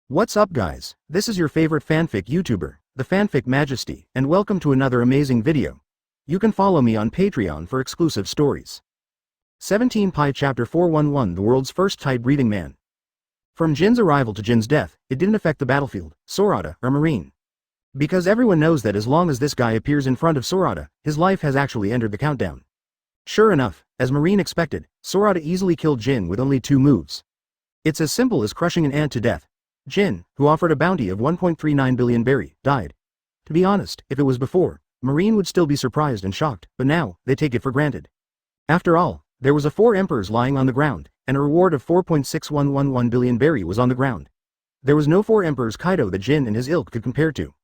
What's up guys, this is your favorite fanfic YouTuber, the Fanfic Majesty, and welcome to another amazing video. You can follow me on Patreon for exclusive stories. 17 Pi Chapter 411 The World's First Tight-Breathing Man. From Jin's arrival to Jin's death, it didn't affect the battlefield, Sorata, or Marine. Because everyone knows that as long as this guy appears in front of Sorata, his life has actually entered the countdown. Sure enough, as Marine expected, Sorata easily killed Jin with only 2 moves. It's as simple as crushing an ant to death. Jin, who offered a bounty of 1.39 billion berry, died. To be honest, if it was before, Marine would still be surprised and shocked, but now, they take it for granted. After all, there was 4 emperors lying on the ground, and a reward of 4.6111 billion berry was on the ground. There was no 4 emperors Kaido that Jin and his ilk could compare to.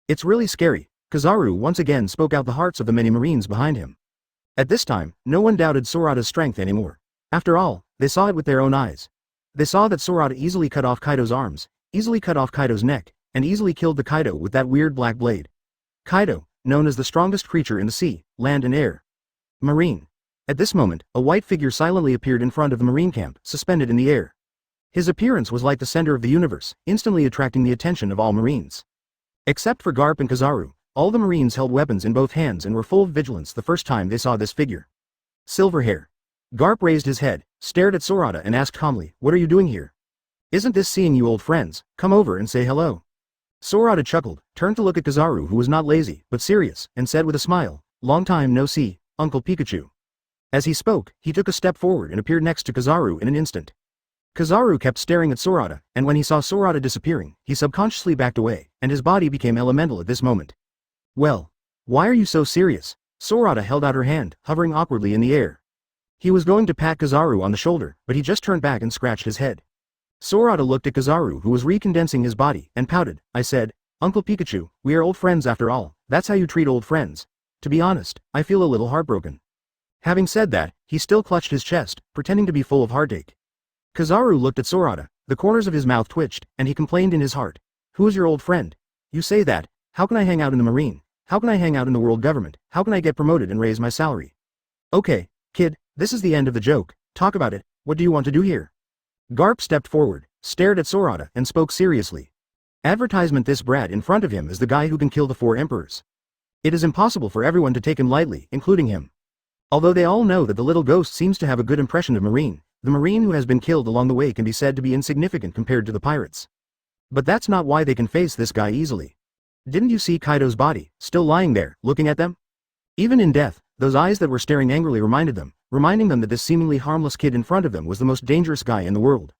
It's really scary. Kizaru once again spoke out the hearts of the many Marines behind him. At this time, no one doubted Sorata's strength anymore. After all, they saw it with their own eyes. They saw that Sorata easily cut off Kaido's arms, easily cut off Kaido's neck, and easily killed the Kaido with that weird black blade. Kaido, known as the strongest creature in the sea, land and air. Marine. At this moment, a white figure silently appeared in front of the Marine camp, suspended in the air. His appearance was like the center of the universe, instantly attracting the attention of all Marines. Except for Garp and Kizaru, all the Marines held weapons in both hands and were full of vigilance the first time they saw this figure. Silver hair. Garp raised his head, stared at Sorata and asked calmly, "What are you doing here? Isn't this seeing you old friends? Come over and say hello." Sorata chuckled, turned to look at Kizaru who was not lazy, but serious, and said with a smile, "Long time no see, Uncle Pikachu." As he spoke, he took a step forward and appeared next to Kizaru in an instant. Kizaru kept staring at Sorata, and when he saw Sorata disappearing, he subconsciously backed away, and his body became elemental at this moment. "Well, why are you so serious?" Sorata held out her hand, hovering awkwardly in the air. He was going to pat Kizaru on the shoulder, but he just turned back and scratched his head. Sorata looked at Kizaru who was recondensing his body, and pouted. "I said, Uncle Pikachu, we are old friends after all, that's how you treat old friends. To be honest, I feel a little heartbroken." Having said that, he still clutched his chest, pretending to be full of heartache. Kizaru looked at Sorata, the corners of his mouth twitched, and he complained in his heart. "Who is your old friend? You say that, how can I hang out in the Marine? How can I hang out in the world government? How can I get promoted and raise my salary? Okay, kid, this is the end of the joke, talk about it, what do you want to do here?" Garp stepped forward, stared at Sorata, and spoke seriously. Advertisement this brat in front of him is the guy who can kill the 4 emperors. It is impossible for everyone to take him lightly, including him. Although they all know that the little ghost seems to have a good impression of Marine, the Marine who has been killed along the way can be said to be insignificant compared to the pirates. But that's not why they can face this guy easily. Didn't you see Kaido's body, still lying there, looking at them? Even in death, those eyes that were staring angrily reminding them that this seemingly harmless kid in front of them was the most dangerous guy in the world.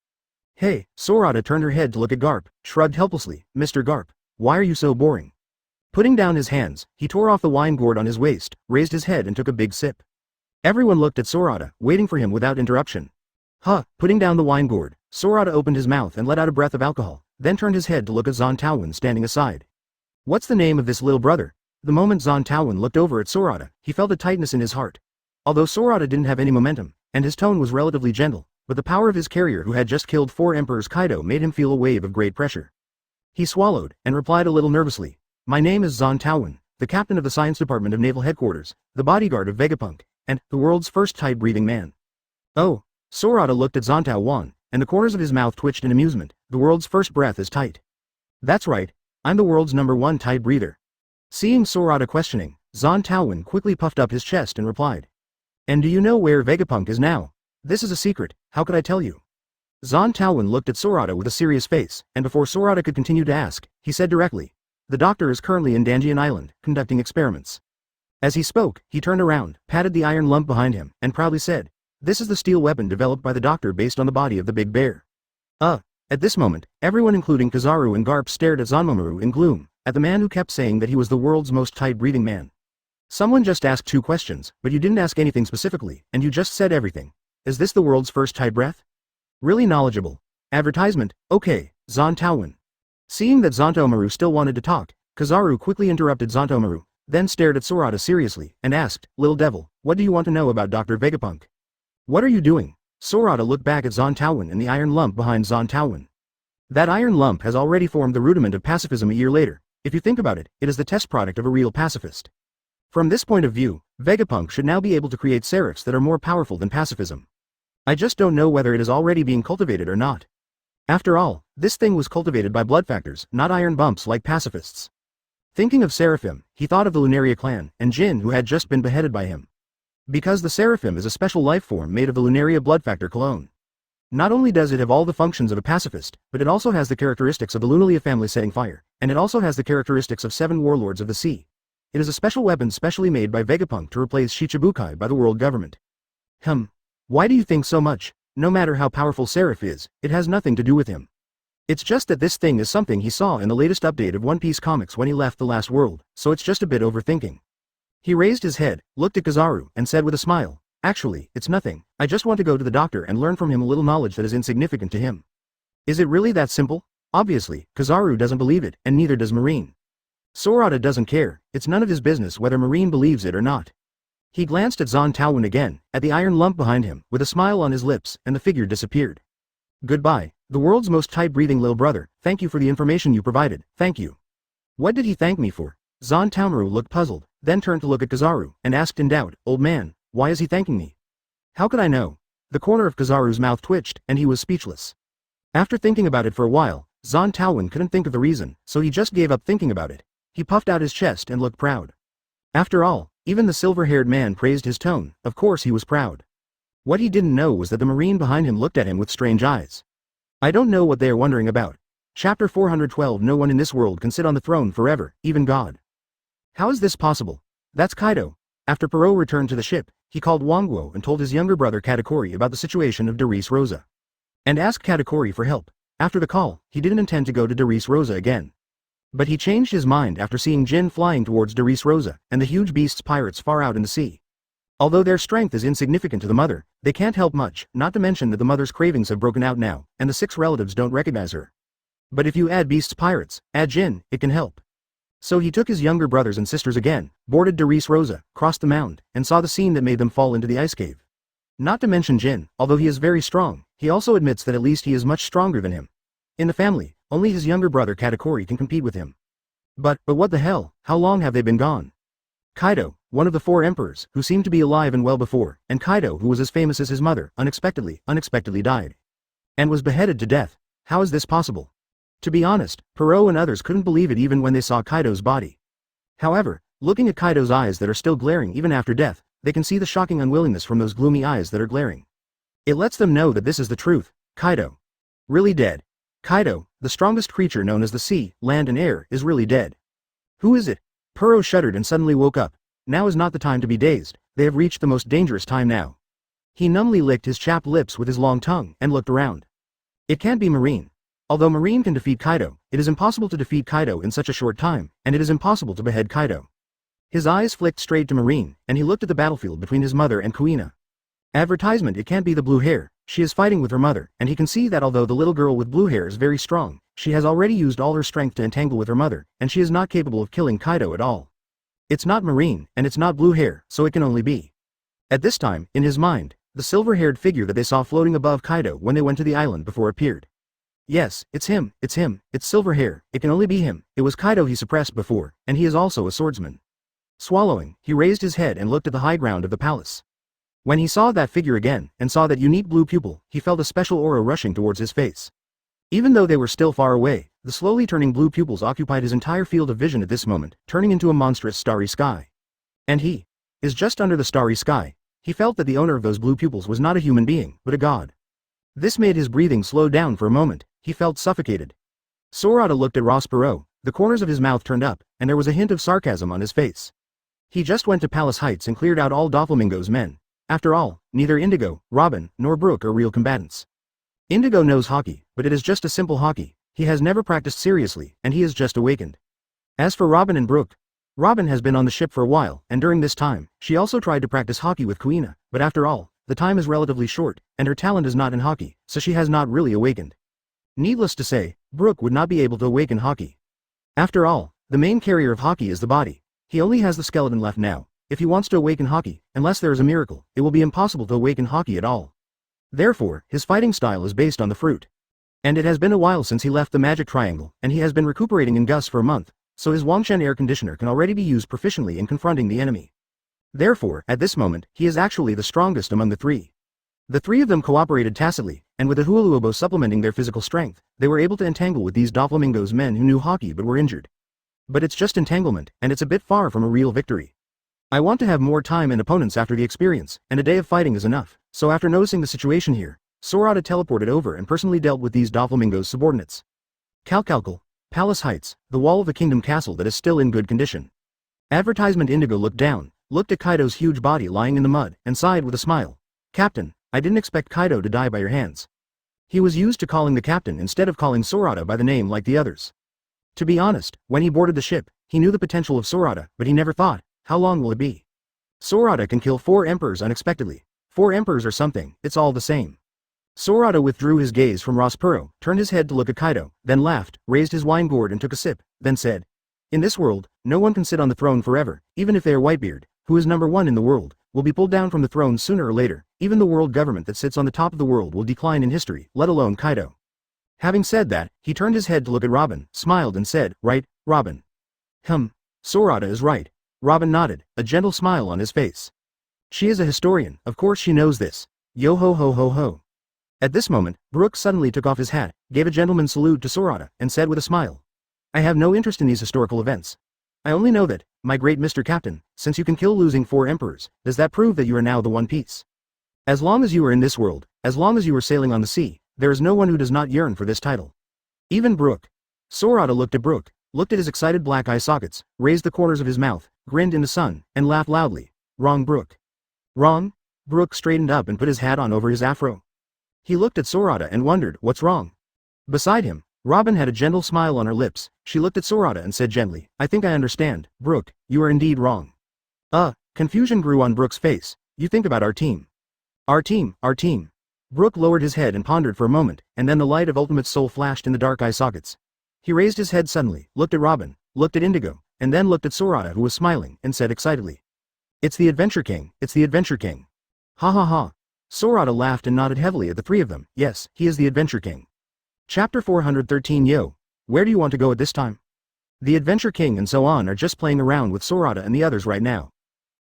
"Hey," Sorata turned her head to look at Garp, shrugged helplessly, "Mr. Garp, why are you so boring?" Putting down his hands, he tore off the wine gourd on his waist, raised his head and took a big sip. Everyone looked at Sorata, waiting for him without interruption. Putting down the wine gourd, Sorata opened his mouth and let out a breath of alcohol, then turned his head to look at Zon Taowen standing aside. "What's the name of this little brother?" The moment Zon Taowen looked over at Sorata, he felt a tightness in his heart. Although Sorata didn't have any momentum, and his tone was relatively gentle, but the power of his carrier who had just killed 4 emperors Kaido made him feel a wave of great pressure. He swallowed, and replied a little nervously, "My name is Zon Taowen, the captain of the Science Department of Naval Headquarters, the bodyguard of Vegapunk, and the world's first tight-breathing man." "Oh." Sorata looked at Zon Taowen, and the corners of his mouth twitched in amusement. "The world's first breath is tight." "That's right, I'm the world's #1 tight breather." Seeing Sorata questioning, Zon Taowen quickly puffed up his chest and replied, "And do you know where Vegapunk is now?" "This is a secret, how could I tell you?" Zon Taowen looked at Sorata with a serious face, and before Sorata could continue to ask, he said directly, "The doctor is currently in Danjian Island, conducting experiments." As he spoke, he turned around, patted the iron lump behind him, and proudly said, "This is the steel weapon developed by the doctor based on the body of the big bear." At this moment, everyone including Kizaru and Garp stared at Zanmaru in gloom, at the man who kept saying that he was the world's most tight-breathing man. "Someone just asked 2 questions, but you didn't ask anything specifically, and you just said everything. Is this the world's first tight breath? Really knowledgeable. Advertisement, okay, Zon Taowen." Seeing that Zantomaru still wanted to talk, Kizaru quickly interrupted Zantomaru, then stared at Sorata seriously, and asked, "Little devil, what do you want to know about Dr. Vegapunk? What are you doing?" Sorata looked back at Zon Taowen and the iron lump behind Zon Taowen. That iron lump has already formed the rudiment of pacifism a year later. If you think about it, it is the test product of a real pacifist. From this point of view, Vegapunk should now be able to create serifs that are more powerful than pacifism. I just don't know whether it is already being cultivated or not. After all, this thing was cultivated by blood factors, not iron bumps like pacifists. Thinking of Seraphim, he thought of the Lunaria clan, and Jin who had just been beheaded by him. Because the Seraphim is a special life form made of the Lunaria blood factor clone. Not only does it have all the functions of a pacifist, but it also has the characteristics of the Lunaria family setting fire, and it also has the characteristics of 7 warlords of the sea. It is a special weapon specially made by Vegapunk to replace Shichibukai by the world government. Why do you think so much? No matter how powerful Seraph is, it has nothing to do with him. It's just that this thing is something he saw in the latest update of One Piece comics when he left the last world, so it's just a bit overthinking. He raised his head, looked at Kizaru, and said with a smile, "Actually, it's nothing, I just want to go to the doctor and learn from him a little knowledge that is insignificant to him." Is it really that simple? Obviously, Kizaru doesn't believe it, and neither does Marine. Sorata doesn't care, it's none of his business whether Marine believes it or not. He glanced at Zon Taowen again, at the iron lump behind him, with a smile on his lips, and the figure disappeared. "Goodbye, the world's most tight-breathing little brother, thank you for the information you provided, thank you." What did he thank me for? Zon Taomaru looked puzzled, then turned to look at Kizaru, and asked in doubt, "Old man, why is he thanking me?" How could I know? The corner of Kizaru's mouth twitched, and he was speechless. After thinking about it for a while, Zon Taowen couldn't think of the reason, so he just gave up thinking about it. He puffed out his chest and looked proud. After all, even the silver-haired man praised his tone, of course he was proud. What he didn't know was that the Marine behind him looked at him with strange eyes. I don't know what they are wondering about. Chapter 412. No one in this world can sit on the throne forever, even God. How is this possible? That's Kaido. After Perot returned to the ship, he called Wangguo and told his younger brother Katakuri about the situation of Darius Rosa. And asked Katakuri for help. After the call, he didn't intend to go to Darius Rosa again. But he changed his mind after seeing Jin flying towards Darius Rosa, and the huge beasts pirates far out in the sea. Although their strength is insignificant to the mother, they can't help much, not to mention that the mother's cravings have broken out now, and the 6 relatives don't recognize her. But if you add beasts pirates, add Jin, it can help. So he took his younger brothers and sisters again, boarded Darius Rosa, crossed the mound, and saw the scene that made them fall into the ice cave. Not to mention Jin, although he is very strong, he also admits that at least he is much stronger than him. In the family, only his younger brother Katakuri can compete with him. But what the hell, how long have they been gone? Kaido, one of the 4 emperors, who seemed to be alive and well before, and Kaido who was as famous as his mother, unexpectedly died. And was beheaded to death. How is this possible? To be honest, Perot and others couldn't believe it even when they saw Kaido's body. However, looking at Kaido's eyes that are still glaring even after death, they can see the shocking unwillingness from those gloomy eyes that are glaring. It lets them know that this is the truth. Kaido. Really dead. Kaido, the strongest creature known as the sea, land and air, is really dead. Who is it? Perot shuddered and suddenly woke up. Now is not the time to be dazed, they have reached the most dangerous time now. He numbly licked his chapped lips with his long tongue and looked around. It can't be Marine. Although Marine can defeat Kaido, it is impossible to defeat Kaido in such a short time, and it is impossible to behead Kaido. His eyes flicked straight to Marine, and he looked at the battlefield between his mother and Kuina. Advertisement. It can't be the blue hair, she is fighting with her mother, and he can see that although the little girl with blue hair is very strong, she has already used all her strength to entangle with her mother, and she is not capable of killing Kaido at all. It's not Marine, and it's not blue hair, so it can only be. At this time, in his mind, the silver-haired figure that they saw floating above Kaido when they went to the island before appeared. Yes, it's him, it's silver hair, it can only be him, it was Kaido he suppressed before, and he is also a swordsman. Swallowing, he raised his head and looked at the high ground of the palace. When he saw that figure again, and saw that unique blue pupil, he felt a special aura rushing towards his face. Even though they were still far away, the slowly turning blue pupils occupied his entire field of vision at this moment, turning into a monstrous starry sky. And he is just under the starry sky. He felt that the owner of those blue pupils was not a human being, but a god. This made his breathing slow down for a moment, he felt suffocated. Sorata looked at Ross Perot, the corners of his mouth turned up, and there was a hint of sarcasm on his face. He just went to Palace Heights and cleared out all Doflamingo's men. After all, neither Indigo, Robin, nor Brook are real combatants. Indigo knows hockey, but it is just a simple hockey, he has never practiced seriously, and he is just awakened. As for Robin and Brook, Robin has been on the ship for a while, and during this time, she also tried to practice hockey with Kuina, but after all, the time is relatively short, and her talent is not in hockey, so she has not really awakened. Needless to say, Brook would not be able to awaken hockey. After all, the main carrier of hockey is the body. He only has the skeleton left now. If he wants to awaken hockey, unless there is a miracle, it will be impossible to awaken hockey at all. Therefore, his fighting style is based on the fruit. And it has been a while since he left the magic triangle, and he has been recuperating in Gus for a month, so his Wangshen air conditioner can already be used proficiently in confronting the enemy. Therefore, at this moment, he is actually the strongest among the 3. The three of them cooperated tacitly, and with the Huluobo supplementing their physical strength, they were able to entangle with these Doflamingos men who knew hockey but were injured. But it's just entanglement, and it's a bit far from a real victory. I want to have more time and opponents after the experience, and a day of fighting is enough, so after noticing the situation here, Sorata teleported over and personally dealt with these Doflamingos subordinates. Calcalcal, Palace Heights, the wall of the kingdom castle that is still in good condition. Advertisement Indigo looked down, looked at Kaido's huge body lying in the mud, and sighed with a smile. Captain, I didn't expect Kaido to die by your hands. He was used to calling the captain instead of calling Sorata by the name like the others. To be honest, when he boarded the ship, he knew the potential of Sorata, but he never thought, how long will it be? Sorata can kill 4 emperors unexpectedly. 4 emperors or something, it's all the same. Sorata withdrew his gaze from Rospuro, turned his head to look at Kaido, then laughed, raised his wine gourd and took a sip, then said, in this world, no one can sit on the throne forever, even if they are Whitebeard, who is number 1 in the world, will be pulled down from the throne sooner or later. Even the world government that sits on the top of the world will decline in history, let alone Kaido. Having said that, he turned his head to look at Robin, smiled and said, right, Robin. Sorata is right. Robin nodded, a gentle smile on his face. She is a historian, of course she knows this. Yo ho ho ho ho. At this moment, Brook suddenly took off his hat, gave a gentleman's salute to Sorata, and said with a smile. I have no interest in these historical events. I only know that, my great Mr. Captain, since you can kill losing 4 emperors, does that prove that you are now the One Piece? As long as you are in this world, as long as you are sailing on the sea, there is no one who does not yearn for this title. Even Brook. Sorata looked at Brook, looked at his excited black eye sockets, raised the corners of his mouth, grinned in the sun, and laughed loudly. Wrong, Brook. Wrong? Brook straightened up and put his hat on over his afro. He looked at Sorata and wondered, what's wrong? Beside him, Robin had a gentle smile on her lips. She looked at Sorata and said gently, I think I understand, Brook, you are indeed wrong. Confusion grew on Brook's face. You think about our team. Our team. Brook lowered his head and pondered for a moment, and then the light of Ultimate Soul flashed in the dark eye sockets. He raised his head suddenly, looked at Robin, looked at Indigo, and then looked at Sorata who was smiling, and said excitedly. It's the Adventure King, it's the Adventure King. Ha ha ha. Sorata laughed and nodded heavily at the three of them. Yes, he is the Adventure King. Chapter 413 Yo, where do you want to go at this time? The Adventure King and so on are just playing around with Sorata and the others right now.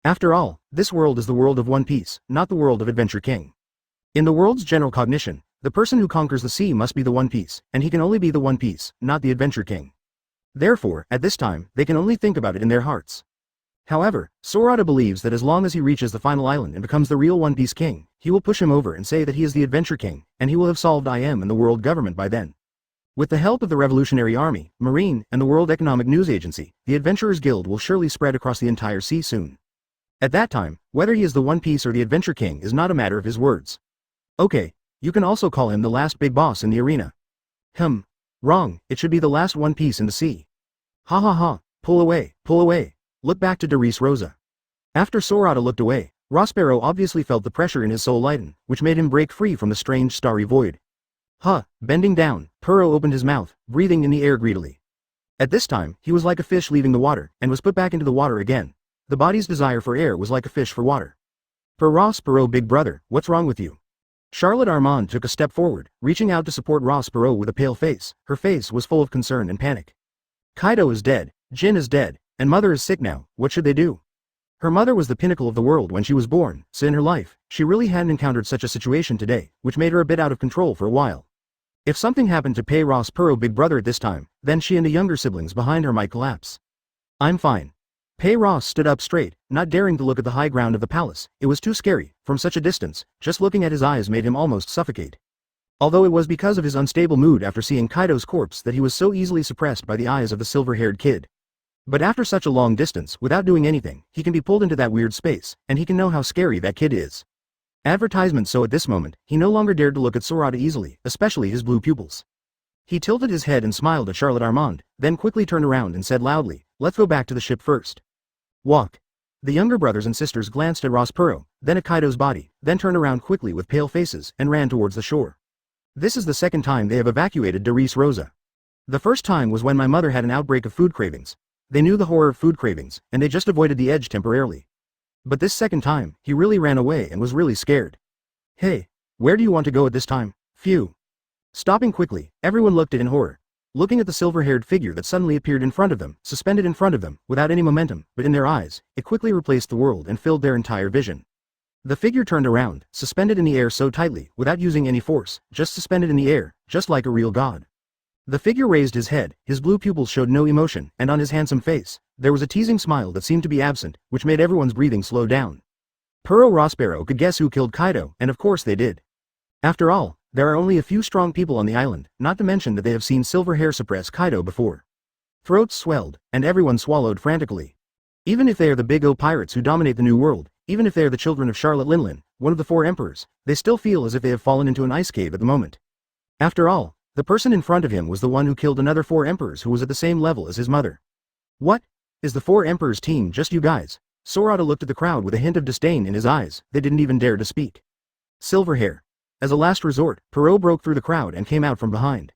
After all, this world is the world of One Piece, not the world of Adventure King. In the world's general cognition, the person who conquers the sea must be the One Piece, and he can only be the One Piece, not the Adventure King. Therefore, at this time, they can only think about it in their hearts. However, Sorata believes that as long as he reaches the final island and becomes the real One Piece King, he will push him over and say that he is the Adventure King, and he will have solved IM and the world government by then. With the help of the Revolutionary Army, Marine, and the World Economic News Agency, the Adventurers Guild will surely spread across the entire sea soon. At that time, whether he is the One Piece or the Adventure King is not a matter of his words. Okay, you can also call him the last big boss in the arena. Wrong, it should be the last One Piece in the sea. Ha ha ha, pull away, look back to Darius Rosa. After Sorata looked away, Rospero obviously felt the pressure in his soul lighten, which made him break free from the strange starry void. Bending down, Puro opened his mouth, breathing in the air greedily. At this time, he was like a fish leaving the water, and was put back into the water again. The body's desire for air was like a fish for water. Rospero, big brother, what's wrong with you? Charlotte Armand took a step forward, reaching out to support Rospero with a pale face. Her face was full of concern and panic. Kaido is dead, Jin is dead, and mother is sick now, what should they do? Her mother was the pinnacle of the world when she was born, so in her life, she really hadn't encountered such a situation today, which made her a bit out of control for a while. If something happened to Pei Rospero big brother at this time, then she and the younger siblings behind her might collapse. I'm fine. Pei Ross stood up straight, not daring to look at the high ground of the palace. It was too scary. From such a distance, just looking at his eyes made him almost suffocate. Although it was because of his unstable mood after seeing Kaido's corpse that he was so easily suppressed by the eyes of the silver-haired kid. But after such a long distance, without doing anything, he can be pulled into that weird space, and he can know how scary that kid is. Advertisement. So at this moment, he no longer dared to look at Sorata easily, especially his blue pupils. He tilted his head and smiled at Charlotte Armand, then quickly turned around and said loudly, let's go back to the ship first. Walk. The younger brothers and sisters glanced at Rospero, then at Kaido's body, then turned around quickly with pale faces, and ran towards the shore. This is the second time they have evacuated Darius Rosa. The first time was when my mother had an outbreak of food cravings. They knew the horror of food cravings, and they just avoided the edge temporarily. But this second time, he really ran away and was really scared. Hey, where do you want to go at this time? Phew. Stopping quickly, everyone looked at in horror. Looking at the silver-haired figure that suddenly appeared in front of them, suspended in front of them, without any momentum, but in their eyes, it quickly replaced the world and filled their entire vision. The figure turned around, suspended in the air so tightly, without using any force, just suspended in the air, just like a real god. The figure raised his head, his blue pupils showed no emotion, and on his handsome face, there was a teasing smile that seemed to be absent, which made everyone's breathing slow down. Puro Rospero could guess who killed Kaido, and of course they did. After all, there are only a few strong people on the island, not to mention that they have seen Silver Hair suppress Kaido before. Throats swelled, and everyone swallowed frantically. Even if they are the Big O pirates who dominate the New World, even if they are the children of Charlotte Linlin, one of the 4 emperors, they still feel as if they have fallen into an ice cave at the moment. After all, the person in front of him was the one who killed another 4 emperors who was at the same level as his mother. What? Is the 4 emperors team just you guys? Sorata looked at the crowd with a hint of disdain in his eyes. They didn't even dare to speak. Silver Hair. As a last resort, Puro broke through the crowd and came out from behind.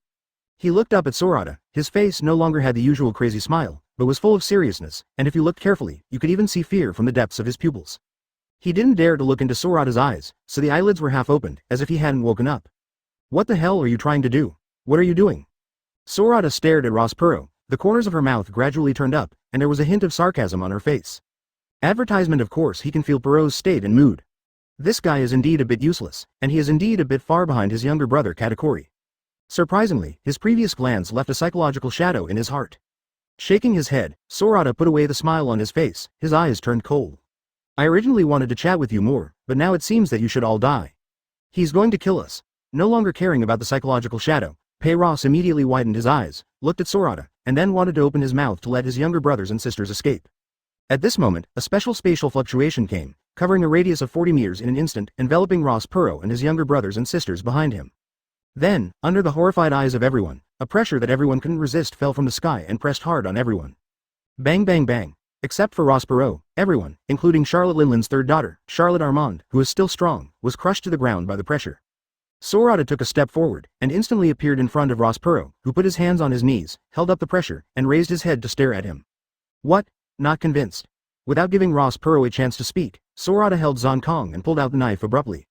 He looked up at Sorata. His face no longer had the usual crazy smile, but was full of seriousness, and if you looked carefully, you could even see fear from the depths of his pupils. He didn't dare to look into Sorata's eyes, so the eyelids were half opened, as if he hadn't woken up. What the hell are you trying to do? What are you doing? Sorata stared at Rospero. The corners of her mouth gradually turned up, and there was a hint of sarcasm on her face. Advertisement, of course. He can feel Puro's state and mood. This guy is indeed a bit useless, and he is indeed a bit far behind his younger brother Katakuri. Surprisingly, his previous glance left a psychological shadow in his heart. Shaking his head, Sorata put away the smile on his face. His eyes turned cold. I originally wanted to chat with you more, but now it seems that you should all die. He's going to kill us. No longer caring about the psychological shadow, Peiros immediately widened his eyes, looked at Sorata, and then wanted to open his mouth to let his younger brothers and sisters escape. At this moment, a special spatial fluctuation came, covering a radius of 40 meters in an instant, enveloping Rospero and his younger brothers and sisters behind him. Then, under the horrified eyes of everyone, a pressure that everyone couldn't resist fell from the sky and pressed hard on everyone. Bang bang bang. Except for Rospero, everyone, including Charlotte Linlin's third daughter, Charlotte Armand, who is still strong, was crushed to the ground by the pressure. Sorata took a step forward, and instantly appeared in front of Rospero, who put his hands on his knees, held up the pressure, and raised his head to stare at him. What? Not convinced. Without giving Rospero a chance to speak, Sorata held Zonkong and pulled out the knife abruptly.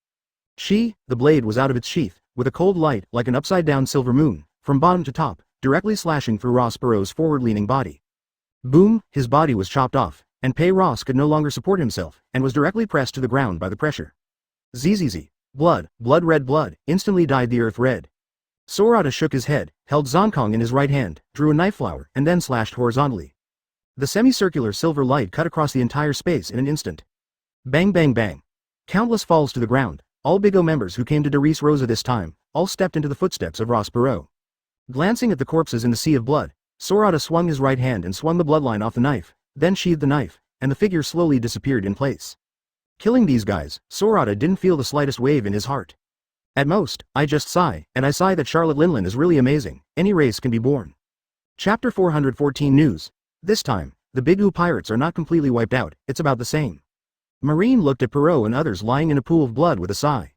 The blade was out of its sheath, with a cold light like an upside-down silver moon, from bottom to top, directly slashing through Rospero's forward-leaning body. Boom, his body was chopped off, and Peiros could no longer support himself, and was directly pressed to the ground by the pressure. Zzz. Blood, red blood, instantly dyed the earth red. Sorata shook his head, held Zonkong in his right hand, drew a knife flower, and then slashed horizontally. The semicircular silver light cut across the entire space in an instant. Bang bang bang. Countless falls to the ground. All Big O members who came to Doris Rosa this time, all stepped into the footsteps of Rospero. Glancing at the corpses in the sea of blood, Sorata swung his right hand and swung the bloodline off the knife, then sheathed the knife, and the figure slowly disappeared in place. Killing these guys, Sorata didn't feel the slightest wave in his heart. At most, I just sigh, and I sigh that Charlotte Linlin is really amazing. Any race can be born. Chapter 414 News. This time, the Big O pirates are not completely wiped out, it's about the same. Marine looked at Perot and others lying in a pool of blood with a sigh.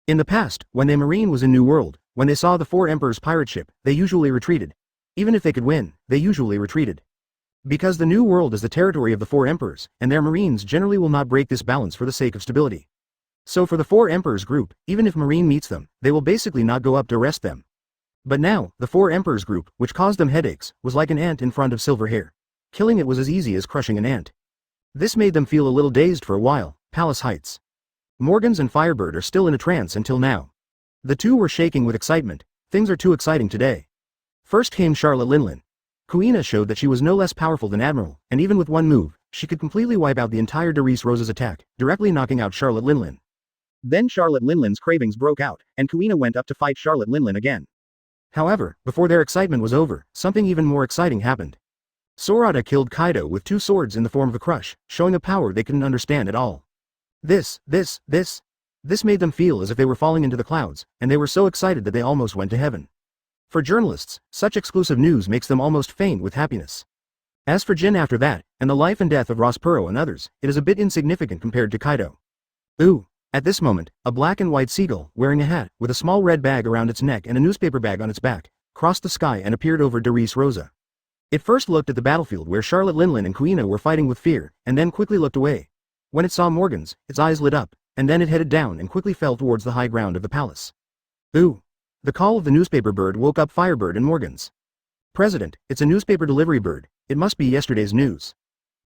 In the past, when Marine was in New World, when they saw the 4 Emperors pirate ship, they usually retreated. Even if they could win, they usually retreated. Because the New World is the territory of the 4 Emperors, and their Marines generally will not break this balance for the sake of stability. So for the 4 Emperors group, even if Marine meets them, they will basically not go up to arrest them. But now, the 4 Emperors group, which caused them headaches, was like an ant in front of Silver Hair. Killing it was as easy as crushing an ant. This made them feel a little dazed for a while. Palace Heights. Morgans and Firebird are still in a trance until now. The two were shaking with excitement. Things are too exciting today. First came Charlotte Linlin. Kuina showed that she was no less powerful than Admiral, and even with one move, she could completely wipe out the entire Doris Rosa's attack, directly knocking out Charlotte Linlin. Then Charlotte Linlin's cravings broke out, and Kuina went up to fight Charlotte Linlin again. However, before their excitement was over, something even more exciting happened. Sorata killed Kaido with 2 swords in the form of a crush, showing a power they couldn't understand at all. This made them feel as if they were falling into the clouds, and they were so excited that they almost went to heaven. For journalists, such exclusive news makes them almost faint with happiness. As for Jin after that, and the life and death of Rospero and others, it is a bit insignificant compared to Kaido. Ooh. At this moment, a black and white seagull, wearing a hat, with a small red bag around its neck and a newspaper bag on its back, crossed the sky and appeared over Doris Rosa. It first looked at the battlefield where Charlotte Linlin and Kuina were fighting with fear, and then quickly looked away. When it saw Morgans, its eyes lit up, and then it headed down and quickly fell towards the high ground of the palace. Ooh. The call of the newspaper bird woke up Firebird and Morgans. President, it's a newspaper delivery bird. It must be yesterday's news.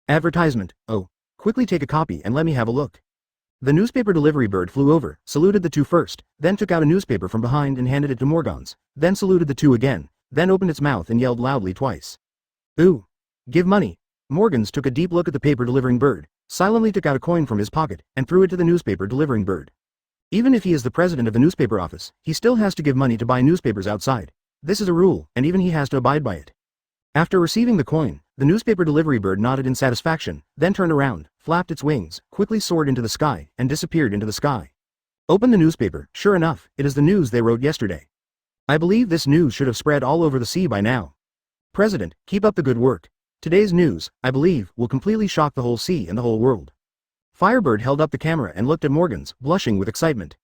Advertisement. Oh. Quickly take a copy and let me have a look. The newspaper delivery bird flew over, saluted the two first, then took out a newspaper from behind and handed it to Morgans, then saluted the two again, then opened its mouth and yelled loudly twice. Ooh! Give money! Morgans took a deep look at the paper delivering bird, silently took out a coin from his pocket, and threw it to the newspaper delivering bird. Even if he is the president of the newspaper office, he still has to give money to buy newspapers outside. This is a rule, and even he has to abide by it. After receiving the coin, the newspaper delivery bird nodded in satisfaction, then turned around, flapped its wings, quickly soared into the sky, and disappeared into the sky. Open the newspaper. Sure enough, it is the news they wrote yesterday. I believe this news should have spread all over the sea by now. President, keep up the good work. Today's news, I believe, will completely shock the whole sea and the whole world. Firebird held up the camera and looked at Morgans, blushing with excitement.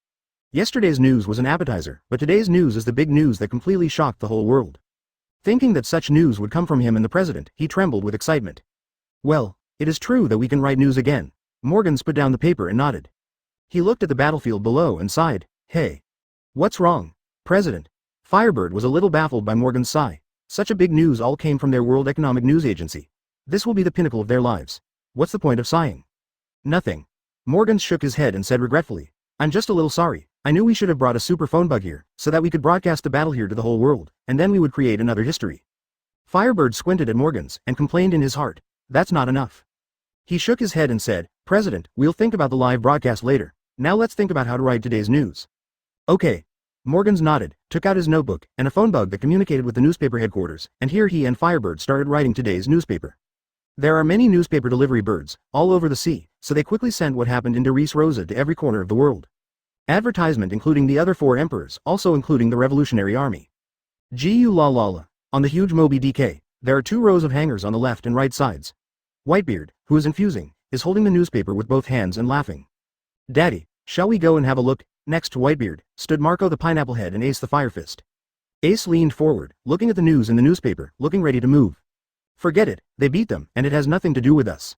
Yesterday's news was an appetizer, but today's news is the big news that completely shocked the whole world. Thinking that such news would come from him and the president, he trembled with excitement. Well, it is true that we can write news again. Morgans put down the paper and nodded. He looked at the battlefield below and sighed. Hey. What's wrong, President? Firebird was a little baffled by Morgan's sigh. Such a big news all came from their World Economic News Agency. This will be the pinnacle of their lives. What's the point of sighing? Nothing. Morgans shook his head and said regretfully. I'm just a little sorry. I knew we should have brought a super phone bug here, so that we could broadcast the battle here to the whole world, and then we would create another history. Firebird squinted at Morgans and complained in his heart. That's not enough. He shook his head and said, President, we'll think about the live broadcast later. Now let's think about how to write today's news. Okay. Morgans nodded, took out his notebook, and a phone bug that communicated with the newspaper headquarters, and here he and Firebird started writing today's newspaper. There are many newspaper delivery birds, all over the sea, so they quickly sent what happened in Doris Rosa to every corner of the world. Advertisement including the other 4 emperors, also including the Revolutionary Army. Gu la la la. On the huge Moby DK, there are 2 rows of hangers on the left and right sides. Whitebeard, who is infusing, is holding the newspaper with both hands and laughing. Daddy, shall we go and have a look? Next to Whitebeard, stood Marco the Pineapple Head and Ace the Firefist. Ace leaned forward, looking at the news in the newspaper, looking ready to move. Forget it, they beat them, and it has nothing to do with us.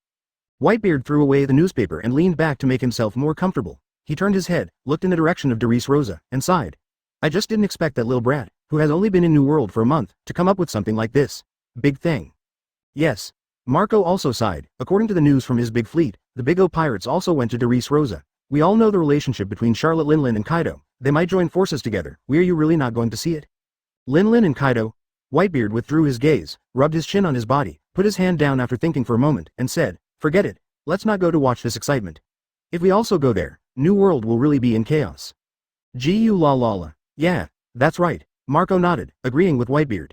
Whitebeard threw away the newspaper and leaned back to make himself more comfortable. He turned his head, looked in the direction of Doris Rosa, and sighed. I just didn't expect that little brat, who has only been in New World for a month, to come up with something like this. Big thing. Yes. Marco also sighed. According to the news from his big fleet, the Big O pirates also went to Doris Rosa. We all know the relationship between Charlotte Linlin and Kaido. They might join forces together. Are you really not going to see it? Linlin and Kaido? Whitebeard withdrew his gaze, rubbed his chin on his body, put his hand down after thinking for a moment, and said, Forget it. Let's not go to watch this excitement. If we also go there, New World will really be in chaos. Gu la la la. Yeah, that's right. Marco nodded, agreeing with Whitebeard.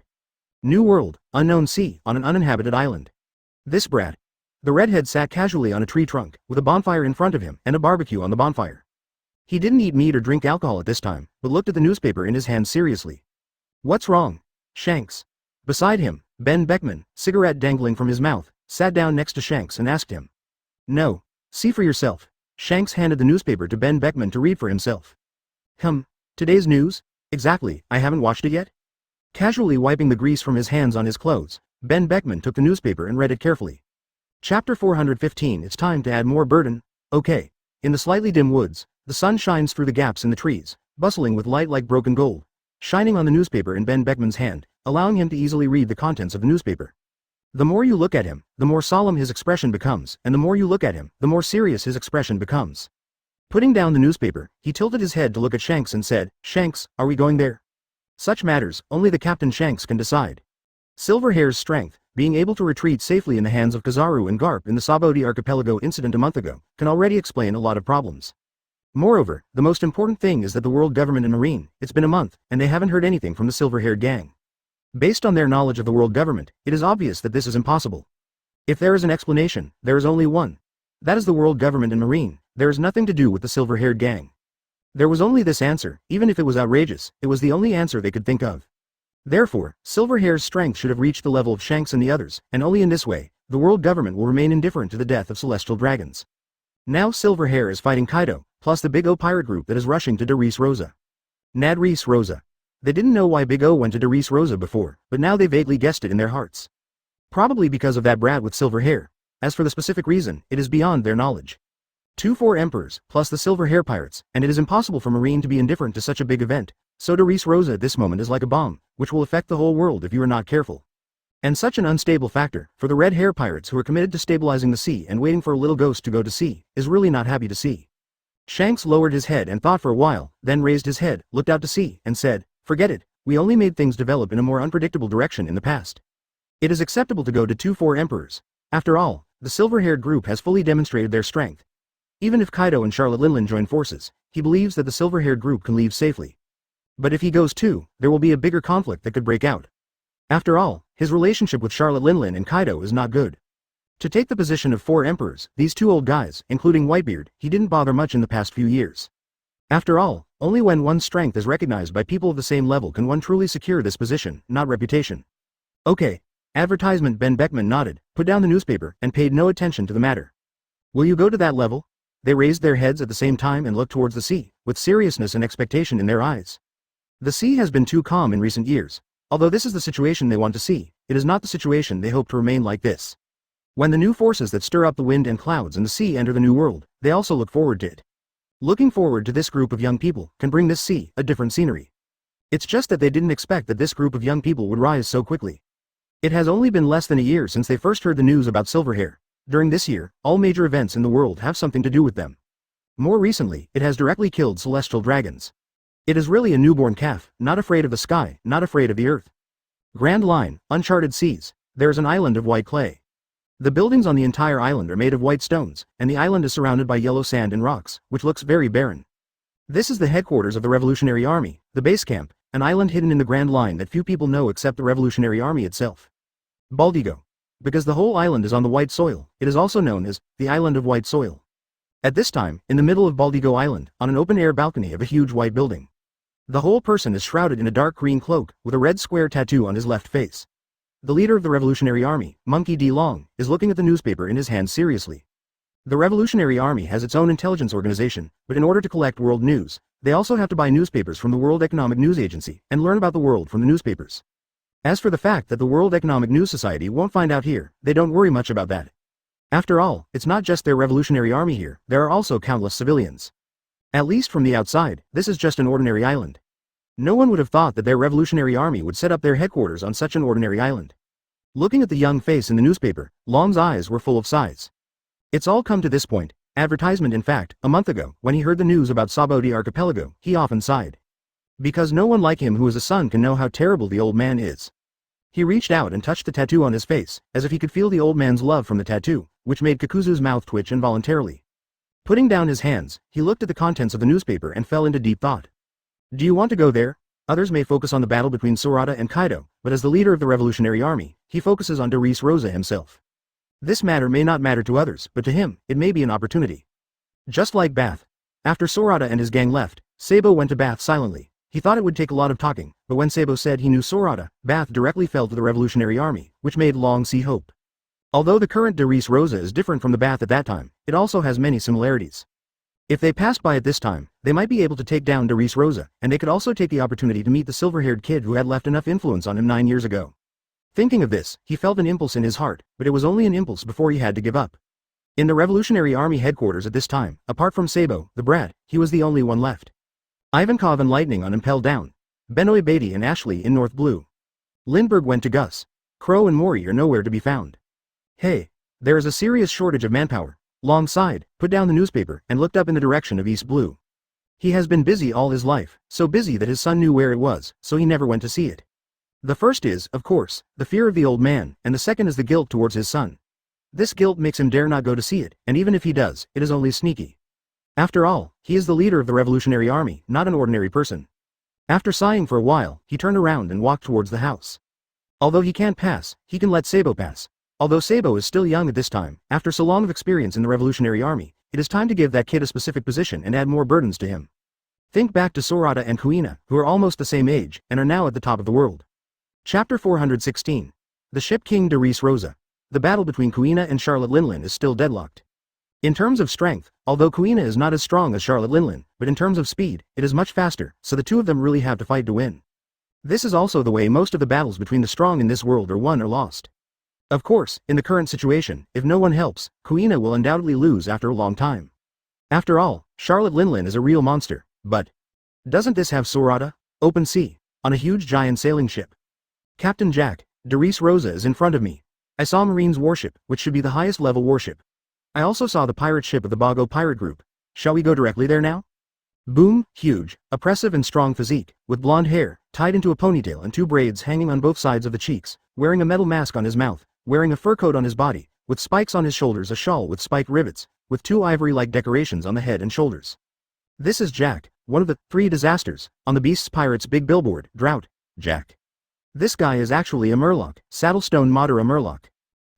New World, unknown sea, on an uninhabited island. This brat. The redhead sat casually on a tree trunk, with a bonfire in front of him and a barbecue on the bonfire. He didn't eat meat or drink alcohol at this time, but looked at the newspaper in his hand seriously. What's wrong? Shanks. Beside him, Ben Beckman, cigarette dangling from his mouth, sat down next to Shanks and asked him. No. See for yourself. Shanks handed the newspaper to Ben Beckman to read for himself. Today's news? Exactly, I haven't watched it yet. Casually wiping the grease from his hands on his clothes, Ben Beckman took the newspaper and read it carefully. Chapter 415. It's time to add more burden. Okay. In the slightly dim woods, the sun shines through the gaps in the trees, bustling with light like broken gold, shining on the newspaper in Ben Beckman's hand, allowing him to easily read the contents of the newspaper. The more you look at him, the more solemn his expression becomes, and the more you look at him, the more serious his expression becomes. Putting down the newspaper, he tilted his head to look at Shanks and said, Shanks, are we going there? Such matters, only the Captain Shanks can decide. Silverhair's strength, being able to retreat safely in the hands of Kizaru and Garp in the Saboti Archipelago incident a month ago, can already explain a lot of problems. Moreover, the most important thing is that the world government and marine, it's been a month, and they haven't heard anything from the silver-haired gang. Based on their knowledge of the world government, it is obvious that this is impossible. If there is an explanation, there is only one. That is the world government and marine. There is nothing to do with the silver-haired gang. There was only this answer, even if it was outrageous, it was the only answer they could think of. Therefore, Silverhair's strength should have reached the level of Shanks and the others, and only in this way, the world government will remain indifferent to the death of celestial dragons. Now Silverhair is fighting Kaido, plus the Big O pirate group that is rushing to Doris Rosa. Nadris Rosa. They didn't know why Big O went to Doris Rosa before, but now they vaguely guessed it in their hearts. Probably because of that brat with silver hair. As for the specific reason, it is beyond their knowledge. 4 emperors, plus the silver hair pirates, and it is impossible for Marine to be indifferent to such a big event. So Doris Rosa at this moment is like a bomb, which will affect the whole world if you are not careful. And such an unstable factor, for the red hair pirates who are committed to stabilizing the sea and waiting for a little ghost to go to sea, is really not happy to see. Shanks lowered his head and thought for a while, then raised his head, looked out to sea, and said, "Forget it, we only made things develop in a more unpredictable direction in the past. It is acceptable to go to 2-4 emperors. After all, the silver-haired group has fully demonstrated their strength. Even if Kaido and Charlotte Linlin join forces, he believes that the silver-haired group can leave safely. But if he goes too, there will be a bigger conflict that could break out. After all, his relationship with Charlotte Linlin and Kaido is not good. To take the position of 4 emperors, these 2 old guys, including Whitebeard, he didn't bother much in the past few years. After all, only when one's strength is recognized by people of the same level can one truly secure this position, not reputation. Okay. Advertisement. Ben Beckman nodded, put down the newspaper, and paid no attention to the matter. Will you go to that level? They raised their heads at the same time and looked towards the sea, with seriousness and expectation in their eyes. The sea has been too calm in recent years. Although this is the situation they want to see, it is not the situation they hope to remain like this. When the new forces that stir up the wind and clouds and the sea enter the new world, they also look forward to it. Looking forward to this group of young people can bring this sea a different scenery. It's just that they didn't expect that this group of young people would rise so quickly. It has only been less than a year since they first heard the news about Silverhair. During this year, all major events in the world have something to do with them. More recently, it has directly killed celestial dragons. It is really a newborn calf, not afraid of the sky, not afraid of the earth. Grand Line, uncharted seas, there is an island of white clay. The buildings on the entire island are made of white stones, and the island is surrounded by yellow sand and rocks, which looks very barren. This is the headquarters of the Revolutionary Army, the base camp, an island hidden in the Grand Line that few people know except the Revolutionary Army itself. Baldigo. Because the whole island is on the white soil, it is also known as the Island of White Soil. At this time, in the middle of Baldigo Island, on an open-air balcony of a huge white building. The whole person is shrouded in a dark green cloak, with a red square tattoo on his left face. The leader of the Revolutionary Army, Monkey D. Long, is looking at the newspaper in his hand seriously. The Revolutionary Army has its own intelligence organization, but in order to collect world news, they also have to buy newspapers from the World Economic News Agency and learn about the world from the newspapers. As for the fact that the World Economic News Society won't find out here, they don't worry much about that. After all, it's not just their Revolutionary Army here, there are also countless civilians. At least from the outside, this is just an ordinary island. No one would have thought that their Revolutionary Army would set up their headquarters on such an ordinary island. Looking at the young face in the newspaper, Long's eyes were full of sighs. It's all come to this point. Advertisement. In fact, a month ago, when he heard the news about Saboti Archipelago, he often sighed. Because no one like him who is a son can know how terrible the old man is. He reached out and touched the tattoo on his face, as if he could feel the old man's love from the tattoo, which made Kakuzu's mouth twitch involuntarily. Putting down his hands, he looked at the contents of the newspaper and fell into deep thought. Do you want to go there? Others may focus on the battle between Sorata and Kaido, but as the leader of the Revolutionary Army, he focuses on Darius Rosa himself. This matter may not matter to others, but to him, it may be an opportunity. Just like Bath. After Sorata and his gang left, Sabo went to Bath silently. He thought it would take a lot of talking, but when Sabo said he knew Sorata, Bath directly fell to the Revolutionary Army, which made Long see hope. Although the current Darius Rosa is different from the Bath at that time, it also has many similarities. If they passed by at this time, they might be able to take down Darius Rosa, and they could also take the opportunity to meet the silver-haired kid who had left enough influence on him 9 years ago. Thinking of this, he felt an impulse in his heart, but it was only an impulse before he had to give up. In the Revolutionary Army headquarters at this time, apart from Sabo, the brat, he was the only one left. Ivankov and Lightning on Impel down. Benoy Beatty and Ashley in North Blue. Lindbergh went to Gus. Crow and Mori are nowhere to be found. Hey, there is a serious shortage of manpower. Long sighed, put down the newspaper, and looked up in the direction of East Blue. He has been busy all his life, so busy that his son knew where it was, so he never went to see it. The first is, of course, the fear of the old man, and the second is the guilt towards his son. This guilt makes him dare not go to see it, and even if he does, it is only sneaky. After all, he is the leader of the Revolutionary Army, not an ordinary person. After sighing for a while, he turned around and walked towards the house. Although he can't pass, he can let Sabo pass. Although Sabo is still young at this time, after so long of experience in the Revolutionary Army, it is time to give that kid a specific position and add more burdens to him. Think back to Sorata and Kuina, who are almost the same age, and are now at the top of the world. Chapter 416. The Ship King Darius Rosa. The battle between Kuina and Charlotte Linlin is still deadlocked. In terms of strength, although Kuina is not as strong as Charlotte Linlin, but in terms of speed, it is much faster, so the two of them really have to fight to win. This is also the way most of the battles between the strong in this world are won or lost. Of course, in the current situation, if no one helps, Kuina will undoubtedly lose after a long time. After all, Charlotte Linlin is a real monster, but doesn't this have Sorata? Open sea, on a huge giant sailing ship. Captain Jack, Darius Rosa is in front of me. I saw Marine's warship, which should be the highest level warship. I also saw the pirate ship of the Bago pirate group. Shall we go directly there now? Boom, huge, oppressive and strong physique, with blonde hair, tied into a ponytail and 2 braids hanging on both sides of the cheeks, wearing a metal mask on his mouth, wearing a fur coat on his body, with spikes on his shoulders, a shawl with spike rivets, with 2 ivory-like decorations on the head and shoulders. This is Jack, one of the 3 disasters, on the Beast's Pirates' big billboard, Drought, Jack. This guy is actually a Murloc, Saddlestone Modder a Murloc.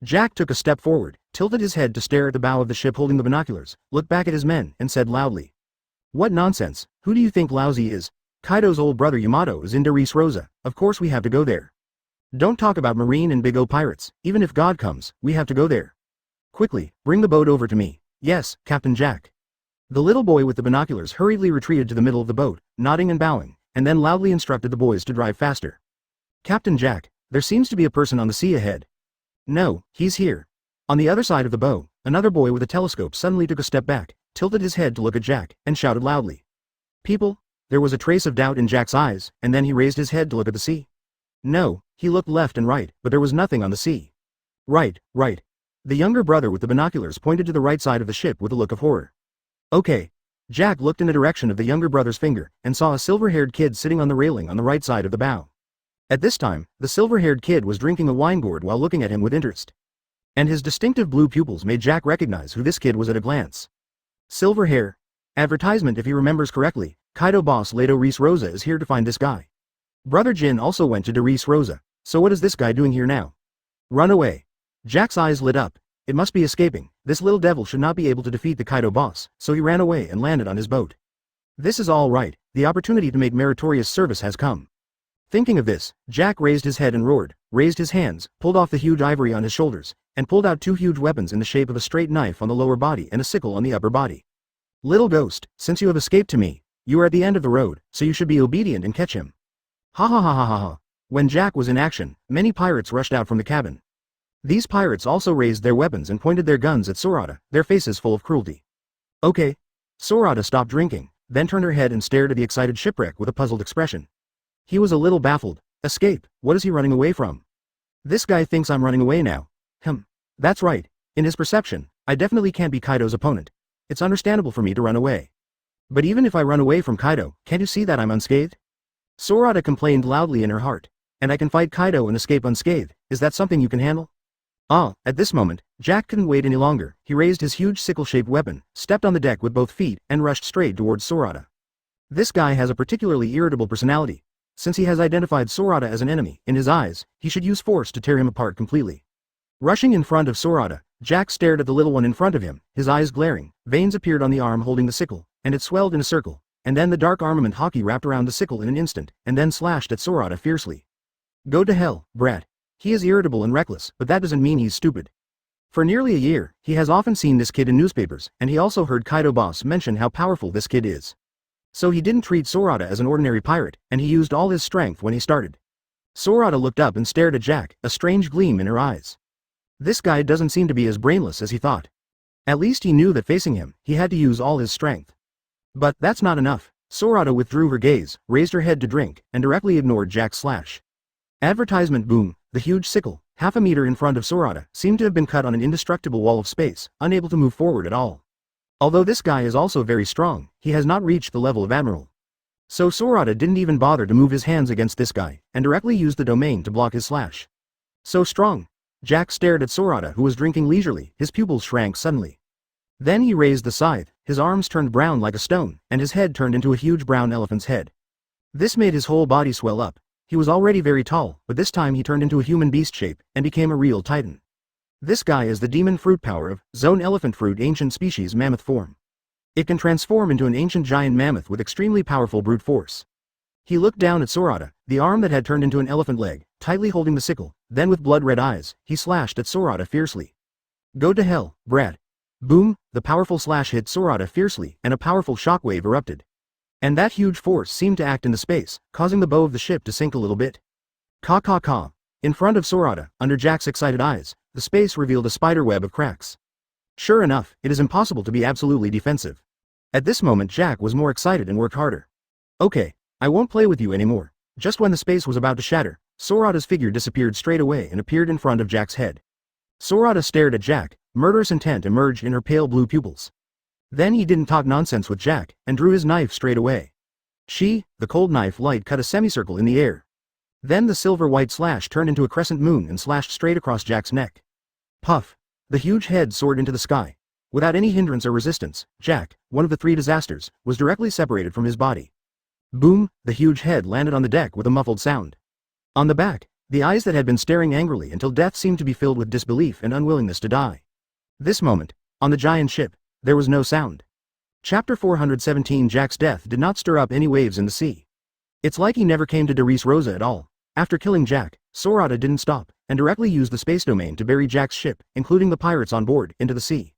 Jack took a step forward, tilted his head to stare at the bow of the ship holding the binoculars, looked back at his men, and said loudly, "What nonsense, who do you think Lousy is? Kaido's old brother Yamato is in Doris Rosa, of course we have to go there. Don't talk about Marine and Big O pirates, even if God comes, we have to go there. Quickly, bring the boat over to me." "Yes, Captain Jack." The little boy with the binoculars hurriedly retreated to the middle of the boat, nodding and bowing, and then loudly instructed the boys to drive faster. "Captain Jack, there seems to be a person on the sea ahead." "No, he's here." On the other side of the bow, another boy with a telescope suddenly took a step back, tilted his head to look at Jack, and shouted loudly. "People?" There was a trace of doubt in Jack's eyes, and then he raised his head to look at the sea. No, he looked left and right, but there was nothing on the sea. Right. The younger brother with the binoculars pointed to the right side of the ship with a look of horror. Okay. Jack looked in the direction of the younger brother's finger, and saw a silver-haired kid sitting on the railing on the right side of the bow. At this time, the silver-haired kid was drinking a wine gourd while looking at him with interest. And his distinctive blue pupils made Jack recognize who this kid was at a glance. Silver hair. Advertisement. If he remembers correctly, Kaido boss Lado Reese Rosa is here to find this guy. Brother Jin also went to Doris Rosa, so what is this guy doing here now? Run away. Jack's eyes lit up. It must be escaping. This little devil should not be able to defeat the Kaido boss, so he ran away and landed on his boat. This is all right, the opportunity to make meritorious service has come. Thinking of this, Jack raised his head and roared, raised his hands, pulled off the huge ivory on his shoulders, and pulled out 2 huge weapons in the shape of a straight knife on the lower body and a sickle on the upper body. Little ghost, since you have escaped to me, you are at the end of the road, so you should be obedient and catch him. Ha ha ha ha ha ha. When Jack was in action, many pirates rushed out from the cabin. These pirates also raised their weapons and pointed their guns at Sorata, their faces full of cruelty. Okay. Sorata stopped drinking, then turned her head and stared at the excited shipwreck with a puzzled expression. He was a little baffled. Escape, what is he running away from? This guy thinks I'm running away now. That's right. In his perception, I definitely can't be Kaido's opponent. It's understandable for me to run away. But even if I run away from Kaido, can't you see that I'm unscathed? Sorata complained loudly in her heart. And I can fight Kaido and escape unscathed, is that something you can handle? At this moment, Jack couldn't wait any longer. He raised his huge sickle-shaped weapon, stepped on the deck with both feet, and rushed straight towards Sorata. This guy has a particularly irritable personality. Since he has identified Sorata as an enemy, in his eyes, he should use force to tear him apart completely. Rushing in front of Sorata, Jack stared at the little one in front of him, his eyes glaring. Veins appeared on the arm holding the sickle, and it swelled in a circle, and then the dark armament hockey wrapped around the sickle in an instant, and then slashed at Sorata fiercely. Go to hell, brat. He is irritable and reckless, but that doesn't mean he's stupid. For nearly a year, he has often seen this kid in newspapers, and he also heard Kaido boss mention how powerful this kid is. So he didn't treat Sorata as an ordinary pirate, and he used all his strength when he started. Sorata looked up and stared at Jack, a strange gleam in her eyes. This guy doesn't seem to be as brainless as he thought. At least he knew that facing him, he had to use all his strength. But that's not enough. Sorata withdrew her gaze, raised her head to drink, and directly ignored Jack's slash. Advertisement. Boom. The huge sickle, half a meter in front of Sorata, seemed to have been cut on an indestructible wall of space, unable to move forward at all. Although this guy is also very strong, he has not reached the level of Admiral. So Sorata didn't even bother to move his hands against this guy, and directly used the domain to block his slash. So strong. Jack stared at Sorata, who was drinking leisurely. His pupils shrank suddenly. Then he raised the scythe, his arms turned brown like a stone, and his head turned into a huge brown elephant's head. This made his whole body swell up. He was already very tall, but this time he turned into a human beast shape, and became a real titan. This guy is the demon fruit power of Zone Elephant Fruit, ancient species mammoth form. It can transform into an ancient giant mammoth with extremely powerful brute force. He looked down at Sorata, the arm that had turned into an elephant leg, tightly holding the sickle, then with blood-red eyes, he slashed at Sorata fiercely. Go to hell, brat. Boom, the powerful slash hit Sorata fiercely, and a powerful shockwave erupted. And that huge force seemed to act in the space, causing the bow of the ship to sink a little bit. Ka. In front of Sorata, under Jack's excited eyes, the space revealed a spider web of cracks. Sure enough, it is impossible to be absolutely defensive. At this moment Jack was more excited and worked harder. Okay, I won't play with you anymore. Just when the space was about to shatter, Sorata's figure disappeared straight away and appeared in front of Jack's head. Sorata stared at Jack, murderous intent emerged in her pale blue pupils. Then he didn't talk nonsense with Jack, and drew his knife straight away. The cold knife light cut a semicircle in the air. Then the silver-white slash turned into a crescent moon and slashed straight across Jack's neck. Puff! The huge head soared into the sky. Without any hindrance or resistance, Jack, one of the three disasters, was directly separated from his body. Boom! The huge head landed on the deck with a muffled sound. On the back, the eyes that had been staring angrily until death seemed to be filled with disbelief and unwillingness to die. This moment, on the giant ship, there was no sound. Chapter 417 Jack's death did not stir up any waves in the sea. It's like he never came to Doris Rosa at all. After killing Jack, Sorata didn't stop, and directly used the space domain to bury Jack's ship, including the pirates on board, into the sea.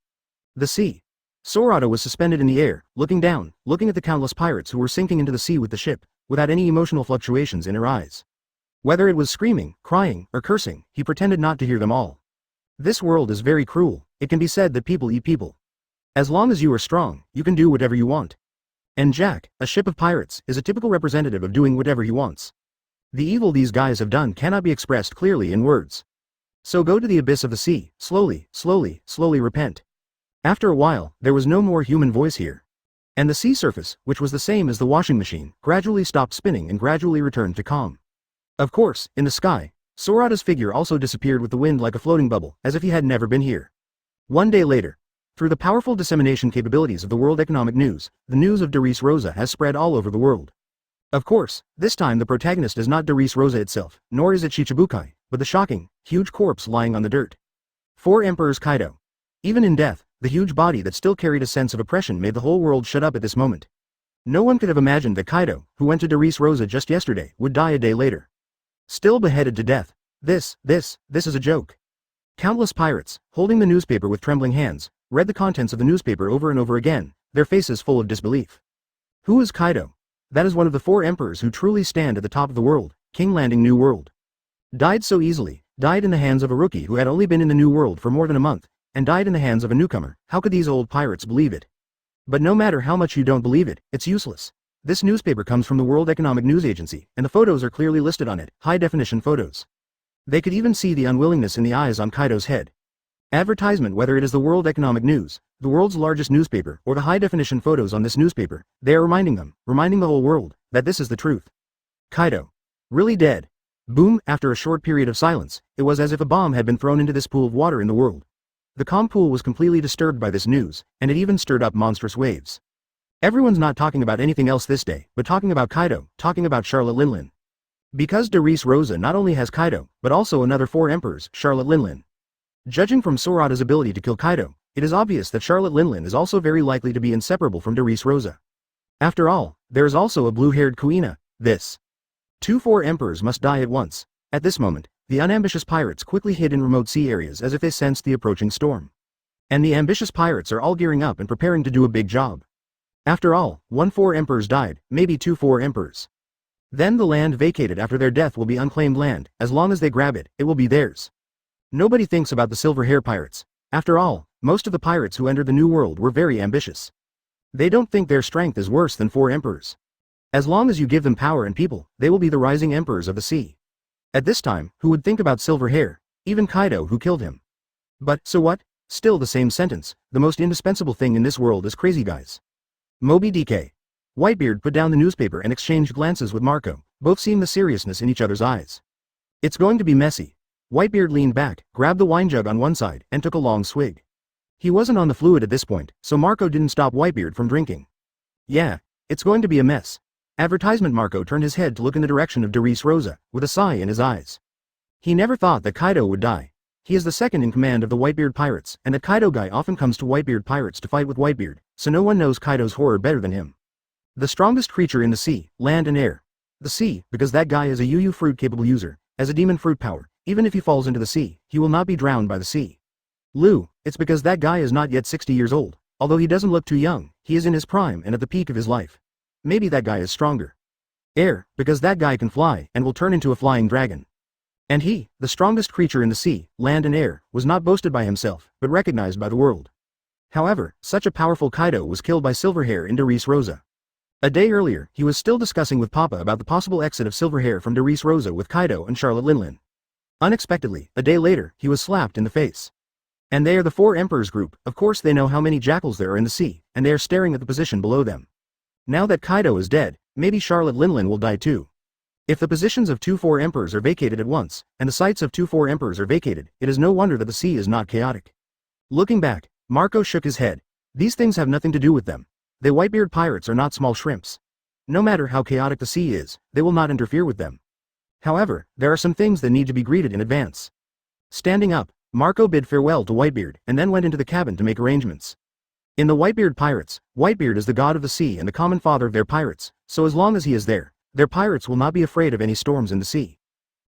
The sea. Sorata was suspended in the air, looking down, looking at the countless pirates who were sinking into the sea with the ship, without any emotional fluctuations in her eyes. Whether it was screaming, crying, or cursing, he pretended not to hear them all. This world is very cruel. It can be said that people eat people. As long as you are strong, you can do whatever you want. And Jack, a ship of pirates, is a typical representative of doing whatever he wants. The evil these guys have done cannot be expressed clearly in words. So go to the abyss of the sea, slowly, slowly repent. After a while, there was no more human voice here. And the sea surface, which was the same as the washing machine, gradually stopped spinning and gradually returned to calm. Of course, in the sky, Sorata's figure also disappeared with the wind like a floating bubble, as if he had never been here. One day later, through the powerful dissemination capabilities of the World Economic News, the news of Doris Rosa has spread all over the world. Of course, this time the protagonist is not Doris Rosa itself, nor is it Shichibukai, but the shocking, huge corpse lying on the dirt. 4 Emperors Kaido. Even in death, the huge body that still carried a sense of oppression made the whole world shut up at this moment. No one could have imagined that Kaido, who went to Doris Rosa just yesterday, would die a day later. Still beheaded to death. This is a joke. Countless pirates, holding the newspaper with trembling hands, read the contents of the newspaper over and over again, their faces full of disbelief. Who is Kaido? That is one of the 4 emperors who truly stand at the top of the world, King Landing New World. Died so easily, died in the hands of a rookie who had only been in the New World for more than a month, and died in the hands of a newcomer. How could these old pirates believe it? But no matter how much you don't believe it, it's useless. This newspaper comes from the World Economic News Agency, and the photos are clearly listed on it, high-definition photos. They could even see the unwillingness in the eyes on Kaido's head. Advertisement, whether it is the World Economic News, the world's largest newspaper, or the high-definition photos on this newspaper, they are reminding the whole world, that this is the truth. Kaido. Really dead. Boom! After a short period of silence, it was as if a bomb had been thrown into this pool of water in the world. The calm pool was completely disturbed by this news, and it even stirred up monstrous waves. Everyone's not talking about anything else this day, but talking about Kaido, talking about Charlotte Linlin. Because Doris Rosa not only has Kaido, but also another 4 emperors, Charlotte Linlin. Judging from Sorata's ability to kill Kaido, it is obvious that Charlotte Linlin is also very likely to be inseparable from Doris Rosa. After all, there is also a blue-haired Kuina. This. 4 emperors must die at once. At this moment, the unambitious pirates quickly hid in remote sea areas as if they sensed the approaching storm. And the ambitious pirates are all gearing up and preparing to do a big job. After all, 4 emperors died, maybe 4 emperors. Then the land vacated after their death will be unclaimed land. As long as they grab it, it will be theirs. Nobody thinks about the silver hair pirates. After all, most of the pirates who entered the New World were very ambitious. They don't think their strength is worse than 4 emperors. As long as you give them power and people, they will be the rising emperors of the sea. At this time, who would think about silver hair? Even Kaido, who killed him. But, so what? Still the same sentence. The most indispensable thing in this world is crazy guys. Moby DK. Whitebeard put down the newspaper and exchanged glances with Marco, both seeing the seriousness in each other's eyes. It's going to be messy. Whitebeard leaned back, grabbed the wine jug on one side, and took a long swig. He wasn't on the fluid at this point, so Marco didn't stop Whitebeard from drinking. Yeah, it's going to be a mess. Advertisement. Marco turned his head to look in the direction of Doris Rosa, with a sigh in his eyes. He never thought that Kaido would die. He is the second in command of the Whitebeard pirates, and that Kaido guy often comes to Whitebeard pirates to fight with Whitebeard, so no one knows Kaido's horror better than him. The strongest creature in the sea, land and air. The sea, because that guy is a UU fruit capable user, as a demon fruit power. Even if he falls into the sea, he will not be drowned by the sea. Lu, it's because that guy is not yet 60 years old, although he doesn't look too young, he is in his prime and at the peak of his life. Maybe that guy is stronger. Air, because that guy can fly and will turn into a flying dragon. And he, the strongest creature in the sea, land and air, was not boasted by himself, but recognized by the world. However, such a powerful Kaido was killed by Silverhair in Doris Rosa. A day earlier, he was still discussing with Papa about the possible exit of Silverhair from Doris Rosa with Kaido and Charlotte Linlin. Unexpectedly, a day later, he was slapped in the face. And they are the four emperors group. Of course they know how many jackals there are in the sea, and they are staring at the position below them. Now that Kaido is dead, maybe Charlotte Linlin will die too. If the positions of 2-4 emperors are vacated at once, and the sites of 2-4 emperors are vacated, it is no wonder that the sea is not chaotic. Looking back, Marco shook his head. These things have nothing to do with them. The Whitebeard pirates are not small shrimps. No matter how chaotic the sea is, they will not interfere with them. However, there are some things that need to be greeted in advance. Standing up, Marco bid farewell to Whitebeard and then went into the cabin to make arrangements. In the Whitebeard pirates, Whitebeard is the god of the sea and the common father of their pirates, so as long as he is there, their pirates will not be afraid of any storms in the sea.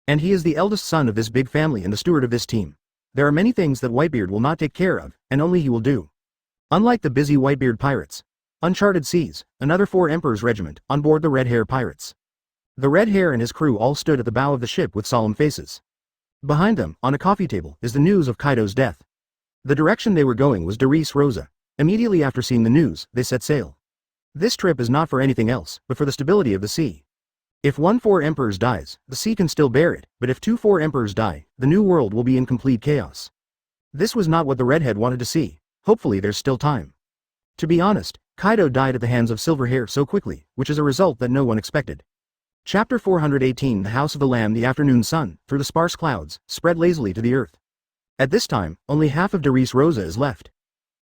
And he is the eldest son of this big family and the steward of this team. There are many things that Whitebeard will not take care of, and only he will do. Unlike the busy Whitebeard pirates, uncharted seas, another 4 emperors regiment, on board the Red Hair pirates. The Red Hair and his crew all stood at the bow of the ship with solemn faces. Behind them, on a coffee table, is the news of Kaido's death. The direction they were going was Doris Rosa. Immediately after seeing the news, they set sail. This trip is not for anything else, but for the stability of the sea. If 1-4 emperors dies, the sea can still bear it, but if 2-4 emperors die, the new world will be in complete chaos. This was not what the Redhead wanted to see. Hopefully there's still time. To be honest, Kaido died at the hands of Silverhair so quickly, which is a result that no one expected. Chapter 418 The House of the Lamb. The afternoon sun, through the sparse clouds, spread lazily to the earth. At this time, only half of Doris Rosa is left.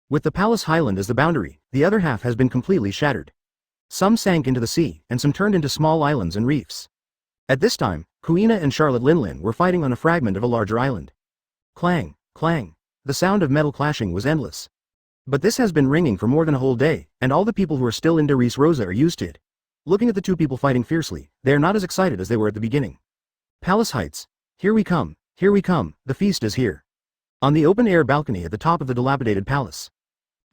With the palace highland as the boundary, the other half has been completely shattered. Some sank into the sea, and some turned into small islands and reefs. At this time, Kuina and Charlotte Linlin were fighting on a fragment of a larger island. Clang, clang. The sound of metal clashing was endless. But this has been ringing for more than a whole day, and all the people who are still in Doris Rosa are used to it. Looking at the two people fighting fiercely, they are not as excited as they were at the beginning. Palace Heights. Here we come, the feast is here. On the open-air balcony at the top of the dilapidated palace.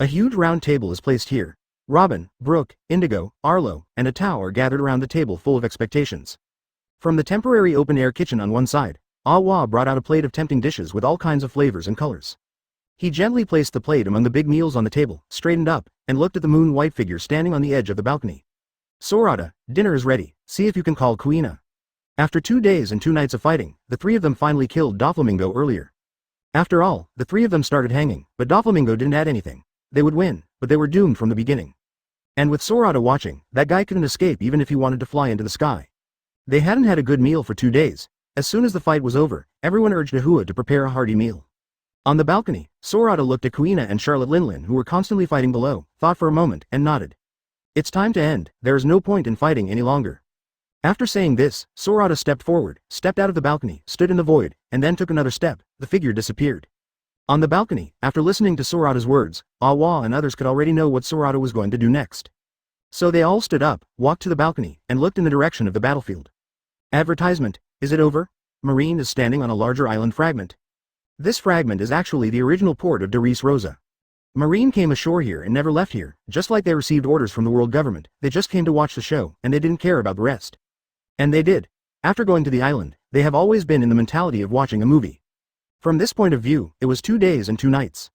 A huge round table is placed here. Robin, Brooke, Indigo, Arlo, and Atao are gathered around the table full of expectations. From the temporary open-air kitchen on one side, Awa brought out a plate of tempting dishes with all kinds of flavors and colors. He gently placed the plate among the big meals on the table, straightened up, and looked at the moon-white figure standing on the edge of the balcony. Sorata, dinner is ready, see if you can call Kuina. After 2 days and 2 nights of fighting, the 3 of them finally killed Doflamingo earlier. After all, the 3 of them started hanging, but Doflamingo didn't add anything. They would win, but they were doomed from the beginning. And with Sorata watching, that guy couldn't escape even if he wanted to fly into the sky. They hadn't had a good meal for 2 days. As soon as the fight was over, everyone urged Ahua to prepare a hearty meal. On the balcony, Sorata looked at Kuina and Charlotte Linlin who were constantly fighting below, thought for a moment, and nodded. It's time to end, there is no point in fighting any longer. After saying this, Sorata stepped forward, stepped out of the balcony, stood in the void, and then took another step. The figure disappeared. On the balcony, after listening to Sorata's words, Awa and others could already know what Sorata was going to do next. So they all stood up, walked to the balcony, and looked in the direction of the battlefield. Advertisement, is it over? Marine is standing on a larger island fragment. This fragment is actually the original port of Doris Rosa. Marine came ashore here and never left here, just like they received orders from the world government. They just came to watch the show, and they didn't care about the rest. And they did. After going to the island, they have always been in the mentality of watching a movie. From this point of view, it was 2 days and 2 nights.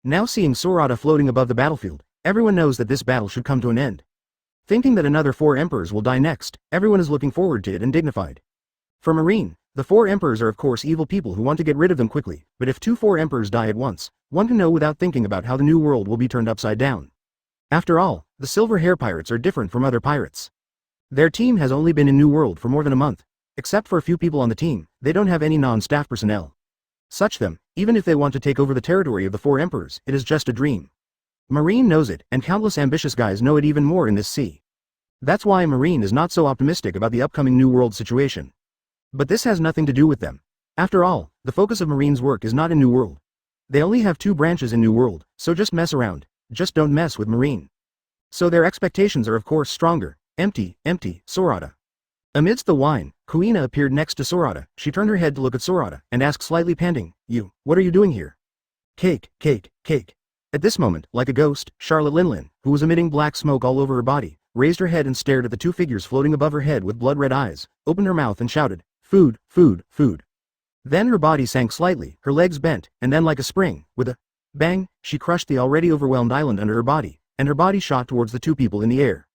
Now seeing Sorata floating above the battlefield, everyone knows that this battle should come to an end. Thinking that another 4 emperors will die next, everyone is looking forward to it and dignified. For Marine, the 4 emperors are of course evil people who want to get rid of them quickly, but if 2-4 emperors die at once, one can know without thinking about how the new world will be turned upside down. After all, the Silver Hair Pirates are different from other pirates. Their team has only been in New World for more than a month. Except for a few people on the team, they don't have any non-staff personnel. Such them, even if they want to take over the territory of the 4 emperors, it is just a dream. Marine knows it, and countless ambitious guys know it even more in this sea. That's why Marine is not so optimistic about the upcoming New World situation. But this has nothing to do with them. After all, the focus of Marine's work is not in New World. They only have 2 branches in New World, so just mess around. Just don't mess with Marine. So their expectations are of course stronger. Empty, Sorata. Amidst the wine, Kuina appeared next to Sorata. She turned her head to look at Sorata, and asked slightly panting, what are you doing here? Cake. At this moment, like a ghost, Charlotte Linlin, who was emitting black smoke all over her body, raised her head and stared at the 2 figures floating above her head with blood-red eyes, opened her mouth and shouted, food. Then her body sank slightly, her legs bent, and then like a spring, with a bang, she crushed the already overwhelmed island under her body, and her body shot towards the 2 people in the air.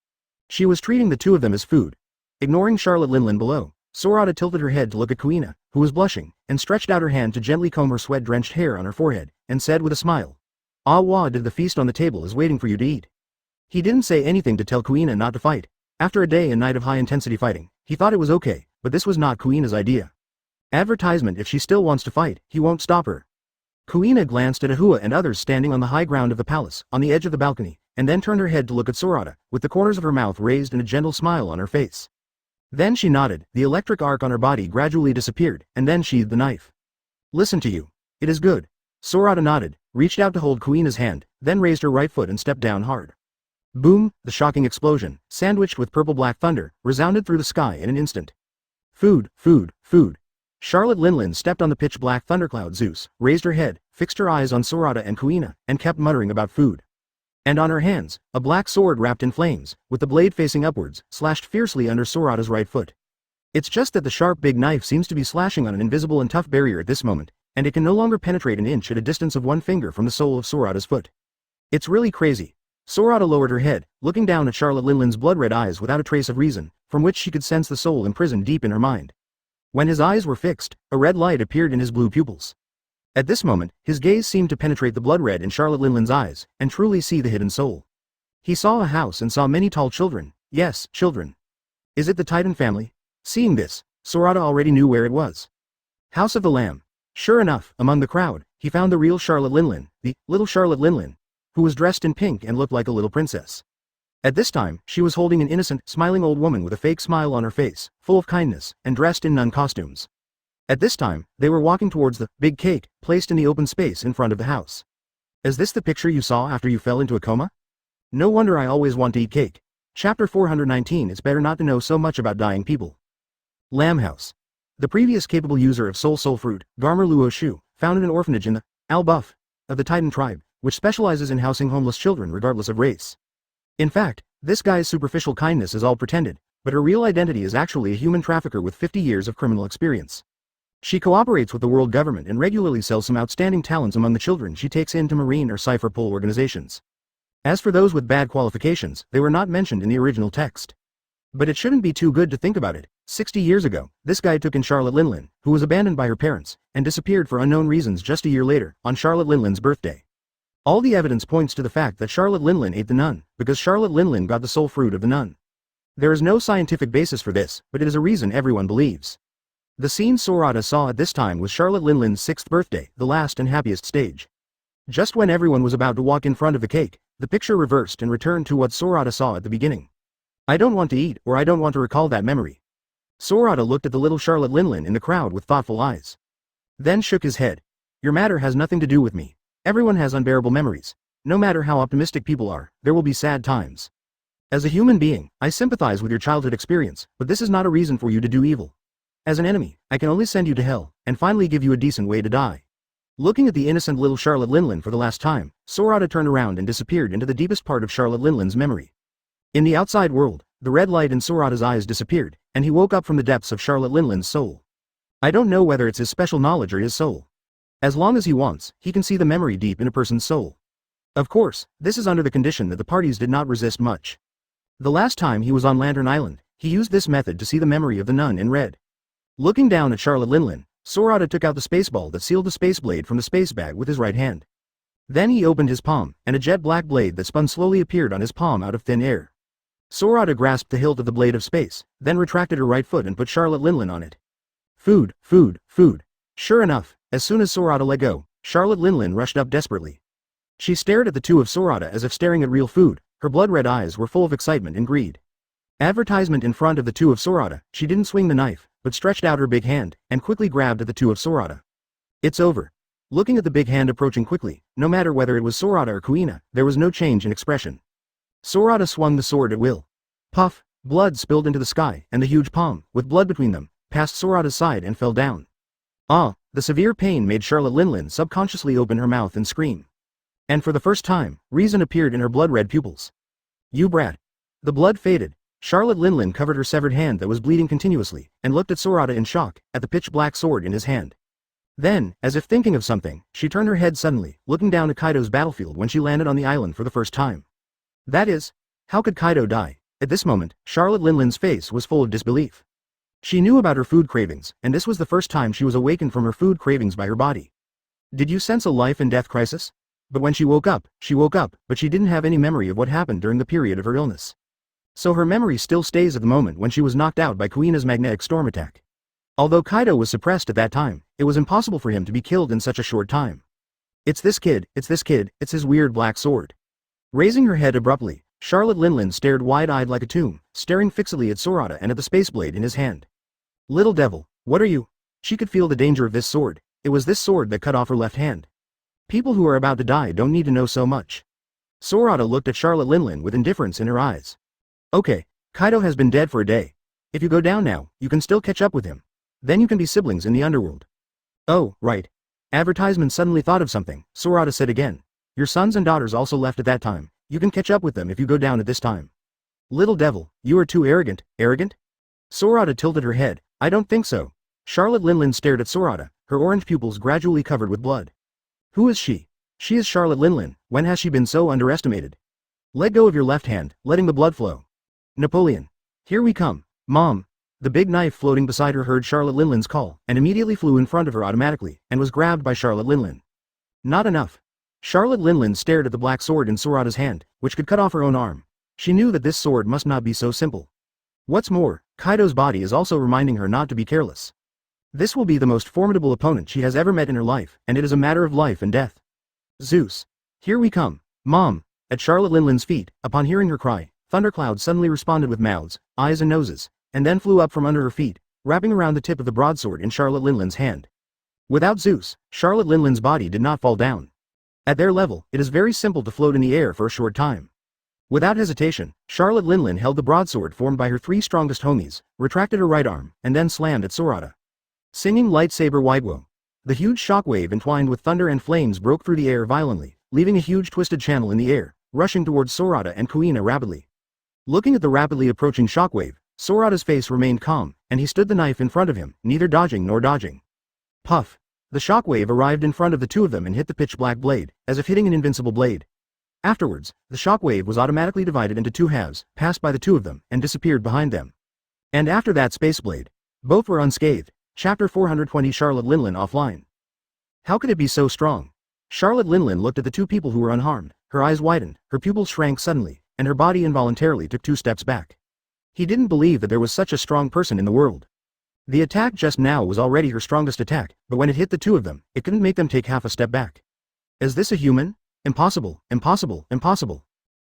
She was treating the 2 of them as food. Ignoring Charlotte Linlin below, Sorata tilted her head to look at Kuina, who was blushing, and stretched out her hand to gently comb her sweat-drenched hair on her forehead, and said with a smile. "Ah, did the feast on the table is waiting for you to eat." He didn't say anything to tell Kuina not to fight. After a day and night of high-intensity fighting, he thought it was okay, but this was not Kuina's idea. Advertisement: if she still wants to fight, he won't stop her. Kuina glanced at Ahua and others standing on the high ground of the palace, on the edge of the balcony, and then turned her head to look at Sorata, with the corners of her mouth raised and a gentle smile on her face. Then she nodded, the electric arc on her body gradually disappeared, and then sheathed the knife. "Listen to you. It is good." Sorata nodded, reached out to hold Kuina's hand, then raised her right foot and stepped down hard. Boom! The shocking explosion, sandwiched with purple-black thunder, resounded through the sky in an instant. Food, food, food. Charlotte Linlin stepped on the pitch-black thundercloud. Zeus raised her head, fixed her eyes on Sorata and Kuina, and kept muttering about food. And on her hands, a black sword wrapped in flames, with the blade facing upwards, slashed fiercely under Sorata's right foot. It's just that the sharp big knife seems to be slashing on an invisible and tough barrier at this moment, and it can no longer penetrate an inch at a distance of 1 finger from the sole of Sorata's foot. It's really crazy. Sorata lowered her head, looking down at Charlotte Linlin's blood-red eyes without a trace of reason, from which she could sense the soul imprisoned deep in her mind. When his eyes were fixed, a red light appeared in his blue pupils. At this moment, his gaze seemed to penetrate the blood red in Charlotte Linlin's eyes, and truly see the hidden soul. He saw a house and saw many tall children. Yes, children. Is it the Titan family? Seeing this, Sorata already knew where it was. House of the Lamb. Sure enough, among the crowd, he found the real Charlotte Linlin, the little Charlotte Linlin, who was dressed in pink and looked like a little princess. At this time, she was holding an innocent, smiling old woman with a fake smile on her face, full of kindness, and dressed in nun costumes. At this time, they were walking towards the big cake, placed in the open space in front of the house. Is this the picture you saw after you fell into a coma? No wonder I always want to eat cake. Chapter 419. It's better not to know so much about dying people. Lamb House. The previous capable user of soul fruit, Garmer Luo Shu, founded an orphanage in the Al-Buff of the Titan tribe, which specializes in housing homeless children regardless of race. In fact, this guy's superficial kindness is all pretended, but her real identity is actually a human trafficker with 50 years of criminal experience. She cooperates with the world government and regularly sells some outstanding talents among the children she takes into marine or cipher pull organizations. As for those with bad qualifications, they were not mentioned in the original text. But it shouldn't be too good to think about it. 60 years ago, this guy took in Charlotte Linlin, who was abandoned by her parents, and disappeared for unknown reasons just a year later, on Charlotte Linlin's birthday. All the evidence points to the fact that Charlotte Linlin ate the nun, because Charlotte Linlin got the soul fruit of the nun. There is no scientific basis for this, but it is a reason everyone believes. The scene Sorata saw at this time was Charlotte Linlin's 6th birthday, the last and happiest stage. Just when everyone was about to walk in front of the cake, the picture reversed and returned to what Sorata saw at the beginning. I don't want to eat, or I don't want to recall that memory. Sorata looked at the little Charlotte Linlin in the crowd with thoughtful eyes. Then shook his head. Your matter has nothing to do with me. Everyone has unbearable memories. No matter how optimistic people are, there will be sad times. As a human being, I sympathize with your childhood experience, but this is not a reason for you to do evil. As an enemy, I can only send you to hell, and finally give you a decent way to die. Looking at the innocent little Charlotte Linlin for the last time, Sorata turned around and disappeared into the deepest part of Charlotte Linlin's memory. In the outside world, the red light in Sorata's eyes disappeared, and he woke up from the depths of Charlotte Linlin's soul. I don't know whether it's his special knowledge or his soul. As long as he wants, he can see the memory deep in a person's soul. Of course, this is under the condition that the parties did not resist much. The last time he was on Lantern Island, he used this method to see the memory of the nun in red. Looking down at Charlotte Linlin, Sorata took out the space ball that sealed the space blade from the space bag with his right hand. Then he opened his palm, and a jet black blade that spun slowly appeared on his palm out of thin air. Sorata grasped the hilt of the blade of space, then retracted her right foot and put Charlotte Linlin on it. Food, food, food. Sure enough, as soon as Sorata let go, Charlotte Linlin rushed up desperately. She stared at the two of Sorata as if staring at real food. Her blood-red eyes were full of excitement and greed. Advertisement in front of the two of Sorata, she didn't swing the knife, but stretched out her big hand, and quickly grabbed at the two of Sorata. It's over. Looking at the big hand approaching quickly, no matter whether it was Sorata or Kuina, there was no change in expression. Sorata swung the sword at will. Puff, blood spilled into the sky, and the huge palm, with blood between them, passed Sorata's side and fell down. The severe pain made Charlotte Linlin subconsciously open her mouth and scream. And for the first time, reason appeared in her blood-red pupils. You brat. The blood faded. Charlotte Linlin covered her severed hand that was bleeding continuously, and looked at Sorata in shock, at the pitch-black sword in his hand. Then, as if thinking of something, she turned her head suddenly, looking down at Kaido's battlefield when she landed on the island for the first time. That is, how could Kaido die? At this moment, Charlotte Linlin's face was full of disbelief. She knew about her food cravings, and this was the first time she was awakened from her food cravings by her body. Did you sense a life and death crisis? But when she woke up, but she didn't have any memory of what happened during the period of her illness. So her memory still stays at the moment when she was knocked out by Kuina's magnetic storm attack. Although Kaido was suppressed at that time, it was impossible for him to be killed in such a short time. It's this kid, it's his weird black sword. Raising her head abruptly, Charlotte Linlin stared wide-eyed like a tomb, staring fixedly at Sorata and at the space blade in his hand. Little devil, what are you? She could feel the danger of this sword. It was this sword that cut off her left hand. People who are about to die don't need to know so much. Sorata looked at Charlotte Linlin with indifference in her eyes. Okay, Kaido has been dead for a day. If you go down now, you can still catch up with him. Then you can be siblings in the underworld. Oh, right. Advertisement suddenly thought of something, Sorata said again. Your sons and daughters also left at that time. You can catch up with them if you go down at this time. Little devil, you are too arrogant. Arrogant? Sorata tilted her head. I don't think so. Charlotte Linlin stared at Sorata, her orange pupils gradually covered with blood. Who is she? She is Charlotte Linlin. When has she been so underestimated? Let go of your left hand, letting the blood flow. Napoleon. Here we come. Mom. The big knife floating beside her heard Charlotte Linlin's call, and immediately flew in front of her automatically, and was grabbed by Charlotte Linlin. Not enough. Charlotte Linlin stared at the black sword in Sorata's hand, which could cut off her own arm. She knew that this sword must not be so simple. What's more, Kaido's body is also reminding her not to be careless. This will be the most formidable opponent she has ever met in her life, and it is a matter of life and death. Zeus. Here we come. Mom. At Charlotte Linlin's feet, upon hearing her cry, thunderclouds suddenly responded with mouths, eyes and noses, and then flew up from under her feet, wrapping around the tip of the broadsword in Charlotte Linlin's hand. Without Zeus, Charlotte Linlin's body did not fall down. At their level, it is very simple to float in the air for a short time. Without hesitation, Charlotte Linlin held the broadsword formed by her three strongest homies, retracted her right arm, and then slammed at Sorata. Singing lightsaber Waiguo. The huge shockwave entwined with thunder and flames broke through the air violently, leaving a huge twisted channel in the air, rushing towards Sorata and Kuina rapidly. Looking at the rapidly approaching shockwave, Sorata's face remained calm, and he stood the knife in front of him, neither dodging nor dodging. Puff! The shockwave arrived in front of the two of them and hit the pitch-black blade, as if hitting an invincible blade. Afterwards, the shockwave was automatically divided into two halves, passed by the two of them, and disappeared behind them. And after that space blade, both were unscathed. Chapter 420 Charlotte Linlin offline. How could it be so strong? Charlotte Linlin looked at the two people who were unharmed, her eyes widened, her pupils shrank suddenly, and her body involuntarily took 2 steps back. He didn't believe that there was such a strong person in the world. The attack just now was already her strongest attack, but when it hit the two of them, it couldn't make them take half a step back. Is this a human? Impossible, impossible, impossible.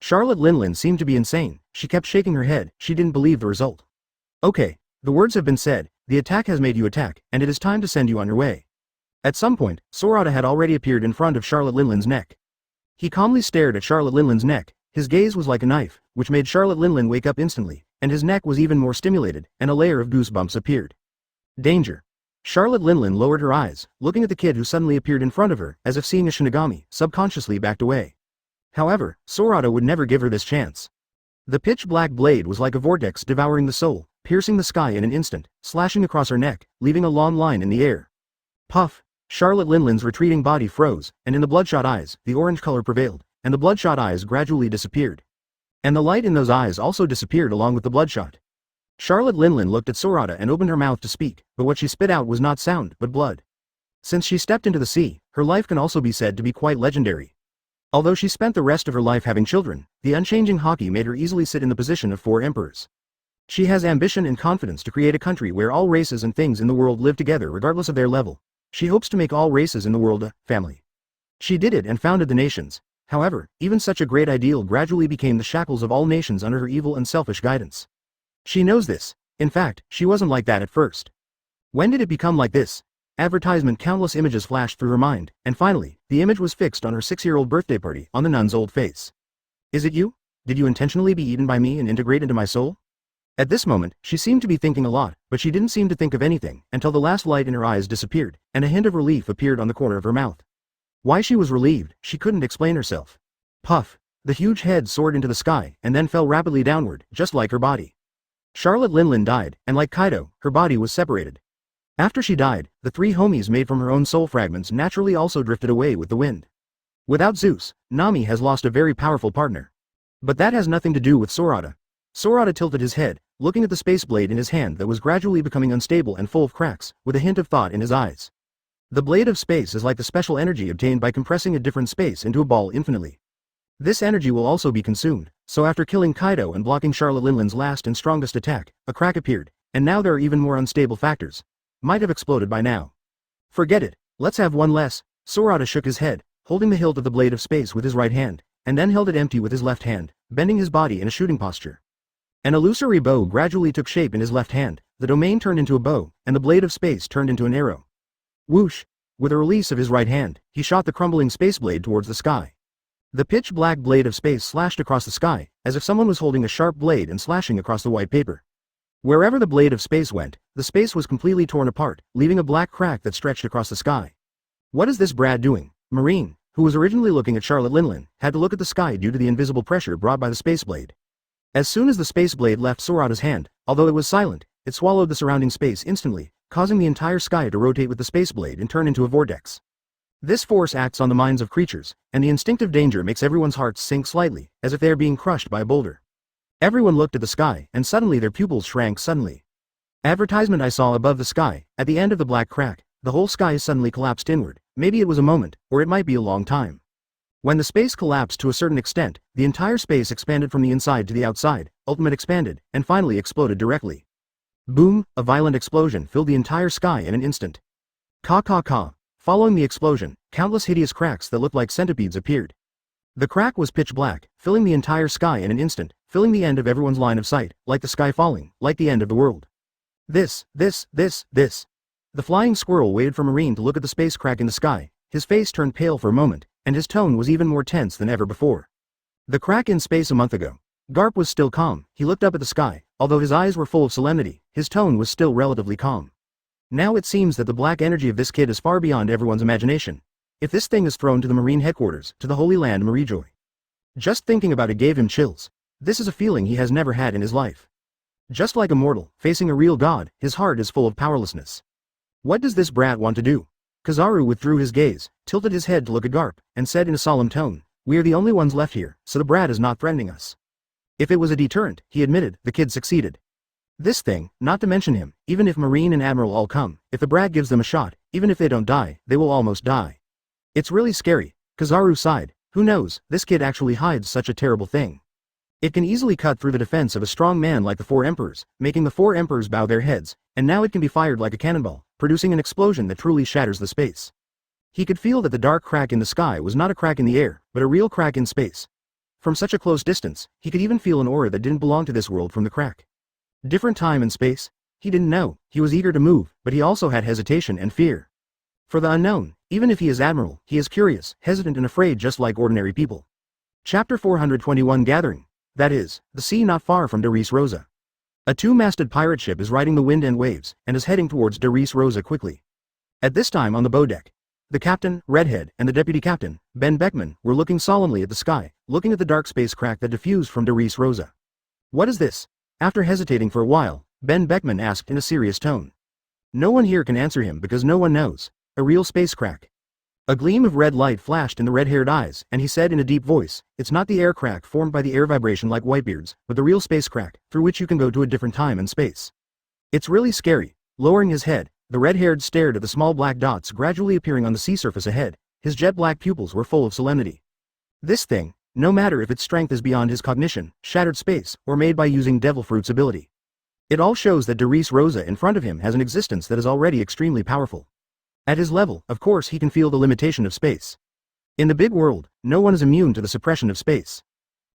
Charlotte Linlin seemed to be insane. She kept shaking her head. She didn't believe the result. Okay, the words have been said. The attack has made you attack, and it is time to send you on your way. At some point, Sorata had already appeared in front of Charlotte Linlin's neck. He calmly stared at Charlotte Linlin's neck. His gaze was like a knife, which made Charlotte Linlin wake up instantly, and his neck was even more stimulated, and a layer of goosebumps appeared. Danger. Charlotte Linlin lowered her eyes, looking at the kid who suddenly appeared in front of her, as if seeing a Shinigami, subconsciously backed away. However, Sorata would never give her this chance. The pitch-black blade was like a vortex devouring the soul, piercing the sky in an instant, slashing across her neck, leaving a long line in the air. Puff! Charlotte Linlin's retreating body froze, and in the bloodshot eyes, the orange color prevailed, and the bloodshot eyes gradually disappeared. And the light in those eyes also disappeared along with the bloodshot. Charlotte Linlin looked at Sorata and opened her mouth to speak, but what she spit out was not sound, but blood. Since she stepped into the sea, her life can also be said to be quite legendary. Although she spent the rest of her life having children, the unchanging Haki made her easily sit in the position of 4 emperors. She has ambition and confidence to create a country where all races and things in the world live together regardless of their level. She hopes to make all races in the world a family. She did it and founded the nations. However, even such a great ideal gradually became the shackles of all nations under her evil and selfish guidance. She knows this. In fact, she wasn't like that at first. When did it become like this? Advertisement countless images flashed through her mind, and finally, the image was fixed on her 6-year-old birthday party on the nun's old face. Is it you? Did you intentionally be eaten by me and integrate into my soul? At this moment, she seemed to be thinking a lot, but she didn't seem to think of anything until the last light in her eyes disappeared, and a hint of relief appeared on the corner of her mouth. Why she was relieved, she couldn't explain herself. Puff! The huge head soared into the sky and then fell rapidly downward, just like her body. Charlotte Linlin died, and like Kaido, her body was separated. After she died, the 3 homies made from her own soul fragments naturally also drifted away with the wind. Without Zeus, Nami has lost a very powerful partner. But that has nothing to do with Sorata. Sorata tilted his head, looking at the space blade in his hand that was gradually becoming unstable and full of cracks, with a hint of thought in his eyes. The blade of space is like the special energy obtained by compressing a different space into a ball infinitely. This energy will also be consumed, so after killing Kaido and blocking Charlotte Linlin's last and strongest attack, a crack appeared, and now there are even more unstable factors. Might have exploded by now. Forget it, let's have one less. Sorata shook his head, holding the hilt of the blade of space with his right hand, and then held it empty with his left hand, bending his body in a shooting posture. An illusory bow gradually took shape in his left hand, the domain turned into a bow, and the blade of space turned into an arrow. Whoosh! With a release of his right hand, he shot the crumbling space blade towards the sky. The pitch-black blade of space slashed across the sky, as if someone was holding a sharp blade and slashing across the white paper. Wherever the blade of space went, the space was completely torn apart, leaving a black crack that stretched across the sky. What is this Brad doing? Marine, who was originally looking at Charlotte Linlin, had to look at the sky due to the invisible pressure brought by the space blade. As soon as the space blade left Sorata's hand, although it was silent, it swallowed the surrounding space instantly, causing the entire sky to rotate with the space blade and turn into a vortex. This force acts on the minds of creatures, and the instinctive danger makes everyone's hearts sink slightly, as if they are being crushed by a boulder. Everyone looked at the sky, and suddenly their pupils shrank suddenly. Advertisement I saw above the sky, at the end of the black crack, the whole sky suddenly collapsed inward. Maybe it was a moment, or it might be a long time. When the space collapsed to a certain extent, the entire space expanded from the inside to the outside, ultimate expanded, and finally exploded directly. Boom, a violent explosion filled the entire sky in an instant. Ka. Following the explosion, countless hideous cracks that looked like centipedes appeared. The crack was pitch black, filling the entire sky in an instant, filling the end of everyone's line of sight, like the sky falling, like the end of the world. This. The flying squirrel waited for Marine to look at the space crack in the sky. His face turned pale for a moment, and his tone was even more tense than ever before. The crack in space a month ago. Garp was still calm. He looked up at the sky. Although his eyes were full of solemnity, his tone was still relatively calm. Now it seems that the black energy of this kid is far beyond everyone's imagination. If this thing is thrown to the Marine headquarters, to the Holy Land Marijoy. Just thinking about it gave him chills. This is a feeling he has never had in his life. Just like a mortal, facing a real god, his heart is full of powerlessness. What does this brat want to do? Kizaru withdrew his gaze, tilted his head to look at Garp, and said in a solemn tone, "We are the only ones left here, so the brat is not threatening us." If it was a deterrent, he admitted, the kid succeeded. This thing, not to mention him, even if Marine and Admiral all come, if the brat gives them a shot, even if they don't die, they will almost die. It's really scary. Kizaru sighed. Who knows, this kid actually hides such a terrible thing. It can easily cut through the defense of a strong man like the four emperors, making the four emperors bow their heads, and now it can be fired like a cannonball, producing an explosion that truly shatters the space. He could feel that the dark crack in the sky was not a crack in the air, but a real crack in space. From such a close distance, he could even feel an aura that didn't belong to this world from the crack. Different time and space? He didn't know. He was eager to move, but he also had hesitation and fear. For the unknown, even if he is admiral, he is curious, hesitant and afraid just like ordinary people. Chapter 421 Gathering. That is, the sea not far from Darius Rosa. A two-masted pirate ship is riding the wind and waves, and is heading towards Darius Rosa quickly. At this time on the bow deck, the captain, Redhead, and the deputy captain, Ben Beckman, were looking solemnly at the sky, looking at the dark space crack that diffused from Darius Rosa. What is this? After hesitating for a while, Ben Beckman asked in a serious tone. No one here can answer him because no one knows. A real space crack. A gleam of red light flashed in the red-haired eyes, and he said in a deep voice, "It's not the air crack formed by the air vibration like Whitebeard's, but the real space crack, through which you can go to a different time and space. It's really scary." Lowering his head, the red-haired stared at the small black dots gradually appearing on the sea surface ahead. His jet-black pupils were full of solemnity. This thing, no matter if its strength is beyond his cognition, shattered space, or made by using Devil Fruit's ability. It all shows that Darius Rosa in front of him has an existence that is already extremely powerful. At his level, of course he can feel the limitation of space. In the big world, no one is immune to the suppression of space.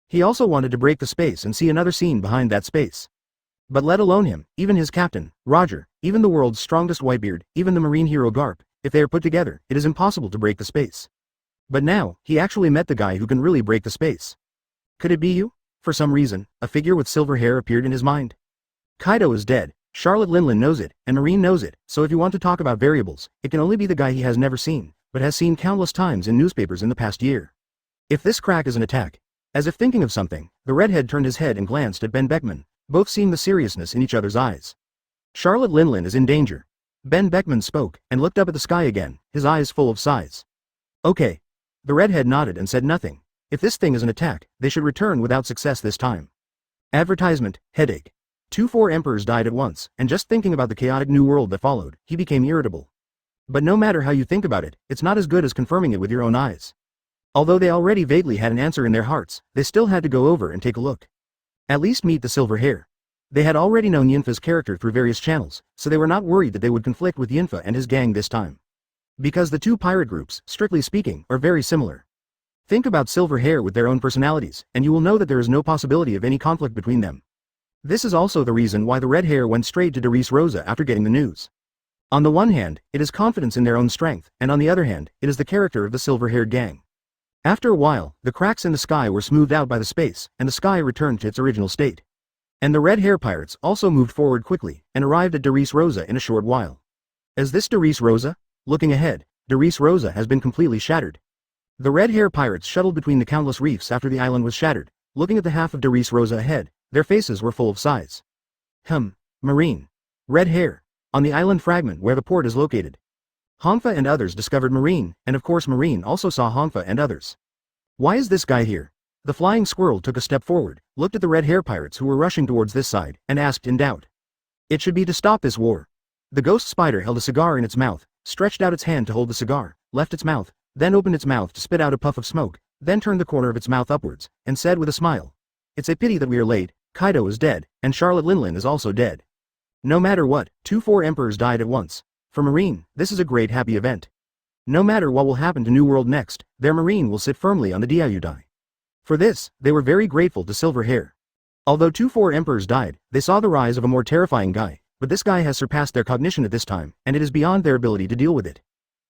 He also wanted to break the space and see another scene behind that space. But let alone him, even his captain, Roger, even the world's strongest Whitebeard, even the marine hero Garp, if they are put together, it is impossible to break the space. But now, he actually met the guy who can really break the space. Could it be you? For some reason, a figure with silver hair appeared in his mind. Kaido is dead. Charlotte Linlin knows it, and Marine knows it, so if you want to talk about variables, it can only be the guy he has never seen, but has seen countless times in newspapers in the past year. If this crack is an attack. As if thinking of something, the redhead turned his head and glanced at Ben Beckman, both seeing the seriousness in each other's eyes. Charlotte Linlin is in danger. Ben Beckman spoke, and looked up at the sky again, his eyes full of sighs. Okay. The redhead nodded and said nothing. If this thing is an attack, they should return without success this time. Advertisement, headache. 4 emperors died at once, and just thinking about the chaotic new world that followed, he became irritable. But no matter how you think about it, it's not as good as confirming it with your own eyes. Although they already vaguely had an answer in their hearts, they still had to go over and take a look. At least meet the silver hair. They had already known Yinfa's character through various channels, so they were not worried that they would conflict with Yinfa and his gang this time. Because the two pirate groups, strictly speaking, are very similar. Think about silver hair with their own personalities, and you will know that there is no possibility of any conflict between them. This is also the reason why the red hair went straight to Doris Rosa after getting the news. On the one hand, it is confidence in their own strength, and on the other hand, it is the character of the silver-haired gang. After a while, the cracks in the sky were smoothed out by the space, and the sky returned to its original state. And the red hair pirates also moved forward quickly, and arrived at Doris Rosa in a short while. Is this Doris Rosa? Looking ahead, Doris Rosa has been completely shattered. The red hair pirates shuttled between the countless reefs after the island was shattered, looking at the half of Doris Rosa ahead, their faces were full of sighs. Marine. Red hair. On the island fragment where the port is located. Hongfa and others discovered Marine, and of course Marine also saw Hongfa and others. Why is this guy here? The flying squirrel took a step forward, looked at the red hair pirates who were rushing towards this side, and asked in doubt. It should be to stop this war. The ghost spider held a cigar in its mouth, stretched out its hand to hold the cigar, left its mouth, then opened its mouth to spit out a puff of smoke, then turned the corner of its mouth upwards, and said with a smile. It's a pity that we are late, Kaido is dead, and Charlotte Linlin is also dead. No matter what, 4 emperors died at once. For Marine, this is a great happy event. No matter what will happen to New World next, their Marine will sit firmly on the Diaudai. For this, they were very grateful to Silver Hair. Although 4 emperors died, they saw the rise of a more terrifying guy, but this guy has surpassed their cognition at this time, and it is beyond their ability to deal with it.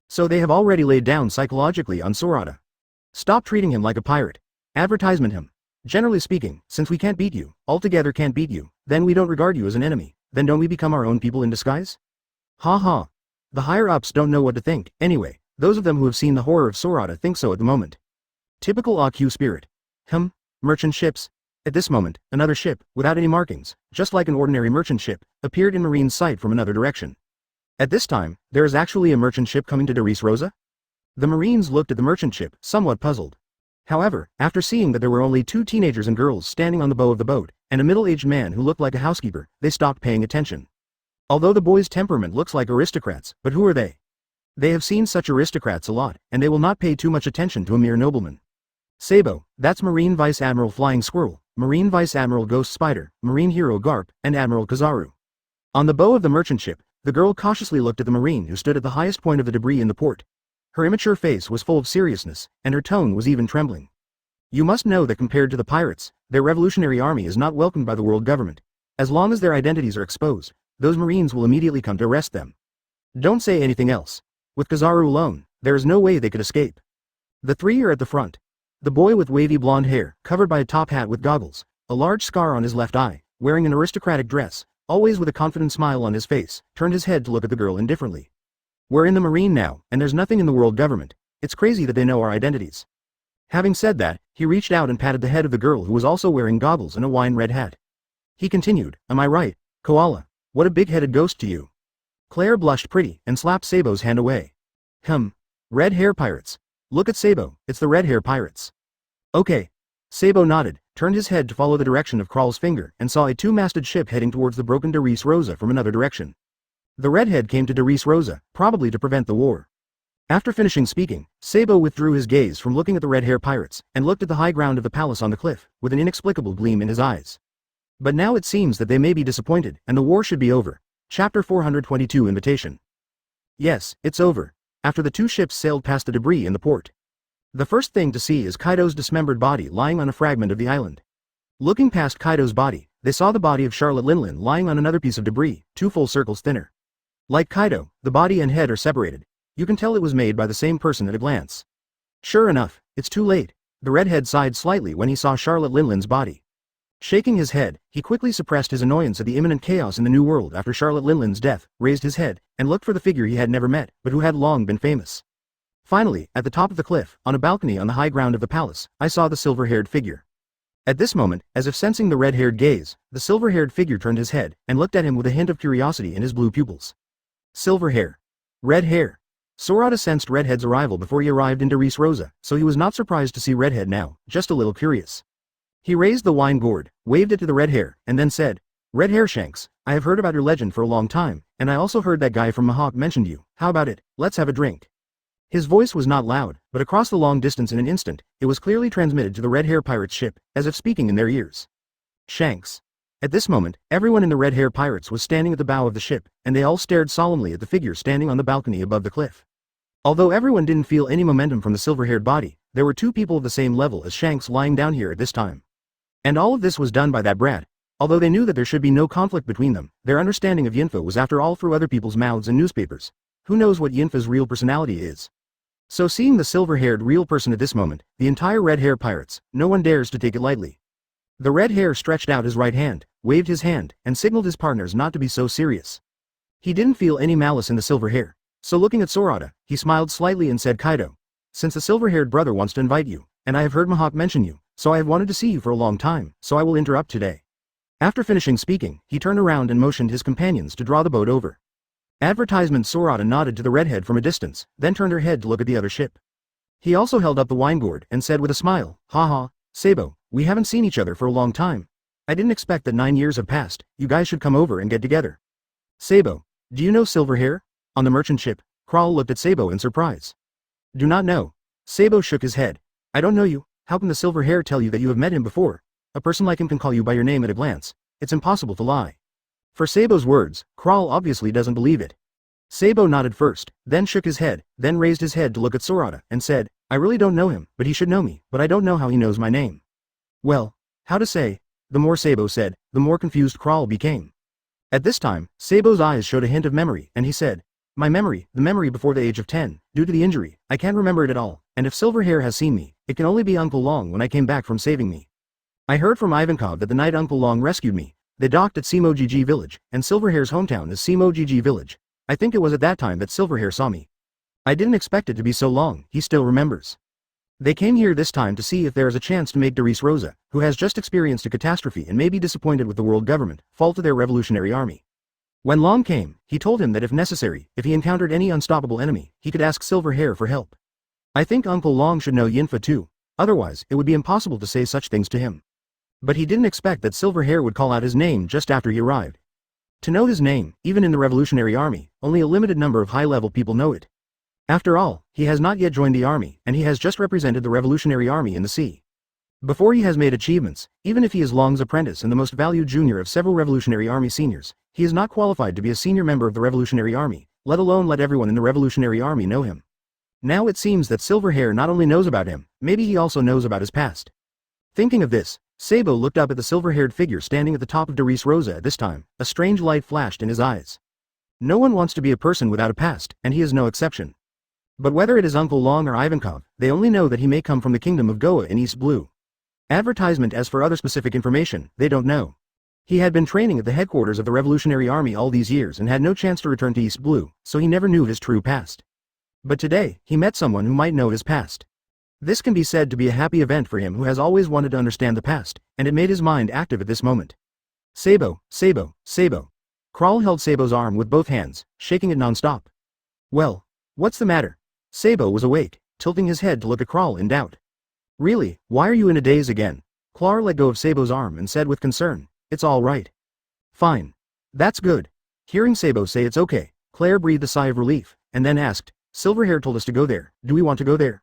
So they have already laid down psychologically on Sorata. Stop treating him like a pirate. Advertisement him. Generally speaking, since we can't beat you, altogether can't beat you, then we don't regard you as an enemy. Then don't we become our own people in disguise? Ha ha. The higher-ups don't know what to think, anyway, those of them who have seen the horror of Sorata think so at the moment. Typical AQ spirit. Merchant ships. At this moment, another ship, without any markings, just like an ordinary merchant ship, appeared in Marine's sight from another direction. At this time, there is actually a merchant ship coming to Doris Rosa? The Marines looked at the merchant ship, somewhat puzzled. However, after seeing that there were only 2 teenagers and girls standing on the bow of the boat, and a middle-aged man who looked like a housekeeper, they stopped paying attention. Although the boys' temperament looks like aristocrats, but who are they? They have seen such aristocrats a lot, and they will not pay too much attention to a mere nobleman. Sabo, that's Marine Vice Admiral Flying Squirrel, Marine Vice Admiral Ghost Spider, Marine Hero Garp, and Admiral Kizaru. On the bow of the merchant ship, the girl cautiously looked at the Marine who stood at the highest point of the debris in the port. Her immature face was full of seriousness, and her tone was even trembling. You must know that compared to the pirates, their revolutionary army is not welcomed by the world government. As long as their identities are exposed, those Marines will immediately come to arrest them. Don't say anything else. With Kizaru alone, there is no way they could escape. The 3 are at the front. The boy with wavy blonde hair, covered by a top hat with goggles, a large scar on his left eye, wearing an aristocratic dress, always with a confident smile on his face, turned his head to look at the girl indifferently. We're in the Marine now, and there's nothing in the world government. It's crazy that they know our identities. Having said that, he reached out and patted the head of the girl who was also wearing goggles and a wine red hat. He continued, am I right, Koala? What a big-headed ghost to you. Claire blushed pretty and slapped Sabo's hand away. Red hair pirates. Look at Sabo, it's the red hair pirates. Okay. Sabo nodded, turned his head to follow the direction of Krawl's finger, and saw a 2-masted ship heading towards the broken Doris Rosa from another direction. The redhead came to Doris Rosa, probably to prevent the war. After finishing speaking, Sabo withdrew his gaze from looking at the red hair pirates, and looked at the high ground of the palace on the cliff, with an inexplicable gleam in his eyes. But now it seems that they may be disappointed, and the war should be over. Chapter 422 Invitation. Yes, it's over. After the 2 ships sailed past the debris in the port. The first thing to see is Kaido's dismembered body lying on a fragment of the island. Looking past Kaido's body, they saw the body of Charlotte Linlin lying on another piece of debris, 2 full circles thinner. Like Kaido, the body and head are separated. You can tell it was made by the same person at a glance. Sure enough, it's too late. The redhead sighed slightly when he saw Charlotte Linlin's body. Shaking his head, he quickly suppressed his annoyance at the imminent chaos in the new world after Charlotte Linlin's death, raised his head, and looked for the figure he had never met, but who had long been famous. Finally, at the top of the cliff, on a balcony on the high ground of the palace, I saw the silver-haired figure. At this moment, as if sensing the red-haired gaze, the silver-haired figure turned his head, and looked at him with a hint of curiosity in his blue pupils. Silver hair. Red hair. Sorata sensed Redhead's arrival before he arrived in Doris Rosa, so he was not surprised to see Redhead now, just a little curious. He raised the wine gourd, waved it to the red hair, and then said, Red hair Shanks, I have heard about your legend for a long time, and I also heard that guy from Mahawk mentioned you. How about it, let's have a drink. His voice was not loud, but across the long distance in an instant, it was clearly transmitted to the red hair pirate's ship, as if speaking in their ears. Shanks. At this moment, everyone in the red hair pirates was standing at the bow of the ship, and they all stared solemnly at the figure standing on the balcony above the cliff. Although everyone didn't feel any momentum from the silver-haired body, there were two people of the same level as Shanks lying down here at this time. And all of this was done by that brat. Although they knew that there should be no conflict between them, their understanding of Yinfa was after all through other people's mouths and newspapers. Who knows what Yinfa's real personality is? So seeing the silver-haired real person at this moment, the entire red hair pirates, no one dares to take it lightly. The red hair stretched out his right hand, waved his hand, and signaled his partners not to be so serious. He didn't feel any malice in the silver hair, so looking at Sorata, he smiled slightly and said, Kaido, since the silver-haired brother wants to invite you, and I have heard Mahawk mention you, so I have wanted to see you for a long time, so I will interrupt today. After finishing speaking, he turned around and motioned his companions to draw the boat over. Advertisement. Sorata nodded to the redhead from a distance, then turned her head to look at the other ship. He also held up the wine gourd and said with a smile, Haha, Sabo, we haven't seen each other for a long time. I didn't expect that 9 years have passed, you guys should come over and get together. Sabo, do you know Silverhair? On the merchant ship, Kral looked at Sabo in surprise. Do not know. Sabo shook his head. I don't know you, how can the Silverhair tell you that you have met him before? A person like him can call you by your name at a glance, it's impossible to lie. For Sabo's words, Kral obviously doesn't believe it. Sabo nodded first, then shook his head, then raised his head to look at Sorata, and said, I really don't know him, but he should know me, but I don't know how he knows my name. Well, how to say? The more Sabo said, the more confused Kral became. At this time, Sabo's eyes showed a hint of memory, and he said, my memory, the memory before the age of 10, due to the injury, I can't remember it at all, and if Silverhair has seen me, it can only be Uncle Long when I came back from saving me. I heard from Ivankov that the night Uncle Long rescued me, they docked at Simogg village, and Silverhair's hometown is Simogg village. I think it was at that time that Silverhair saw me. I didn't expect it to be so long, he still remembers. They came here this time to see if there is a chance to make Darius Rosa, who has just experienced a catastrophe and may be disappointed with the world government, fall to their revolutionary army. When Long came, he told him that if necessary, if he encountered any unstoppable enemy, he could ask Silverhair for help. I think Uncle Long should know Yinfa too, otherwise it would be impossible to say such things to him. But he didn't expect that Silverhair would call out his name just after he arrived. To know his name, even in the revolutionary army, only a limited number of high-level people know it. After all, he has not yet joined the army, and he has just represented the revolutionary army in the sea. Before he has made achievements, even if he is Long's apprentice and the most valued junior of several revolutionary army seniors, he is not qualified to be a senior member of the revolutionary army, let alone let everyone in the revolutionary army know him. Now it seems that Silverhair not only knows about him, maybe he also knows about his past. Thinking of this, Sabo looked up at the silver-haired figure standing at the top of Darius Rosa at this time, a strange light flashed in his eyes. No one wants to be a person without a past, and he is no exception. But whether it is Uncle Long or Ivankov, they only know that he may come from the kingdom of Goa in East Blue. Advertisement. As for other specific information, they don't know. He had been training at the headquarters of the Revolutionary Army all these years and had no chance to return to East Blue, so he never knew his true past. But today, he met someone who might know his past. This can be said to be a happy event for him who has always wanted to understand the past, and it made his mind active at this moment. Sabo, Sabo, Sabo. Kral held Sabo's arm with both hands, shaking it non-stop. Well, what's the matter? Sabo was awake, tilting his head to look at Kral in doubt. Really, why are you in a daze again? Kral let go of Sabo's arm and said with concern, it's all right. Fine. That's good. Hearing Sabo say it's okay, Claire breathed a sigh of relief, and then asked, Silverhair told us to go there, do we want to go there?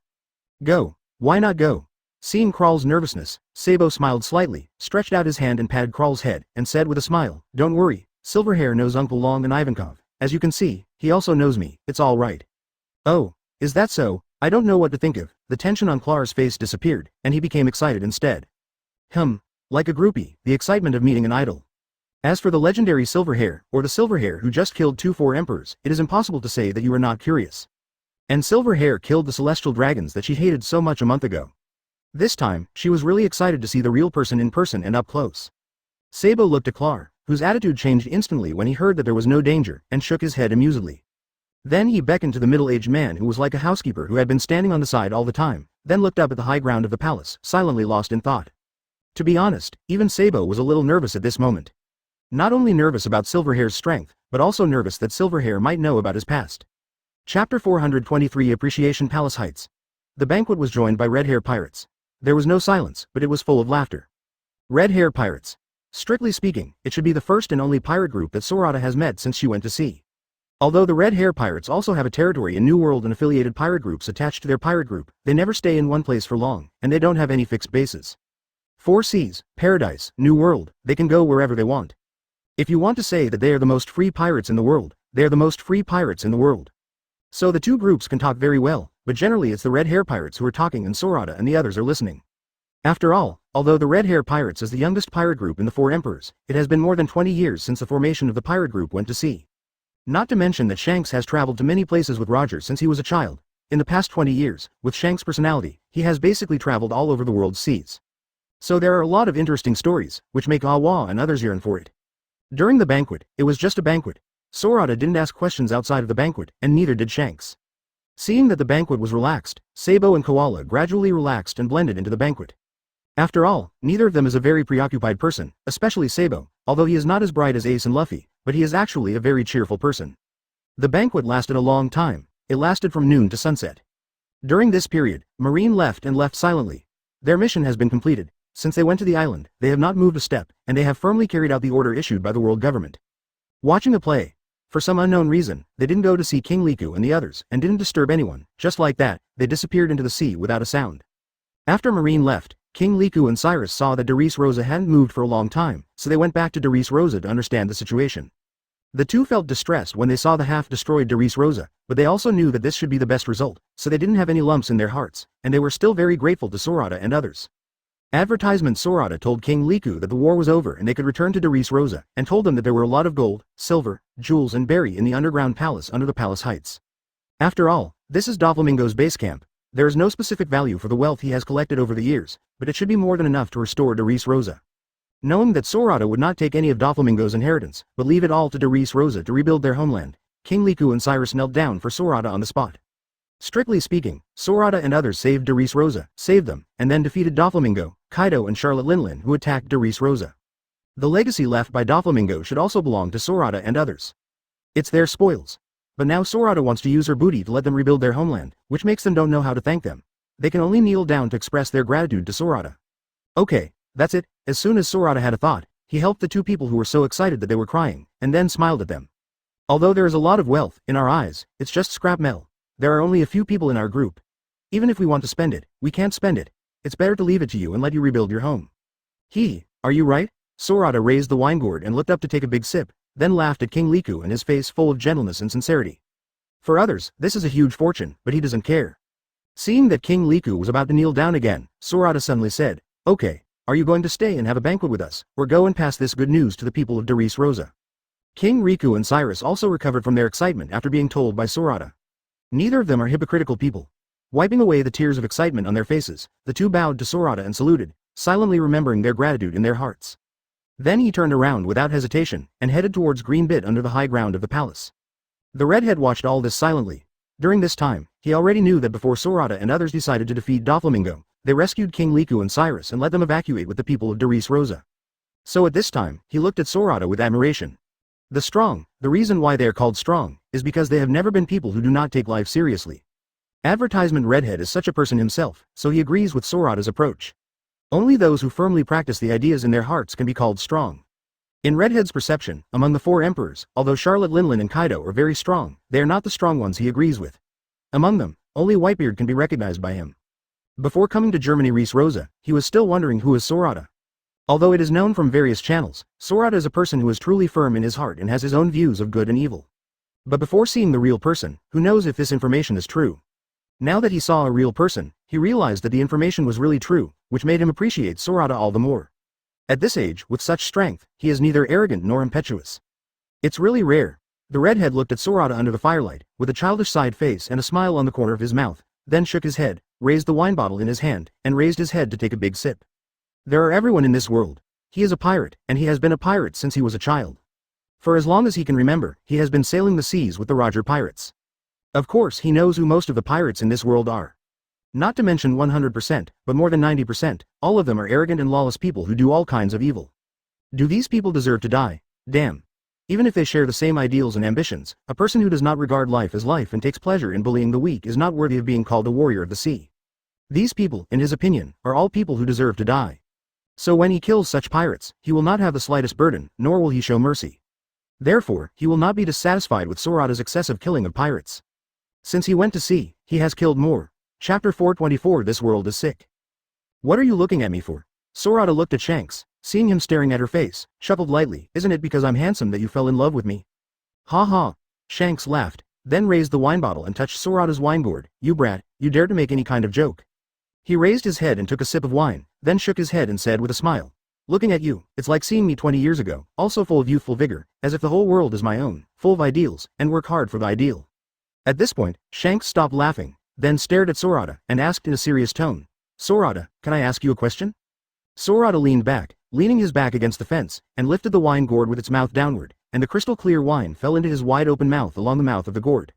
Go. Why not go? Seeing Kral's nervousness, Sabo smiled slightly, stretched out his hand and patted Kral's head, and said with a smile, don't worry, Silverhair knows Uncle Long and Ivankov. As you can see, he also knows me, it's all right. Oh, is that so? I don't know what to think of. The tension on Klar's face disappeared, and he became excited instead. Like a groupie, the excitement of meeting an idol. As for the legendary Silverhair, or the Silverhair who just killed 2 emperors, it is impossible to say that you are not curious. And Silverhair killed the celestial dragons that she hated so much a month ago. This time, she was really excited to see the real person in person and up close. Sabo looked at Klar, whose attitude changed instantly when he heard that there was no danger, and shook his head amusedly. Then he beckoned to the middle-aged man who was like a housekeeper who had been standing on the side all the time, then looked up at the high ground of the palace, silently lost in thought. To be honest, even Sabo was a little nervous at this moment. Not only nervous about Silverhair's strength, but also nervous that Silverhair might know about his past. Chapter 423. Appreciation. Palace Heights. The banquet was joined by red hair pirates. There was no silence, but it was full of laughter. Red hair pirates. Strictly speaking, it should be the first and only pirate group that Sorata has met since she went to sea. Although the Red Hair Pirates also have a territory in New World and affiliated pirate groups attached to their pirate group, they never stay in one place for long, and they don't have any fixed bases. Four Seas, Paradise, New World, they can go wherever they want. If you want to say that they are the most free pirates in the world, they are the most free pirates in the world. So the two groups can talk very well, but generally it's the Red Hair Pirates who are talking and Sorata and the others are listening. After all, although the Red Hair Pirates is the youngest pirate group in the Four Emperors, it has been more than 20 years since the formation of the pirate group went to sea. Not to mention that Shanks has traveled to many places with Roger since he was a child. In the past 20 years, with Shanks' personality, he has basically traveled all over the world's seas. So there are a lot of interesting stories, which make Awa and others yearn for it. During the banquet, it was just a banquet. Sorata didn't ask questions outside of the banquet, and neither did Shanks. Seeing that the banquet was relaxed, Sabo and Koala gradually relaxed and blended into the banquet. After all, neither of them is a very preoccupied person, especially Sabo, although he is not as bright as Ace and Luffy, but he is actually a very cheerful person. The banquet lasted a long time. It lasted from noon to sunset. During this period, Marine left and left silently. Their mission has been completed. Since they went to the island, they have not moved a step, and they have firmly carried out the order issued by the world government. Watching the play. For some unknown reason, they didn't go to see King Liku and the others, and didn't disturb anyone. Just like that, they disappeared into the sea without a sound. After Marine left, King Liku and Cyrus saw that Darius Rosa hadn't moved for a long time, so they went back to Darius Rosa to understand the situation. The two felt distressed when they saw the half-destroyed Darius Rosa, but they also knew that this should be the best result, so they didn't have any lumps in their hearts, and they were still very grateful to Sorata and others. Advertisement Sorata told King Liku that the war was over and they could return to Darius Rosa, and told them that there were a lot of gold, silver, jewels and berry in the underground palace under the palace heights. After all, this is Doflamingo's base camp. There is no specific value for the wealth he has collected over the years, but it should be more than enough to restore Darius Rosa. Knowing that Sorata would not take any of Doflamingo's inheritance, but leave it all to Darius Rosa to rebuild their homeland, King Liku and Cyrus knelt down for Sorata on the spot. Strictly speaking, Sorata and others saved Darius Rosa, saved them, and then defeated Doflamingo, Kaido and Charlotte Linlin who attacked Darius Rosa. The legacy left by Doflamingo should also belong to Sorata and others. It's their spoils. But now Sorata wants to use her booty to let them rebuild their homeland, which makes them don't know how to thank them. They can only kneel down to express their gratitude to Sorata. Okay, that's it. As soon as Sorata had a thought, he helped the two people who were so excited that they were crying, and then smiled at them. Although there is a lot of wealth, in our eyes, it's just scrap metal. There are only a few people in our group. Even if we want to spend it, we can't spend it. It's better to leave it to you and let you rebuild your home. Are you right? Sorata raised the wine gourd and looked up to take a big sip, then laughed at King Liku and his face full of gentleness and sincerity. For others, this is a huge fortune, but he doesn't care. Seeing that King Liku was about to kneel down again, Sorata suddenly said, "Okay, are you going to stay and have a banquet with us, or go and pass this good news to the people of Darius Rosa?" King Riku and Cyrus also recovered from their excitement after being told by Sorata. Neither of them are hypocritical people. Wiping away the tears of excitement on their faces, the two bowed to Sorata and saluted, silently remembering their gratitude in their hearts. Then he turned around without hesitation, and headed towards Green Bit under the high ground of the palace. The redhead watched all this silently. During this time, he already knew that before Sorata and others decided to defeat Doflamingo, they rescued King Liku and Cyrus and let them evacuate with the people of Darius Rosa. So at this time, he looked at Sorata with admiration. The strong, the reason why they are called strong, is because they have never been people who do not take life seriously. Advertisement Redhead is such a person himself, so he agrees with Sorata's approach. Only those who firmly practice the ideas in their hearts can be called strong. In Redhead's perception, among the four emperors, although Charlotte Linlin and Kaido are very strong, they are not the strong ones he agrees with. Among them, only Whitebeard can be recognized by him. Before coming to Germany Reese Rosa, he was still wondering who is Sorata. Although it is known from various channels, Sorata is a person who is truly firm in his heart and has his own views of good and evil. But before seeing the real person, who knows if this information is true? Now that he saw a real person, he realized that the information was really true, which made him appreciate Sorata all the more. At this age, with such strength, he is neither arrogant nor impetuous. It's really rare. The redhead looked at Sorata under the firelight, with a childish side face and a smile on the corner of his mouth, then shook his head, raised the wine bottle in his hand, and raised his head to take a big sip. There are everyone in this world. He is a pirate, and he has been a pirate since he was a child. For as long as he can remember, he has been sailing the seas with the Roger pirates. Of course he knows who most of the pirates in this world are. Not to mention 100%, but more than 90%, all of them are arrogant and lawless people who do all kinds of evil. Do these people deserve to die? Damn. Even if they share the same ideals and ambitions, a person who does not regard life as life and takes pleasure in bullying the weak is not worthy of being called a warrior of the sea. These people, in his opinion, are all people who deserve to die. So when he kills such pirates, he will not have the slightest burden, nor will he show mercy. Therefore, he will not be dissatisfied with Sorata's excessive killing of pirates. Since he went to sea, he has killed more. Chapter 424. This world is sick. What are you looking at me for? Sorata looked at Shanks, seeing him staring at her face, chuckled lightly. Isn't it because I'm handsome that you fell in love with me? Ha ha. Shanks laughed, then raised the wine bottle and touched Sorata's wine gourd. You brat, you dare to make any kind of joke. He raised his head and took a sip of wine, then shook his head and said with a smile. Looking at you, it's like seeing me 20 years ago, also full of youthful vigor, as if the whole world is my own, full of ideals, and work hard for the ideal. At this point, Shanks stopped laughing, then stared at Sorata, and asked in a serious tone. Sorata, can I ask you a question? Sorata leaned back, leaning his back against the fence, and lifted the wine gourd with its mouth downward, and the crystal clear wine fell into his wide open mouth along the mouth of the gourd.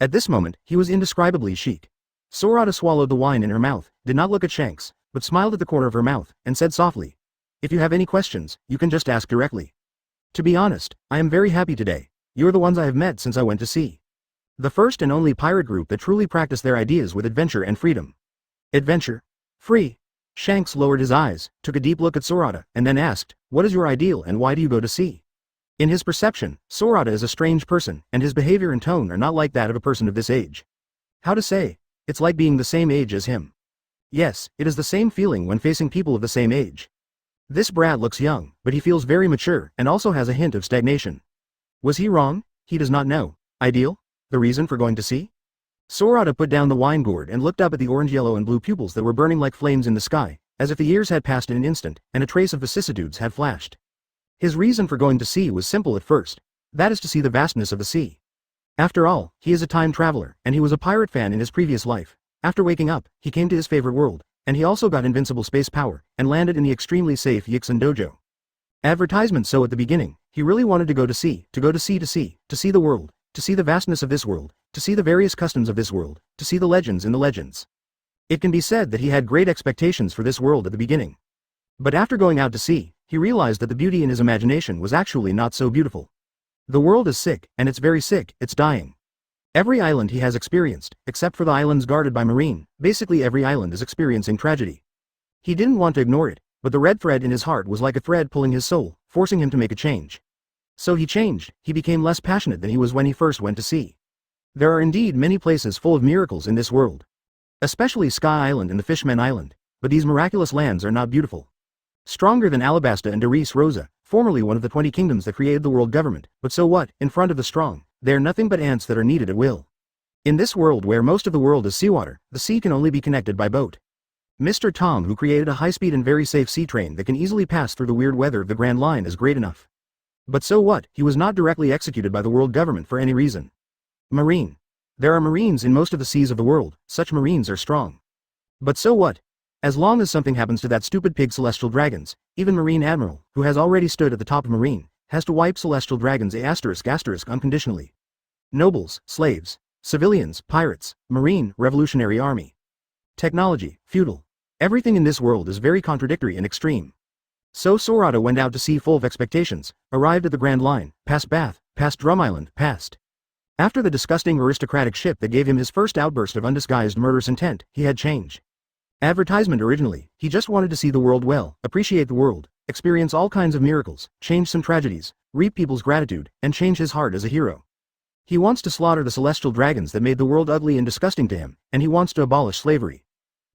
At this moment, he was indescribably chic. Sorata swallowed the wine in her mouth, did not look at Shanks, but smiled at the corner of her mouth, and said softly, if you have any questions, you can just ask directly. To be honest, I am very happy today. You're the ones I have met since I went to sea. The first and only pirate group that truly practice their ideas with adventure and freedom. Adventure? Free? Shanks lowered his eyes, took a deep look at Sorata, and then asked, what is your ideal and why do you go to sea? In his perception, Sorata is a strange person, and his behavior and tone are not like that of a person of this age. How to say? It's like being the same age as him. Yes, it is the same feeling when facing people of the same age. This brat looks young, but he feels very mature, and also has a hint of stagnation. Was he wrong? He does not know. Ideal? The reason for going to sea? Sorata put down the wine gourd and looked up at the orange, yellow and blue pupils that were burning like flames in the sky, as if the years had passed in an instant, and a trace of vicissitudes had flashed. His reason for going to sea was simple at first. That is to see the vastness of the sea. After all, he is a time traveler, and he was a pirate fan in his previous life. After waking up, he came to his favorite world, and he also got invincible space power, and landed in the extremely safe Yixin dojo. Advertisement. So at the beginning, he really wanted to go to sea, to see the world, to see the vastness of this world, to see the various customs of this world, to see the legends in the legends. It can be said that he had great expectations for this world at the beginning. But after going out to sea, he realized that the beauty in his imagination was actually not so beautiful. The world is sick, and it's very sick, it's dying. Every island he has experienced, except for the islands guarded by Marine, basically every island is experiencing tragedy. He didn't want to ignore it, but the red thread in his heart was like a thread pulling his soul, forcing him to make a change. So he changed, he became less passionate than he was when he first went to sea. There are indeed many places full of miracles in this world. Especially Sky Island and the Fishman Island, but these miraculous lands are not beautiful. Stronger than Alabasta and Deris Rosa, formerly one of the 20 kingdoms that created the world government, but so what, in front of the strong, they are nothing but ants that are needed at will. In this world where most of the world is seawater, the sea can only be connected by boat. Mr. Tom, who created a high-speed and very safe sea train that can easily pass through the weird weather of the Grand Line, is great enough. But so what, he was not directly executed by the world government for any reason. Marine. There are marines in most of the seas of the world, such marines are strong. But so what? As long as something happens to that stupid pig Celestial Dragons, even Marine Admiral, who has already stood at the top of Marine, has to wipe Celestial Dragons unconditionally. Nobles, slaves, civilians, pirates, Marine, Revolutionary Army. Technology, feudal. Everything in this world is very contradictory and extreme. So Sorata went out to sea full of expectations, arrived at the Grand Line, past Bath, past Drum Island, past. After the disgusting aristocratic ship that gave him his first outburst of undisguised murderous intent, he had changed. Advertisement originally, he just wanted to see the world well, appreciate the world, experience all kinds of miracles, change some tragedies, reap people's gratitude, and change his heart as a hero. He wants to slaughter the celestial dragons that made the world ugly and disgusting to him, and he wants to abolish slavery.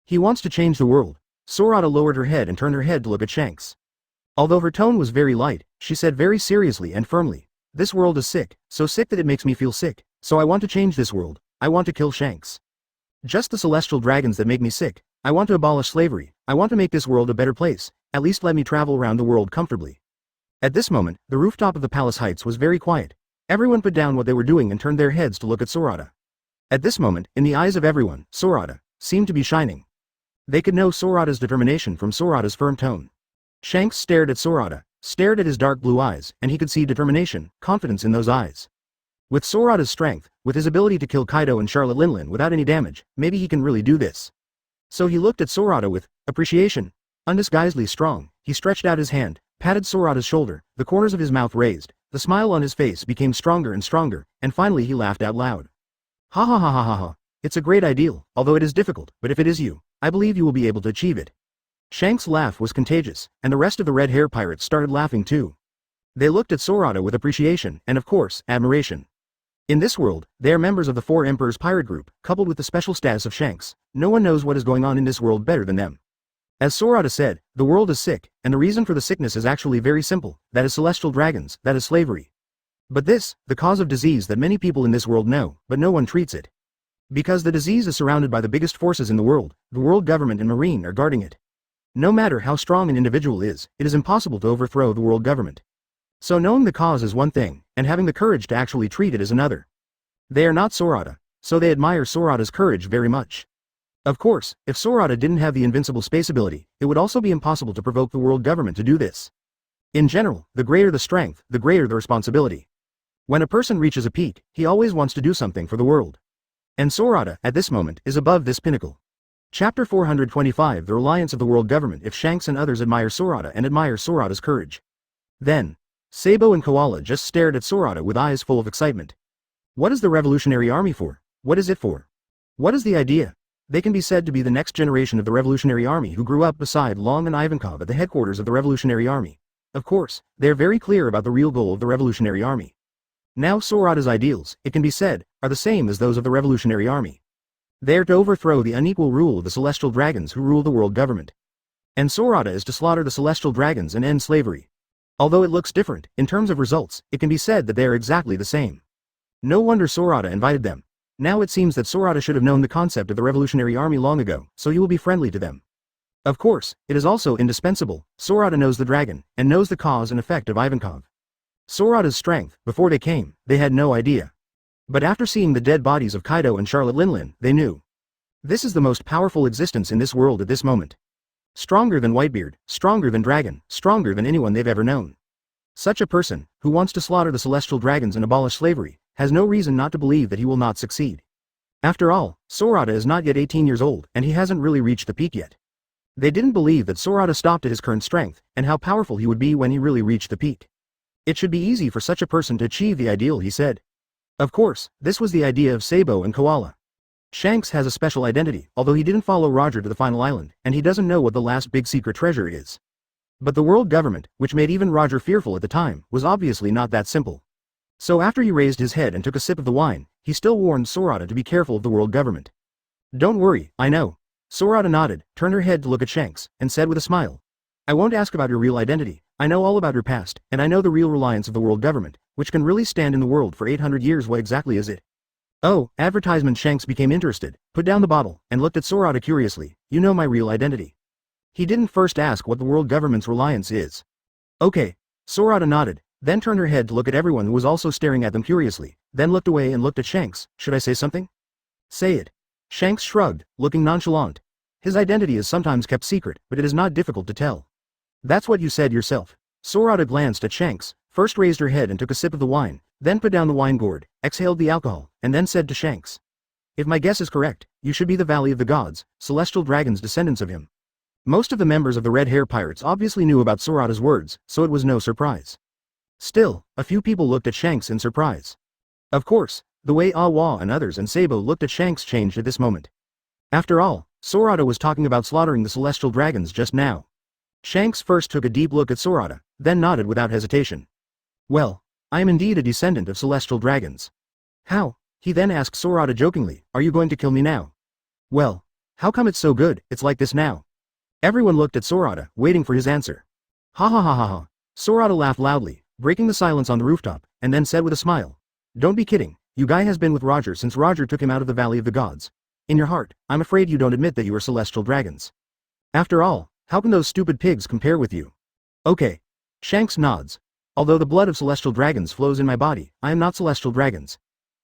He wants to change the world. Sorata lowered her head and turned her head to look at Shanks. Although her tone was very light, she said very seriously and firmly, "This world is sick, so sick that it makes me feel sick, so I want to change this world, I want to kill Shanks. Just the celestial dragons that make me sick, I want to abolish slavery, I want to make this world a better place, at least let me travel around the world comfortably." At this moment, the rooftop of the palace heights was very quiet. Everyone put down what they were doing and turned their heads to look at Sorata. At this moment, in the eyes of everyone, Sorata seemed to be shining. They could know Sorata's determination from Sorata's firm tone. Shanks stared at Sorata, stared at his dark blue eyes, and he could see determination, confidence in those eyes. With Sorata's strength, with his ability to kill Kaido and Charlotte Linlin without any damage, maybe he can really do this. So he looked at Sorata with appreciation. Undisguisedly strong, he stretched out his hand, patted Sorata's shoulder, the corners of his mouth raised, the smile on his face became stronger and stronger, and finally he laughed out loud. "Ha ha ha ha ha ha. It's a great ideal, although it is difficult, but if it is you, I believe you will be able to achieve it." Shank's laugh was contagious, and the rest of the red hair pirates started laughing too. They looked at Sorata with appreciation and of course, admiration. In this world, they are members of the Four Emperors pirate group, coupled with the special status of Shanks. No one knows what is going on in this world better than them. As Sorata said, the world is sick, and the reason for the sickness is actually very simple, that is celestial dragons, that is slavery. But this, the cause of disease that many people in this world know, but no one treats it. Because the disease is surrounded by the biggest forces in the world government and marine are guarding it. No matter how strong an individual is, it is impossible to overthrow the world government. So knowing the cause is one thing, and having the courage to actually treat it is another. They are not Sorata, so they admire Sorata's courage very much. Of course, if Sorata didn't have the invincible space ability, it would also be impossible to provoke the world government to do this. In general, the greater the strength, the greater the responsibility. When a person reaches a peak, he always wants to do something for the world. And Sorata, at this moment, is above this pinnacle. Chapter 425 The Reliance of the World Government. If Shanks and others admire Sorata and admire Sorata's courage. Then, Sabo and Koala just stared at Sorata with eyes full of excitement. What is the Revolutionary Army for? What is it for? What is the idea? They can be said to be the next generation of the Revolutionary Army who grew up beside Long and Ivankov at the headquarters of the Revolutionary Army. Of course, they are very clear about the real goal of the Revolutionary Army. Now Sorata's ideals, it can be said, are the same as those of the Revolutionary Army. They are to overthrow the unequal rule of the celestial dragons who rule the world government. And Sorata is to slaughter the celestial dragons and end slavery. Although it looks different, in terms of results, it can be said that they are exactly the same. No wonder Sorata invited them. Now it seems that Sorata should have known the concept of the Revolutionary Army long ago, so he will be friendly to them. Of course, it is also indispensable, Sorata knows the dragon, and knows the cause and effect of Ivankov. Sorata's strength, before they came, they had no idea. But after seeing the dead bodies of Kaido and Charlotte Linlin, they knew. This is the most powerful existence in this world at this moment. Stronger than Whitebeard, stronger than Dragon, stronger than anyone they've ever known. Such a person, who wants to slaughter the celestial dragons and abolish slavery, has no reason not to believe that he will not succeed. After all, Sorata is not yet 18 years old and he hasn't really reached the peak yet. They didn't believe that Sorata stopped at his current strength, and how powerful he would be when he really reached the peak. It should be easy for such a person to achieve the ideal, he said. Of course, this was the idea of Sabo and Koala. Shanks has a special identity, although he didn't follow Roger to the final island, and he doesn't know what the last big secret treasure is. But the world government, which made even Roger fearful at the time, was obviously not that simple. So after he raised his head and took a sip of the wine, he still warned Sorata to be careful of the world government. Don't worry, I know. Sorata nodded, turned her head to look at Shanks, and said with a smile. I won't ask about your real identity, I know all about your past, and I know the real reliance of the world government, which can really stand in the world for 800 years. What exactly is it? Oh, advertisement. Shanks became interested, put down the bottle, and looked at Sorata curiously. You know my real identity. He didn't first ask what the world government's reliance is. Okay. Sorata nodded, then turned her head to look at everyone who was also staring at them curiously, then looked away and looked at Shanks. Should I say something? Say it. Shanks shrugged, looking nonchalant. His identity is sometimes kept secret, but it is not difficult to tell. That's what you said yourself. Sorata glanced at Shanks, first raised her head and took a sip of the wine, then put down the wine gourd, exhaled the alcohol, and then said to Shanks. If my guess is correct, you should be the Valley of the Gods, celestial dragons descendants of him. Most of the members of the Red Hair Pirates obviously knew about Sorata's words, so it was no surprise. Still, a few people looked at Shanks in surprise. Of course, the way Awa and others and Sabo looked at Shanks changed at this moment. After all, Sorata was talking about slaughtering the celestial dragons just now. Shanks first took a deep look at Sorata, then nodded without hesitation. Well, I am indeed a descendant of celestial dragons. How? He then asked Sorata jokingly, are you going to kill me now? Well, how come it's so good, it's like this now? Everyone looked at Sorata, waiting for his answer. Ha ha ha ha ha. Sorata laughed loudly, breaking the silence on the rooftop, and then said with a smile. Don't be kidding, you guy has been with Roger since Roger took him out of the Valley of the Gods. In your heart, I'm afraid you don't admit that you are celestial dragons. After all, how can those stupid pigs compare with you? Okay. Shanks nods. Although the blood of celestial dragons flows in my body, I am not celestial dragons.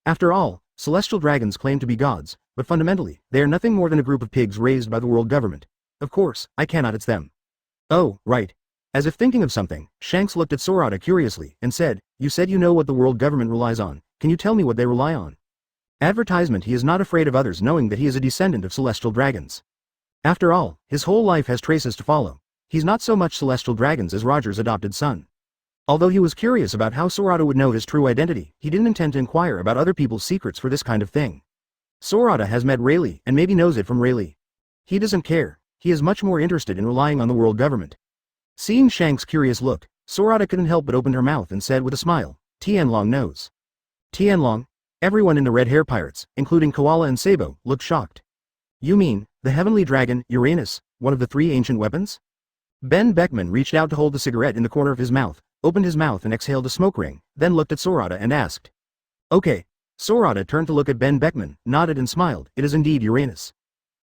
After all, celestial dragons claim to be gods, but fundamentally, they are nothing more than a group of pigs raised by the world government. Of course, I cannot it's them. Oh, right. As if thinking of something, Shanks looked at Sorata curiously, and said, you said you know what the world government relies on, can you tell me what they rely on? Advertisement. He is not afraid of others knowing that he is a descendant of celestial dragons. After all, his whole life has traces to follow. He's not so much celestial dragons as Roger's adopted son. Although he was curious about how Sorata would know his true identity, he didn't intend to inquire about other people's secrets for this kind of thing. Sorata has met Rayleigh and maybe knows it from Rayleigh. He doesn't care. he is much more interested in relying on the world government. Seeing Shank's curious look, Sorata couldn't help but open her mouth and said with a smile, Tianlong knows. Tianlong? Everyone in the Red Hair Pirates, including Koala and Sabo, looked shocked. You mean, the heavenly dragon, Uranus, one of the 3 ancient weapons? Ben Beckman reached out to hold the cigarette in the corner of his mouth, opened his mouth and exhaled a smoke ring, then looked at Sorata and asked. Okay. Sorata turned to look at Ben Beckman, nodded and smiled, it is indeed Uranus.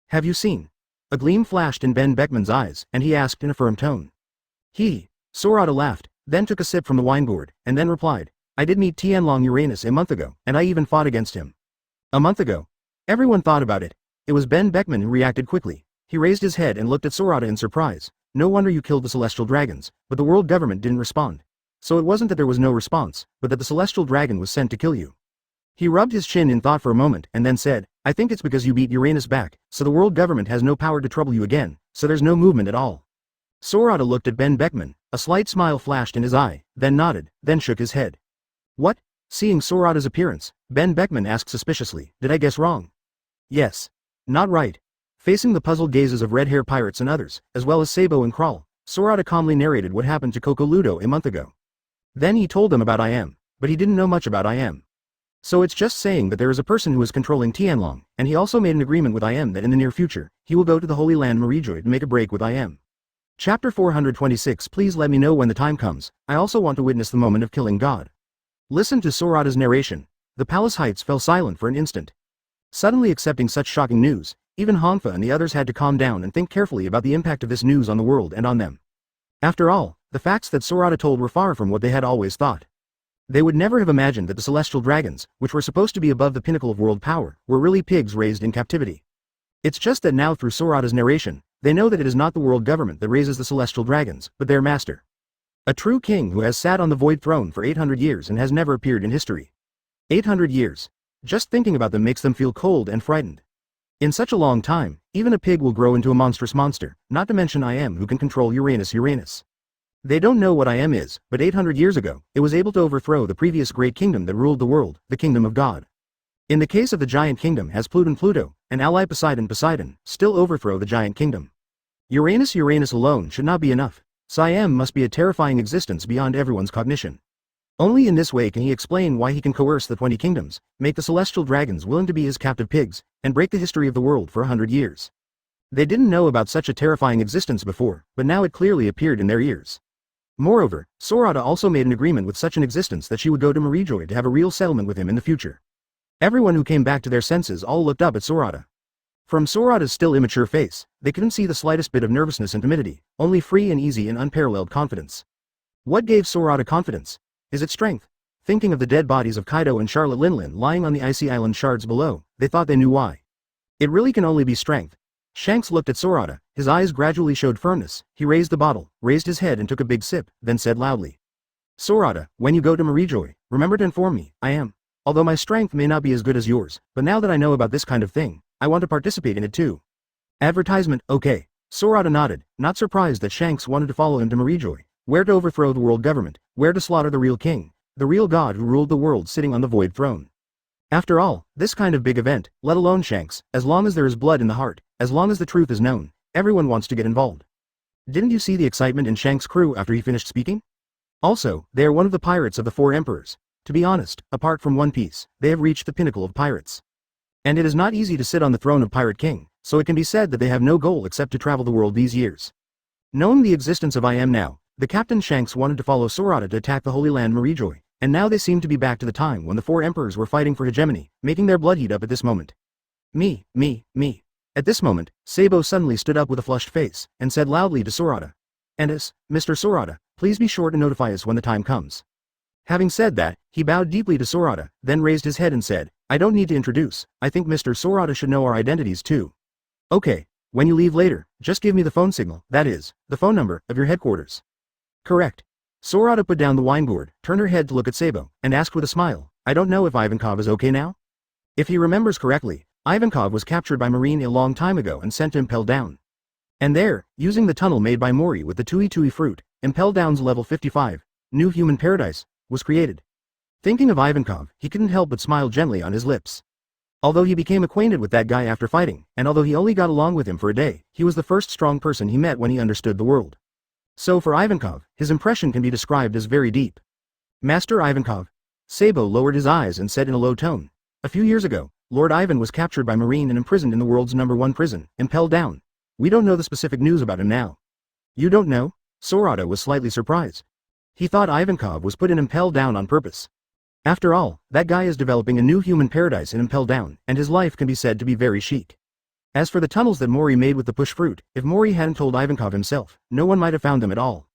Have you seen? A gleam flashed in Ben Beckman's eyes, and he asked in a firm tone. Sorata laughed, then took a sip from the wine gourd, and then replied, I did meet Tianlong Uranus a month ago, and I even fought against him. A month ago? Everyone thought about it. It was Ben Beckman who reacted quickly. He raised his head and looked at Sorata in surprise. No wonder you killed the celestial dragons, but the world government didn't respond. So it wasn't that there was no response, but that the celestial dragon was sent to kill you. He rubbed his chin in thought for a moment and then said, I think it's because you beat Uranus back, so the world government has no power to trouble you again, so there's no movement at all. Sorata looked at Ben Beckman, a slight smile flashed in his eye, then nodded, then shook his head. What? Seeing Sorata's appearance, Ben Beckman asked suspiciously, did I guess wrong? Yes. Not right. Facing the puzzled gazes of Red Hair Pirates and others, as well as Sabo and Kral, Sorata calmly narrated what happened to Coco Ludo a month ago. Then he told them about I Am, but he didn't know much about I Am. So it's just saying that there is a person who is controlling Tianlong, and he also made an agreement with I Am that in the near future, he will go to the Holy Land Marijoy to make a break with I Am. Chapter 426 Please let me know when the time comes, I also want to witness the moment of killing God. Listen to Sorata's narration. The palace heights fell silent for an instant. Suddenly accepting such shocking news, even Hanfa and the others had to calm down and think carefully about the impact of this news on the world and on them. After all, the facts that Sorata told were far from what they had always thought. They would never have imagined that the celestial dragons, which were supposed to be above the pinnacle of world power, were really pigs raised in captivity. It's just that now through Sorata's narration, they know that it is not the world government that raises the celestial dragons, but their master. A true king who has sat on the void throne for 800 years and has never appeared in history. 800 years. Just thinking about them makes them feel cold and frightened. In such a long time, even a pig will grow into a monstrous monster, not to mention I Am who can control Uranus. They don't know what I Am is, but 800 years ago, it was able to overthrow the previous great kingdom that ruled the world, the kingdom of God. In the case of the giant kingdom has Pluto, and ally Poseidon, still overthrow the giant kingdom. Uranus alone should not be enough. Siam must be a terrifying existence beyond everyone's cognition. Only in this way can he explain why he can coerce the 20 kingdoms, make the celestial dragons willing to be his captive pigs, and break the history of the world for 100 years. They didn't know about such a terrifying existence before, but now it clearly appeared in their ears. Moreover, Sorata also made an agreement with such an existence that she would go to Marijoy to have a real settlement with him in the future. Everyone who came back to their senses all looked up at Sorata. From Sorata's still immature face, they couldn't see the slightest bit of nervousness and timidity, only free and easy and unparalleled confidence. What gave Sorata confidence? Is it strength? Thinking of the dead bodies of Kaido and Charlotte Linlin lying on the icy island shards below, they thought they knew why. It really can only be strength. Shanks looked at Sorata, his eyes gradually showed firmness, he raised the bottle, raised his head and took a big sip, then said loudly. Sorata, when you go to Marijoy, remember to inform me, I am. Although my strength may not be as good as yours, but now that I know about this kind of thing, I want to participate in it too. Advertisement, okay. Sorata nodded, not surprised that Shanks wanted to follow him to Marijoy, where to overthrow the world government, where to slaughter the real king, the real god who ruled the world sitting on the void throne. After all, this kind of big event, let alone Shanks, as long as there is blood in the heart, as long as the truth is known, everyone wants to get involved. Didn't you see the excitement in Shanks' crew after he finished speaking? Also, they are one of the pirates of the 4 emperors. To be honest, apart from One Piece, they have reached the pinnacle of pirates. And it is not easy to sit on the throne of Pirate King, so it can be said that they have no goal except to travel the world these years. Knowing the existence of I Am now, the Captain Shanks wanted to follow Sorata to attack the Holy Land Marijoy, and now they seem to be back to the time when the 4 emperors were fighting for hegemony, making their blood heat up at this moment. Me. At this moment, Sabo suddenly stood up with a flushed face, and said loudly to Sorata. And us, Mr. Sorata, please be sure to notify us when the time comes. Having said that, he bowed deeply to Sorata, then raised his head and said, I don't need to introduce, I think Mr. Sorata should know our identities too. Okay, when you leave later, just give me the phone signal, that is, the phone number, of your headquarters. Correct. Sorata put down the wine gourd, turned her head to look at Sabo, and asked with a smile, I don't know if Ivankov is okay now? If he remembers correctly, Ivankov was captured by Marine a long time ago and sent to Impel Down. And there, using the tunnel made by Mori with the Tui fruit, Impel Down's level 55, New Human Paradise, was created. Thinking of Ivankov, he couldn't help but smile gently on his lips. Although he became acquainted with that guy after fighting, and although he only got along with him for a day, he was the first strong person he met when he understood the world. So for Ivankov, his impression can be described as very deep. Master Ivankov. Sabo lowered his eyes and said in a low tone. A few years ago, Lord Ivan was captured by Marine and imprisoned in the world's #1 prison, impelled down. We don't know the specific news about him now. You don't know? Sorata was slightly surprised. He thought Ivankov was put in impelled down on purpose. After all, that guy is developing a new human paradise in impelled down, and his life can be said to be very chic. As for the tunnels that Mori made with the push fruit, if Mori hadn't told Ivankov himself, no one might have found them at all.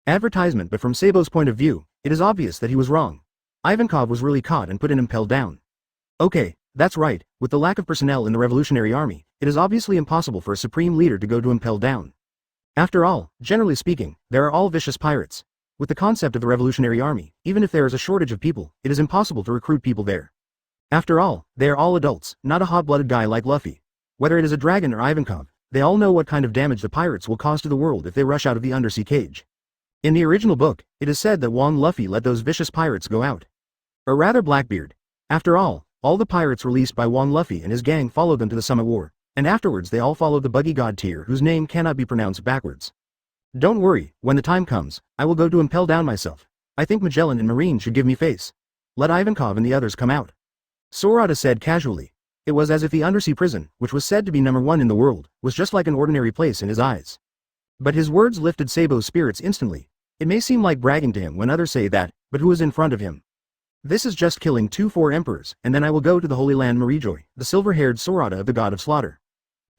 Advertisement, but from Sabo's point of view, it is obvious that he was wrong. Ivankov was really caught and put in impelled down. Okay, that's right, with the lack of personnel in the Revolutionary Army, it is obviously impossible for a supreme leader to go to impelled down. After all, generally speaking, there are all vicious pirates. With the concept of the Revolutionary Army, even if there is a shortage of people, it is impossible to recruit people there. After all, they are all adults, not a hot-blooded guy like Luffy. Whether it is a dragon or Ivankov, they all know what kind of damage the pirates will cause to the world if they rush out of the undersea cage. In the original book, it is said that Wong Luffy let those vicious pirates go out. Or rather Blackbeard. After all the pirates released by Wong Luffy and his gang followed them to the Summit War, and afterwards they all followed the buggy god tier whose name cannot be pronounced backwards. Don't worry, when the time comes, I will go to impel down myself. I think Magellan and Marine should give me face. Let Ivankov and the others come out. Sorata said casually. It was as if the undersea prison, which was said to be #1 in the world, was just like an ordinary place in his eyes. But his words lifted Sabo's spirits instantly. It may seem like bragging to him when others say that, but who is in front of him? This is just killing 4 emperors, and then I will go to the Holy Land Marijoy, the silver-haired Sorata of the god of slaughter.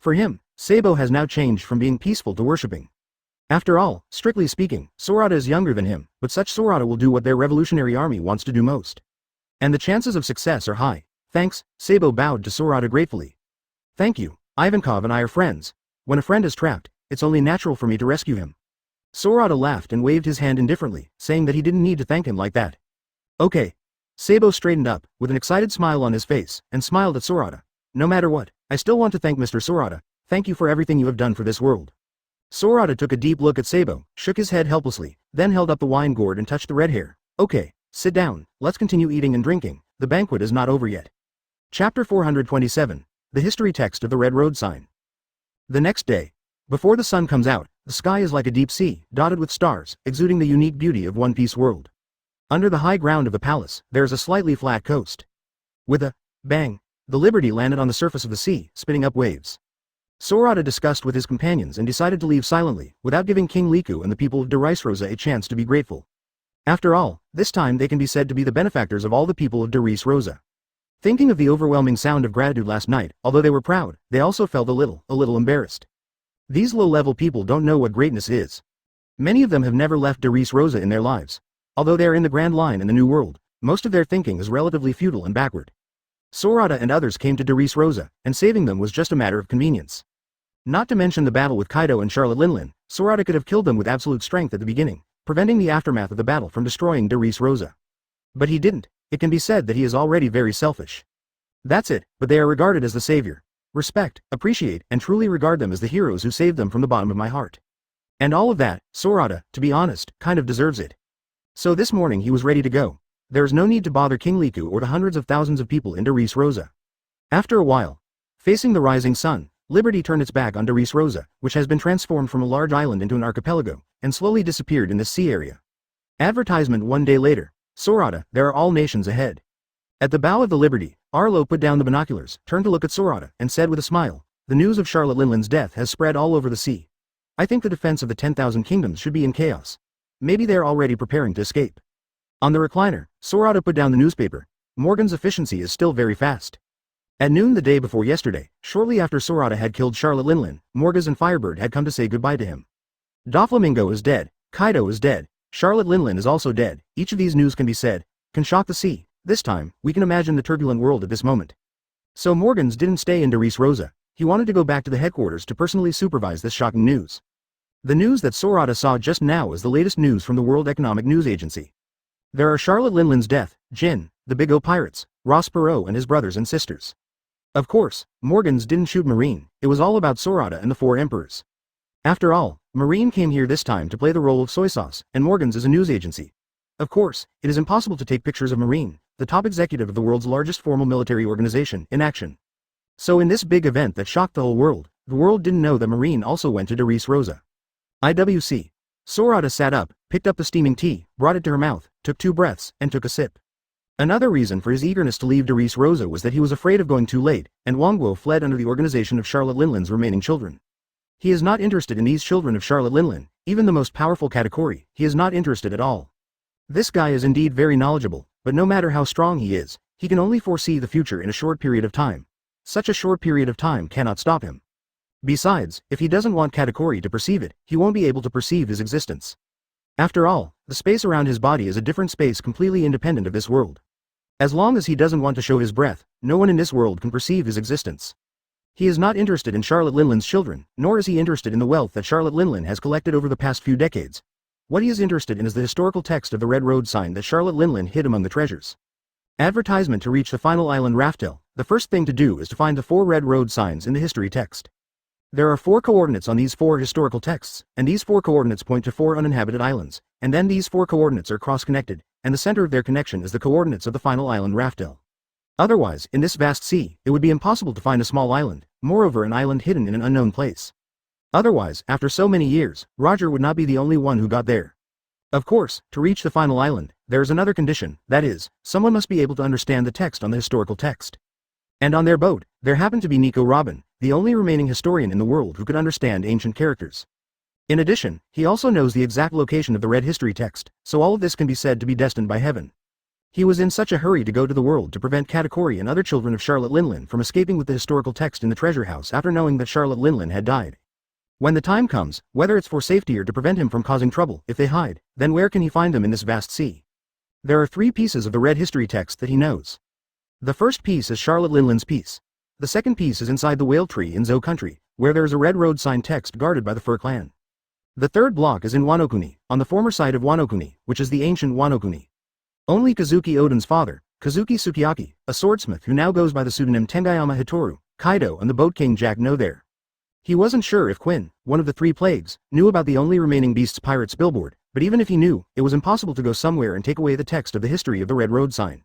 For him, Sabo has now changed from being peaceful to worshipping. After all, strictly speaking, Sorata is younger than him, but such Sorata will do what their revolutionary army wants to do most. And the chances of success are high. Thanks, Sabo bowed to Sorata gratefully. Thank you, Ivankov and I are friends. When a friend is trapped, it's only natural for me to rescue him. Sorata laughed and waved his hand indifferently, saying that he didn't need to thank him like that. Okay. Sabo straightened up, with an excited smile on his face, and smiled at Sorata. No matter what, I still want to thank Mr. Sorata. Thank you for everything you have done for this world. Sorata took a deep look at Sabo, shook his head helplessly, then held up the wine gourd and touched the red hair. Okay, sit down, let's continue eating and drinking, the banquet is not over yet. Chapter 427, the history text of the Red Road sign. The next day. Before the sun comes out, the sky is like a deep sea, dotted with stars, exuding the unique beauty of One Piece world. Under the high ground of the palace, there is a slightly flat coast. With a bang, the Liberty landed on the surface of the sea, spitting up waves. Sorata discussed with his companions and decided to leave silently, without giving King Liku and the people of Rosa a chance to be grateful. After all, this time they can be said to be the benefactors of all the people of Rosa. Thinking of the overwhelming sound of gratitude last night, although they were proud, they also felt a little embarrassed. These low-level people don't know what greatness is. Many of them have never left Rosa in their lives. Although they are in the Grand Line in the New World, most of their thinking is relatively futile and backward. Sorata and others came to Rosa, and saving them was just a matter of convenience. Not to mention the battle with Kaido and Charlotte Linlin, Sorata could have killed them with absolute strength at the beginning, preventing the aftermath of the battle from destroying Rosa. But he didn't. It can be said that he is already very selfish. That's it, but they are regarded as the savior. Respect, appreciate, and truly regard them as the heroes who saved them from the bottom of my heart. And all of that, Sorata, to be honest, kind of deserves it. So this morning he was ready to go. There is no need to bother King Liku or the hundreds of thousands of people in Rosa. After a while, facing the rising sun, Liberty turned its back on Rosa, which has been transformed from a large island into an archipelago, and slowly disappeared in this sea area. Advertisement one day later. Sorata, there are all nations ahead. At the bow of the Liberty, Arlo put down the binoculars, turned to look at Sorata, and said with a smile, the news of Charlotte Linlin's death has spread all over the sea. I think the defense of the 10,000 kingdoms should be in chaos. Maybe they are already preparing to escape. On the recliner, Sorata put down the newspaper. Morgan's efficiency is still very fast. At noon the day before yesterday, shortly after Sorata had killed Charlotte Linlin, Morgaz and Firebird had come to say goodbye to him. Doflamingo is dead, Kaido is dead, Charlotte Linlin is also dead. Each of these news can be said, can shock the sea. This time, we can imagine the turbulent world at this moment. So Morgans didn't stay in Rosa. He wanted to go back to the headquarters to personally supervise this shocking news. The news that Sorata saw just now is the latest news from the World Economic News Agency. There are Charlotte Linlin's death, Jin, the Big O pirates, Ross Perot and his brothers and sisters. Of course, Morgans didn't shoot Marine, it was all about Sorata and the 4 emperors. After all, Marine came here this time to play the role of soy sauce, and Morgans is a news agency. Of course, it is impossible to take pictures of Marine, the top executive of the world's largest formal military organization, in action. So in this big event that shocked the whole world didn't know that Marine also went to Doris Rosa. IWC. Sorata sat up, picked up the steaming tea, brought it to her mouth, took 2 breaths, and took a sip. Another reason for his eagerness to leave Doris Rosa was that he was afraid of going too late, and Wangguo fled under the organization of Charlotte Linlin's remaining children. He is not interested in these children of Charlotte Linlin, even the most powerful katakuri, he is not interested at all. This guy is indeed very knowledgeable, but no matter how strong he is, he can only foresee the future in a short period of time. Such a short period of time cannot stop him. Besides, if he doesn't want katakuri to perceive it, he won't be able to perceive his existence. After all, the space around his body is a different space completely independent of this world. As long as he doesn't want to show his breath, no one in this world can perceive his existence. He is not interested in Charlotte Linlin's children, nor is he interested in the wealth that Charlotte Linlin has collected over the past few decades. What he is interested in is the historical text of the red road sign that Charlotte Linlin hid among the treasures. Advertisement to reach the final island Raftel. The first thing to do is to find the 4 red road signs in the history text. There are 4 coordinates on these 4 historical texts, and these 4 coordinates point to 4 uninhabited islands, and then these 4 coordinates are cross-connected, and the center of their connection is the coordinates of the final island Raftel. Otherwise, in this vast sea, it would be impossible to find a small island, moreover an island hidden in an unknown place. Otherwise, after so many years, Roger would not be the only one who got there. Of course, to reach the final island, there is another condition, that is, someone must be able to understand the text on the historical text. And on their boat, there happened to be Nico Robin, the only remaining historian in the world who could understand ancient characters. In addition, he also knows the exact location of the red history text, so all of this can be said to be destined by heaven. He was in such a hurry to go to the world to prevent Katakuri and other children of Charlotte Linlin from escaping with the historical text in the treasure house after knowing that Charlotte Linlin had died. When the time comes, whether it's for safety or to prevent him from causing trouble, if they hide, then where can he find them in this vast sea? There are 3 pieces of the red history text that he knows. The first piece is Charlotte Linlin's piece. The second piece is inside the whale tree in Zhou country, where there is a red road sign text guarded by the Fur clan. The third block is in Wanokuni, on the former site of Wanokuni, which is the ancient Wanokuni. Only Kazuki Oden's father, Kazuki Sukiyaki, a swordsmith who now goes by the pseudonym Tengayama Hitoru, Kaido and the Boat King Jack know there. He wasn't sure if Quinn, one of the 3 plagues, knew about the only remaining Beast's Pirates billboard, but even if he knew, it was impossible to go somewhere and take away the text of the history of the red road sign.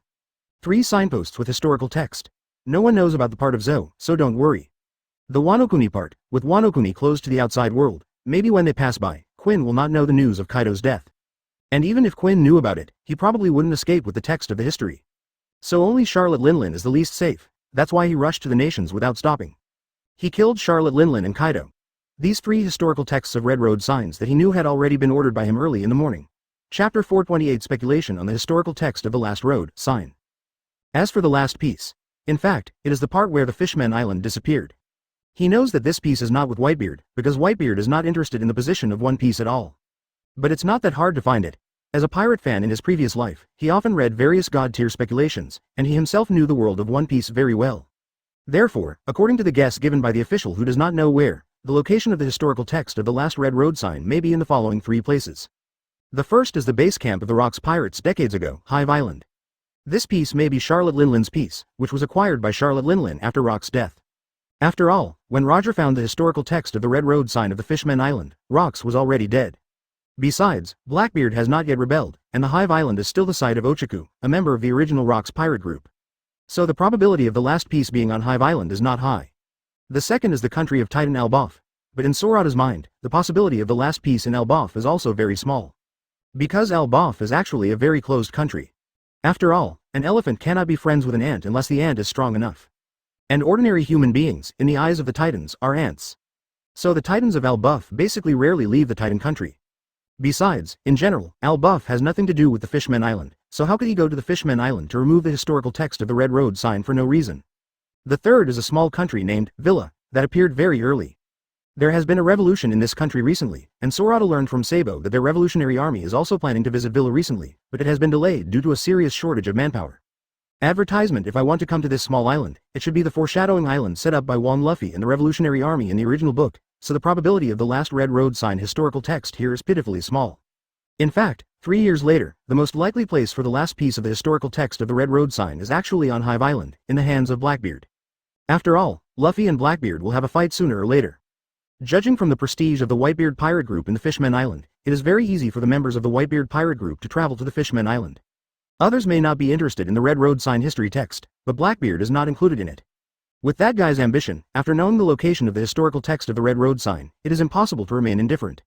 3 signposts with historical text. No one knows about the part of Zhou, so don't worry. The Wanokuni part, with Wanokuni closed to the outside world, maybe when they pass by, Quinn will not know the news of Kaido's death. And even if Quinn knew about it, he probably wouldn't escape with the text of the history. So only Charlotte Linlin is the least safe, that's why he rushed to the nations without stopping. He killed Charlotte Linlin and Kaido. These 3 historical texts of red road signs that he knew had already been ordered by him early in the morning. Chapter 428 Speculation on the historical text of the last road sign. As for the last piece, in fact, it is the part where the Fishman Island disappeared. He knows that this piece is not with Whitebeard, because Whitebeard is not interested in the position of One Piece at all. But it's not that hard to find it. As a pirate fan in his previous life, he often read various god-tier speculations, and he himself knew the world of One Piece very well. Therefore, according to the guess given by the official who does not know where, the location of the historical text of the last red road sign may be in the following 3 places. The first is the base camp of the Rocks pirates decades ago, Hive Island. This piece may be Charlotte Linlin's piece, which was acquired by Charlotte Linlin after Rock's death. After all, when Roger found the historical text of the red road sign of the Fishman Island, Rocks was already dead. Besides, Blackbeard has not yet rebelled, and the Hive Island is still the site of Ochaku, a member of the original Rocks pirate group. So the probability of the last piece being on Hive Island is not high. The second is the country of Titan Elbaf, but in Sorata's mind, the possibility of the last piece in Elbaf is also very small. Because Elbaf is actually a very closed country. After all, an elephant cannot be friends with an ant unless the ant is strong enough. And ordinary human beings, in the eyes of the Titans, are ants. So the Titans of Elbaf basically rarely leave the Titan country. Besides, in general, Elbaf has nothing to do with the Fishman Island, so how could he go to the Fishman Island to remove the historical text of the red road sign for no reason? The third is a small country named Villa, that appeared very early. There has been a revolution in this country recently, and Sorata learned from Sabo that their revolutionary army is also planning to visit Villa recently, but it has been delayed due to a serious shortage of manpower. Advertisement: if I want to come to this small island, it should be the foreshadowing island set up by Wong Luffy and the revolutionary army in the original book, so the probability of the last red road sign historical text here is pitifully small. In fact, 3 years later, the most likely place for the last piece of the historical text of the red road sign is actually on Hive Island, in the hands of Blackbeard. After all, Luffy and Blackbeard will have a fight sooner or later. Judging from the prestige of the Whitebeard pirate group in the Fishman Island, it is very easy for the members of the Whitebeard pirate group to travel to the Fishman Island. Others may not be interested in the red road sign history text, but Blackbeard is not included in it. With that guy's ambition, after knowing the location of the historical text of the red road sign, it is impossible to remain indifferent.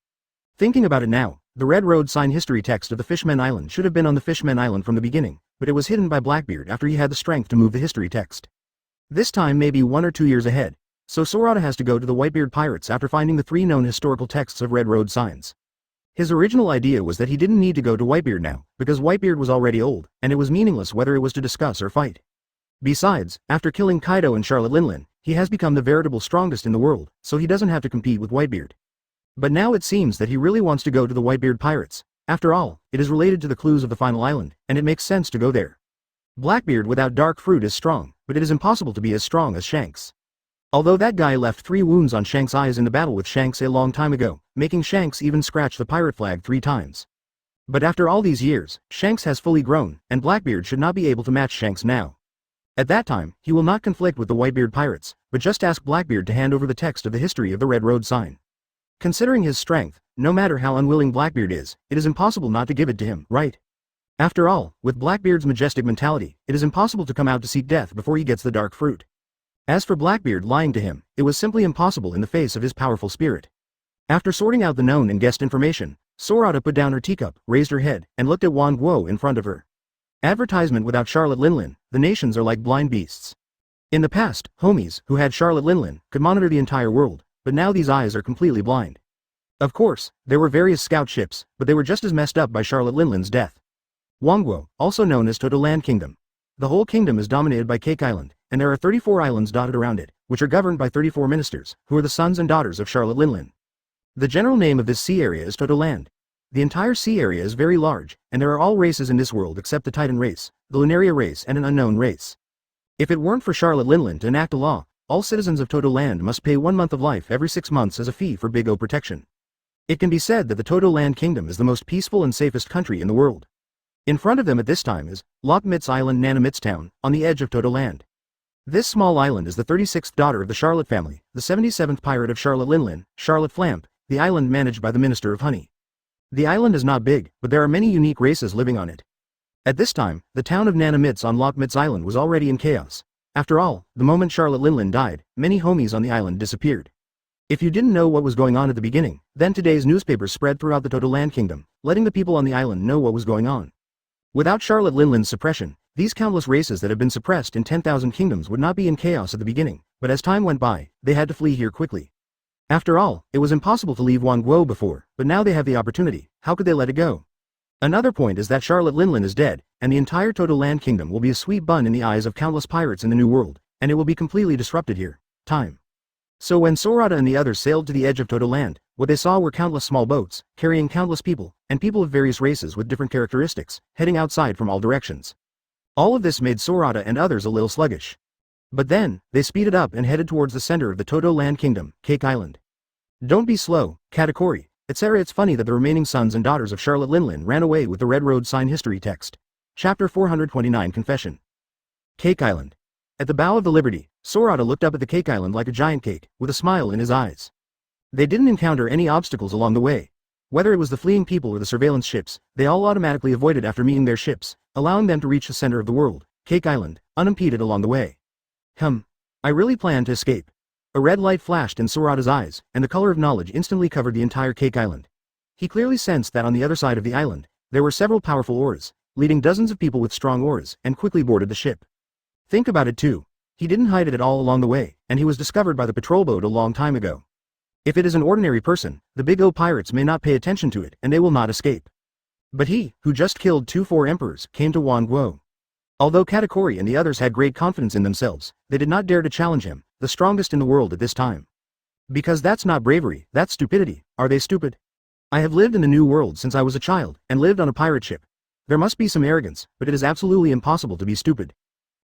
Thinking about it now, the red road sign history text of the Fishmen Island should have been on the Fishmen Island from the beginning, but it was hidden by Blackbeard after he had the strength to move the history text. This time may be 1 or 2 years ahead, so Sorata has to go to the Whitebeard pirates after finding the 3 known historical texts of red road signs. His original idea was that he didn't need to go to Whitebeard now, because Whitebeard was already old, and it was meaningless whether it was to discuss or fight. Besides, after killing Kaido and Charlotte Linlin, he has become the veritable strongest in the world, so he doesn't have to compete with Whitebeard. But now it seems that he really wants to go to the Whitebeard pirates. After all, it is related to the clues of the final island, and it makes sense to go there. Blackbeard without dark fruit is strong, but it is impossible to be as strong as Shanks. Although that guy left 3 wounds on Shanks' eyes in the battle with Shanks a long time ago, making Shanks even scratch the pirate flag 3 times. But after all these years, Shanks has fully grown, and Blackbeard should not be able to match Shanks now. At that time, he will not conflict with the Whitebeard pirates, but just ask Blackbeard to hand over the text of the history of the Red Road sign. Considering his strength, no matter how unwilling Blackbeard is, it is impossible not to give it to him, right? After all, with Blackbeard's majestic mentality, it is impossible to come out to seek death before he gets the dark fruit. As for Blackbeard lying to him, it was simply impossible in the face of his powerful spirit. After sorting out the known and guessed information, Sorata put down her teacup, raised her head, and looked at Wan Guo in front of her. Advertisement without Charlotte Linlin, the nations are like blind beasts. In the past, homies, who had Charlotte Linlin, could monitor the entire world, but now these eyes are completely blind. Of course, there were various scout ships, but they were just as messed up by Charlotte Linlin's death. Wangguo, also known as Toto Land Kingdom. The whole kingdom is dominated by Cake Island, and there are 34 islands dotted around it, which are governed by 34 ministers, who are the sons and daughters of Charlotte Linlin. The general name of this sea area is Toto Land. The entire sea area is very large, and there are all races in this world except the Titan race, the Lunaria race and an unknown race. If it weren't for Charlotte Linlin to enact a law, all citizens of Toto Land must pay 1 month of life every 6 months as a fee for Big O protection. It can be said that the Toto Land Kingdom is the most peaceful and safest country in the world. In front of them at this time is Lockmit's Island Nanamit's Town, on the edge of Toto Land. This small island is the 36th daughter of the Charlotte family, the 77th pirate of Charlotte Linlin, Charlotte Flamp, the island managed by the Minister of Honey. The island is not big, but there are many unique races living on it. At this time, the town of Nanamit's on Lockmit's Island was already in chaos. After all, the moment Charlotte Linlin died, many homies on the island disappeared. If you didn't know what was going on at the beginning, then today's newspapers spread throughout the Toto Land Kingdom, letting the people on the island know what was going on. Without Charlotte Linlin's suppression, these countless races that have been suppressed in 10,000 kingdoms would not be in chaos at the beginning, but as time went by, they had to flee here quickly. After all, it was impossible to leave Wangguo before, but now they have the opportunity. How could they let it go? Another point is that Charlotte Linlin is dead, and the entire Toto Land Kingdom will be a sweet bun in the eyes of countless pirates in the New World, and it will be completely disrupted here. Time. So when Sorata and the others sailed to the edge of Toto Land, what they saw were countless small boats, carrying countless people, and people of various races with different characteristics, heading outside from all directions. All of this made Sorata and others a little sluggish. But then, they speeded up and headed towards the center of the Toto Land Kingdom, Cake Island. Don't be slow, Katakuri, etc. It's funny that the remaining sons and daughters of Charlotte Linlin ran away with the Red Road sign history text. Chapter 429 Confession. Cake Island. At the bow of the Liberty, Sorata looked up at the Cake Island like a giant cake, with a smile in his eyes. They didn't encounter any obstacles along the way. Whether it was the fleeing people or the surveillance ships, they all automatically avoided after meeting their ships, allowing them to reach the center of the world, Cake Island, unimpeded along the way. I really plan to escape. A red light flashed in Sorata's eyes, and the color of knowledge instantly covered the entire Cake Island. He clearly sensed that on the other side of the island, there were several powerful oars, leading dozens of people with strong oars, and quickly boarded the ship. Think about it too. He didn't hide it at all along the way, and he was discovered by the patrol boat a long time ago. If it is an ordinary person, the Big O pirates may not pay attention to it, and they will not escape. But he, who just killed 4 emperors, came to Wangguo. Although Katakuri and the others had great confidence in themselves, they did not dare to challenge him, the strongest in the world at this time. Because that's not bravery, that's stupidity. Are they stupid? I have lived in the New World since I was a child, and lived on a pirate ship. There must be some arrogance, but it is absolutely impossible to be stupid.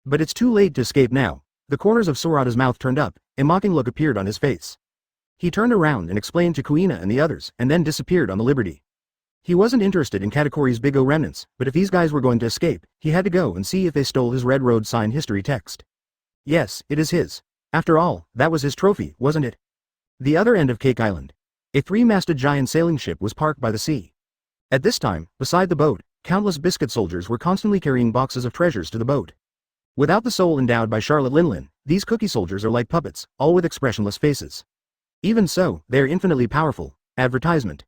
But it's too late to escape now. The corners of Sorata's mouth turned up, a mocking look appeared on his face. He turned around and explained to Kuina and the others, and then disappeared on the Liberty. He wasn't interested in Katakuri's Big O remnants, but if these guys were going to escape, he had to go and see if they stole his Red Road sign history text. Yes, it is his. After all, that was his trophy, wasn't it? The other end of Cake Island. A 3-masted giant sailing ship was parked by the sea. At this time, beside the boat, countless biscuit soldiers were constantly carrying boxes of treasures to the boat. Without the soul endowed by Charlotte Linlin, these cookie soldiers are like puppets, all with expressionless faces. Even so, they are infinitely powerful. Advertisement.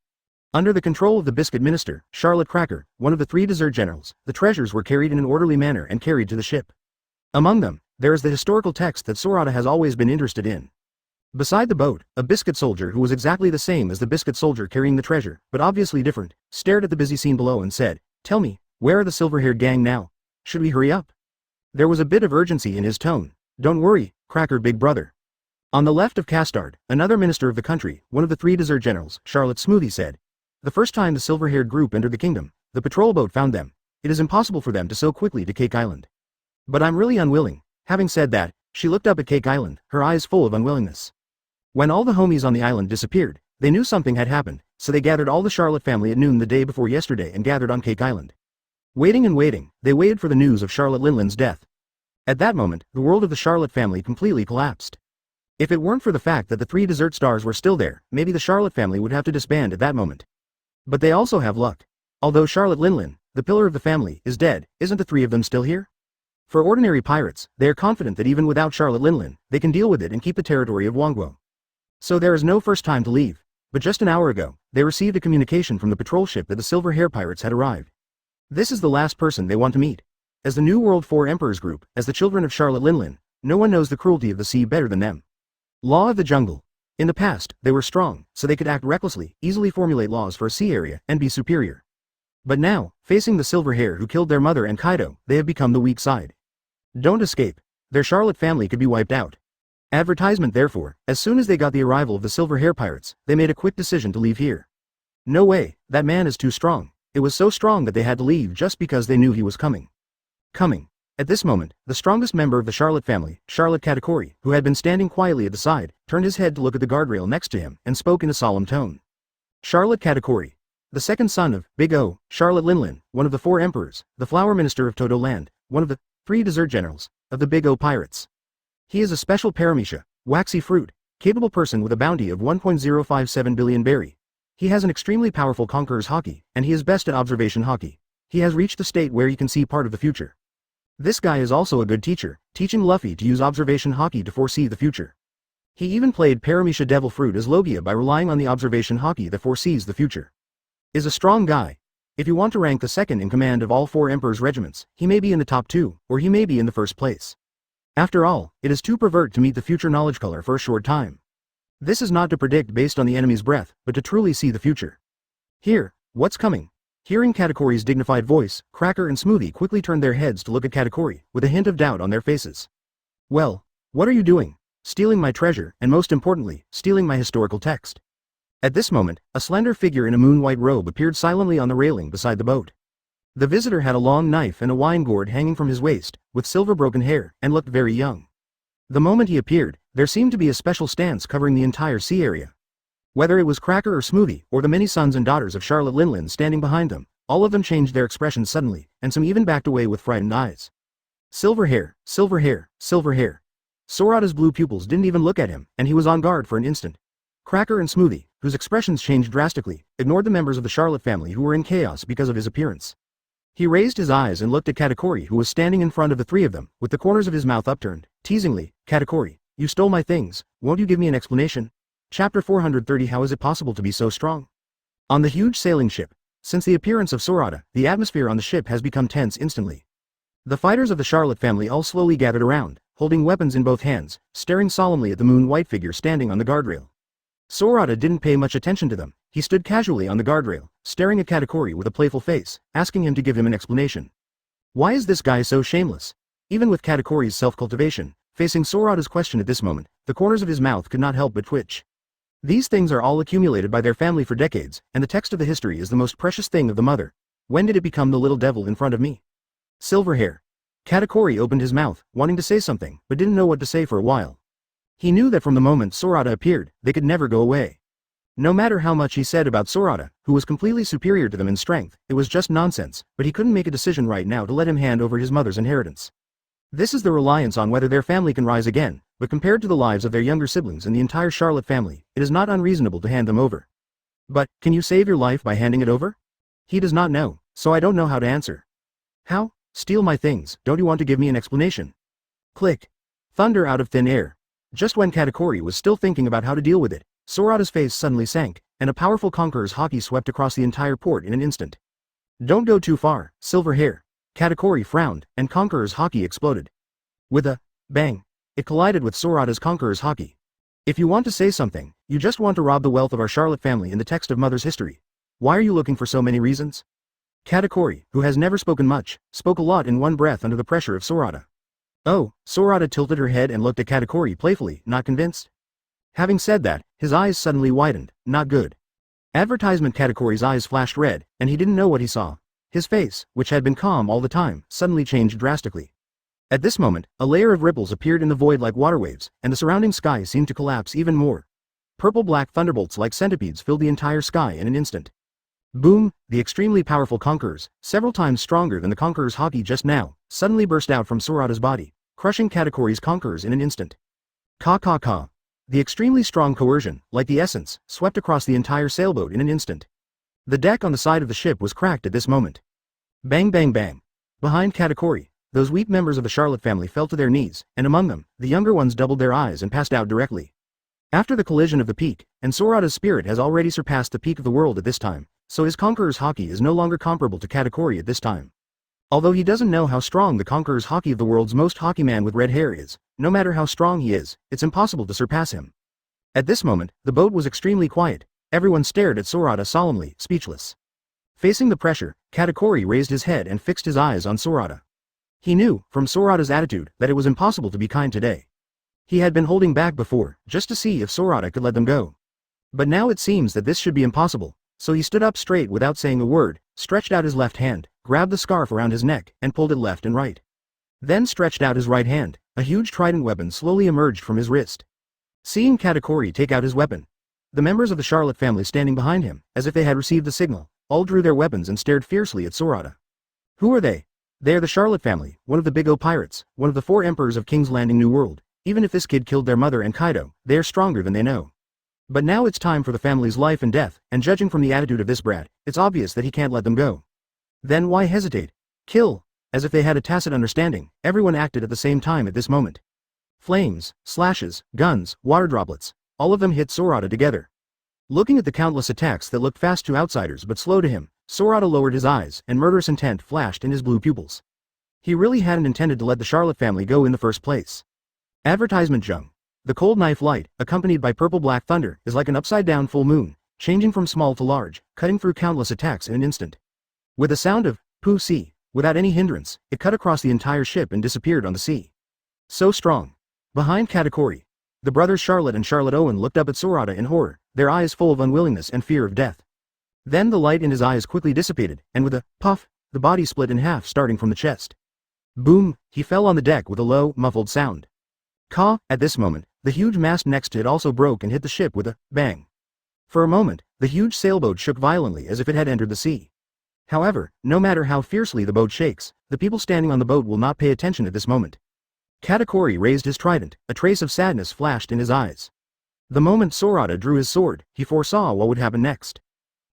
Under the control of the biscuit minister, Charlotte Cracker, one of the 3 dessert generals, the treasures were carried in an orderly manner and carried to the ship. Among them, there is the historical text that Sorata has always been interested in. Beside the boat, a biscuit soldier who was exactly the same as the biscuit soldier carrying the treasure, but obviously different, stared at the busy scene below and said, "Tell me, where are the silver-haired gang now? Should we hurry up?" There was a bit of urgency in his tone. "Don't worry, Cracker big brother." On the left of Castard, another minister of the country, one of the 3 dessert generals, Charlotte Smoothie said, "The first time the silver-haired group entered the kingdom, the patrol boat found them. It is impossible for them to so quickly to Cake Island. But I'm really unwilling." Having said that, she looked up at Cake Island, her eyes full of unwillingness. When all the homies on the island disappeared, they knew something had happened, so they gathered all the Charlotte family at noon the day before yesterday and gathered on Cake Island. Waiting and waiting, they waited for the news of Charlotte Linlin's death. At that moment, the world of the Charlotte family completely collapsed. If it weren't for the fact that the 3 dessert stars were still there, maybe the Charlotte family would have to disband at that moment. But they also have luck. Although Charlotte Linlin, the pillar of the family, is dead, isn't the 3 of them still here? For ordinary pirates, they are confident that even without Charlotte Linlin, they can deal with it and keep the territory of Wongguo. So there is no first time to leave. But just an hour ago, they received a communication from the patrol ship that the Silver Hair Pirates had arrived. This is the last person they want to meet. As the New World 4 Emperors group, as the children of Charlotte Linlin, no one knows the cruelty of the sea better than them. Law of the jungle. In the past, they were strong, so they could act recklessly, easily formulate laws for a sea area, and be superior. But now, facing the Silver Hair who killed their mother and Kaido, they have become the weak side. Don't escape. Their Charlotte family could be wiped out. Advertisement therefore, as soon as they got the arrival of the Silver Hair Pirates, they made a quick decision to leave here. No way, that man is too strong. It was so strong that they had to leave just because they knew he was coming. At this moment, the strongest member of the Charlotte family, Charlotte Katakuri, who had been standing quietly at the side, turned his head to look at the guardrail next to him and spoke in a solemn tone. Charlotte Katakuri, the second son of Big O, Charlotte Linlin, one of the 4 emperors, the flower minister of Todo Land, one of the 3 dessert generals of the Big O pirates. He is a special paramecia, waxy fruit, capable person with a bounty of 1.057 billion berry. He has an extremely powerful conqueror's haki, and he is best at observation haki. He has reached the state where he can see part of the future. This guy is also a good teacher, teaching Luffy to use observation haki to foresee the future. He even played paramecia devil fruit as Logia by relying on the observation haki that foresees the future. Is a strong guy. If you want to rank the second in command of all 4 emperors' regiments, he may be in the top 2, or he may be in the first place. After all, it is too pervert to meet the future knowledge color for a short time. This is not to predict based on the enemy's breath, but to truly see the future. Here, what's coming? Hearing Katakuri's dignified voice, Cracker and Smoothie quickly turned their heads to look at Katakuri, with a hint of doubt on their faces. Well, what are you doing? Stealing my treasure, and most importantly, stealing my historical text. At this moment, a slender figure in a moon-white robe appeared silently on the railing beside the boat. The visitor had a long knife and a wine gourd hanging from his waist, with silver broken hair, and looked very young. The moment he appeared, there seemed to be a special stance covering the entire sea area. Whether it was Cracker or Smoothie, or the many sons and daughters of Charlotte Linlin standing behind them, all of them changed their expressions suddenly, and some even backed away with frightened eyes. Silver hair, silver hair, silver hair. Sorata's blue pupils didn't even look at him, and he was on guard for an instant. Cracker and Smoothie, whose expressions changed drastically, ignored the members of the Charlotte family who were in chaos because of his appearance. He raised his eyes and looked at Katakuri who was standing in front of the 3 of them, with the corners of his mouth upturned, teasingly. Katakuri, you stole my things, won't you give me an explanation? Chapter 430. How is it possible to be so strong? On the huge sailing ship. Since the appearance of Sorata, the atmosphere on the ship has become tense instantly. The fighters of the Charlotte family all slowly gathered around, holding weapons in both hands, staring solemnly at the moon-white figure standing on the guardrail. Sorata didn't pay much attention to them. He stood casually on the guardrail, staring at Katakuri with a playful face, asking him to give him an explanation. Why is this guy so shameless? Even with Katakuri's self-cultivation, facing Sorata's question at this moment, the corners of his mouth could not help but twitch. These things are all accumulated by their family for decades, and the text of the history is the most precious thing of the mother. When did it become the little devil in front of me? Silver hair. Katakuri opened his mouth, wanting to say something, but didn't know what to say for a while. He knew that from the moment Sorata appeared, they could never go away. No matter how much he said about Sorata, who was completely superior to them in strength, it was just nonsense, but he couldn't make a decision right now to let him hand over his mother's inheritance. This is the reliance on whether their family can rise again, but compared to the lives of their younger siblings and the entire Charlotte family, it is not unreasonable to hand them over. But, can you save your life by handing it over? He does not know, so I don't know how to answer. How? Steal my things, don't you want to give me an explanation? Click. Thunder out of thin air. Just when Katakuri was still thinking about how to deal with it, Sorata's face suddenly sank, and a powerful conqueror's haki swept across the entire port in an instant. Don't go too far, silver hair. Katakuri frowned, and conqueror's haki exploded. With a bang, it collided with Sorata's conqueror's haki. If you want to say something, you just want to rob the wealth of our Charlotte family in the text of Mother's history. Why are you looking for so many reasons? Katakuri, who has never spoken much, spoke a lot in one breath under the pressure of Sorata. Oh, Sorata tilted her head and looked at Katakuri playfully, not convinced. Having said that, his eyes suddenly widened, not good. Advertisement. Katakuri's eyes flashed red, and he didn't know what he saw. His face, which had been calm all the time, suddenly changed drastically. At this moment, a layer of ripples appeared in the void like water waves, and the surrounding sky seemed to collapse even more. Purple-black thunderbolts like centipedes filled the entire sky in an instant. Boom! The extremely powerful conquerors, several times stronger than the conqueror's haki just now, suddenly burst out from Sorata's body, crushing Katakuri's conquerors in an instant. Ka. The extremely strong coercion, like the essence, swept across the entire sailboat in an instant. The deck on the side of the ship was cracked at this moment. Bang bang bang. Behind Katakuri, those weak members of the Charlotte family fell to their knees, and among them, the younger ones doubled their eyes and passed out directly. After the collision of the peak, and Sorata's spirit has already surpassed the peak of the world at this time, so his conqueror's haki is no longer comparable to Katakuri at this time. Although he doesn't know how strong the conqueror's haki of the world's most haki man with red hair is, no matter how strong he is, it's impossible to surpass him. At this moment, the boat was extremely quiet. Everyone stared at Sorata solemnly, speechless. Facing the pressure, Katakuri raised his head and fixed his eyes on Sorata. He knew, from Sorata's attitude, that it was impossible to be kind today. He had been holding back before, just to see if Sorata could let them go. But now it seems that this should be impossible, so he stood up straight without saying a word, stretched out his left hand, grabbed the scarf around his neck, and pulled it left and right. Then stretched out his right hand. A huge trident weapon slowly emerged from his wrist. Seeing Katakuri take out his weapon, the members of the Charlotte family standing behind him, as if they had received the signal, all drew their weapons and stared fiercely at Sorata. Who are they? They are the Charlotte family, one of the Big O pirates, one of the 4 emperors of King's Landing New World. Even if this kid killed their mother and Kaido, they are stronger than they know. But now it's time for the family's life and death, and judging from the attitude of this brat, it's obvious that he can't let them go. Then why hesitate? Kill! As if they had a tacit understanding, everyone acted at the same time at this moment. Flames, slashes, guns, water droplets, all of them hit Sorata together. Looking at the countless attacks that looked fast to outsiders but slow to him, Sorata lowered his eyes, and murderous intent flashed in his blue pupils. He really hadn't intended to let the Charlotte family go in the first place. Advertisement. Jung. The cold knife light, accompanied by purple-black thunder, is like an upside-down full moon, changing from small to large, cutting through countless attacks in an instant. With a sound of poo-see, without any hindrance, it cut across the entire ship and disappeared on the sea. So strong. Behind Katakuri, the brothers Charlotte and Charlotte Owen looked up at Sorata in horror, their eyes full of unwillingness and fear of death. Then the light in his eyes quickly dissipated, and with a puff, the body split in half starting from the chest. Boom, he fell on the deck with a low, muffled sound. At this moment, the huge mast next to it also broke and hit the ship with a bang. For a moment, the huge sailboat shook violently as if it had entered the sea. However, no matter how fiercely the boat shakes, the people standing on the boat will not pay attention at this moment. Katakuri raised his trident, a trace of sadness flashed in his eyes. The moment Sorata drew his sword, he foresaw what would happen next.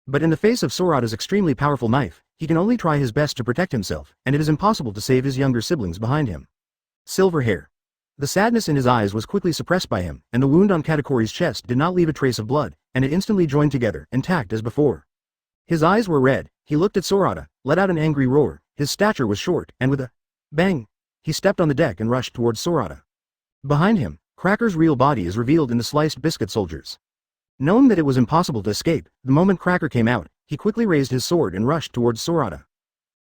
But in the face of Sorata's extremely powerful knife, he can only try his best to protect himself, and it is impossible to save his younger siblings behind him. Silver hair. The sadness in his eyes was quickly suppressed by him, and the wound on Katakuri's chest did not leave a trace of blood, and it instantly joined together, intact as before. His eyes were red, he looked at Sorata, let out an angry roar, his stature was short, and with a bang, he stepped on the deck and rushed towards Sorata. Behind him, Cracker's real body is revealed in the sliced biscuit soldiers. Knowing that it was impossible to escape, the moment Cracker came out, he quickly raised his sword and rushed towards Sorata.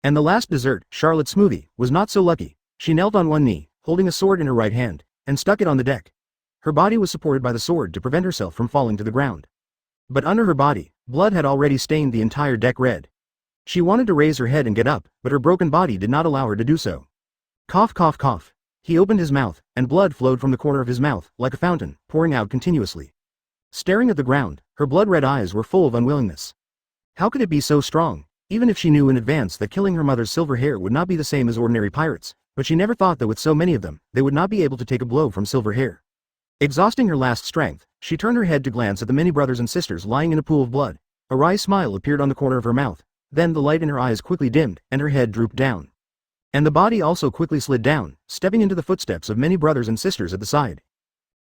And the last dessert, Charlotte Smoothie, was not so lucky. She knelt on one knee, holding a sword in her right hand, and stuck it on the deck. Her body was supported by the sword to prevent herself from falling to the ground. But under her body, blood had already stained the entire deck red. She wanted to raise her head and get up, but her broken body did not allow her to do so. Cough cough cough. He opened his mouth, and blood flowed from the corner of his mouth, like a fountain, pouring out continuously. Staring at the ground, her blood-red eyes were full of unwillingness. How could it be so strong? Even if she knew in advance that killing her mother's silver hair would not be the same as ordinary pirates, but she never thought that with so many of them, they would not be able to take a blow from silver hair. Exhausting her last strength, she turned her head to glance at the many brothers and sisters lying in a pool of blood. A wry smile appeared on the corner of her mouth, then the light in her eyes quickly dimmed, and her head drooped down. And the body also quickly slid down, stepping into the footsteps of many brothers and sisters at the side.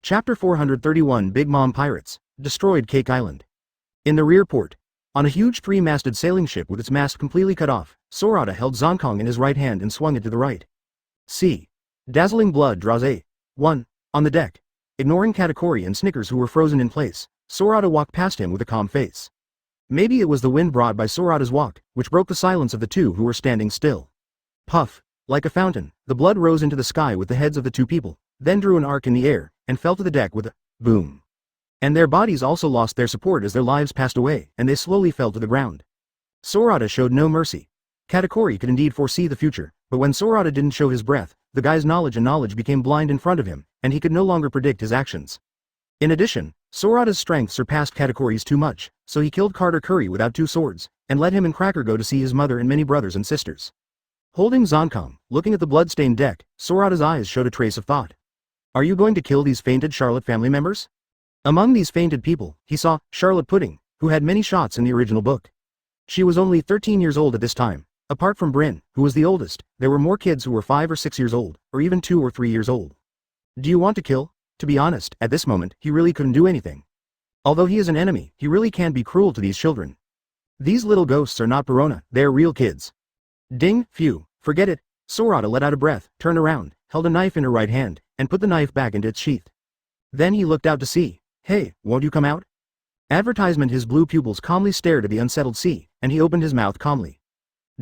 Chapter 431 Big Mom Pirates, Destroyed Cake Island. In the rear port, on a huge three-masted sailing ship with its mast completely cut off, Sorata held Zonkong in his right hand and swung it to the right. See. Dazzling blood draws a 1. On the deck. Ignoring Katakuri and Snickers who were frozen in place, Sorata walked past him with a calm face. Maybe it was the wind brought by Sorata's walk, which broke the silence of the two who were standing still. Puff. Like a fountain, the blood rose into the sky with the heads of the two people, then drew an arc in the air, and fell to the deck with a boom. And their bodies also lost their support as their lives passed away, and they slowly fell to the ground. Sorata showed no mercy. Katakuri could indeed foresee the future, but when Sorata didn't show his breath, the guy's knowledge became blind in front of him, and he could no longer predict his actions. In addition, Sorata's strength surpassed Katakuri's too much, so he killed Carter Curry without 2 swords, and let him and Cracker go to see his mother and many brothers and sisters. Holding Zonkong, looking at the blood-stained deck, Sorata's eyes showed a trace of thought. Are you going to kill these fainted Charlotte family members? Among these fainted people, he saw Charlotte Pudding, who had many shots in the original book. She was only 13 years old at this time. Apart from Bryn, who was the oldest, there were more kids who were 5 or 6 years old, or even 2 or 3 years old. Do you want to kill? To be honest, at this moment, he really couldn't do anything. Although he is an enemy, he really can't be cruel to these children. These little ghosts are not Perona, they are real kids. Ding, phew, forget it. Sorata let out a breath, turned around, held a knife in her right hand, and put the knife back into its sheath. Then he looked out to sea. Hey, won't you come out? Advertisement. His blue pupils calmly stared at the unsettled sea, and he opened his mouth calmly.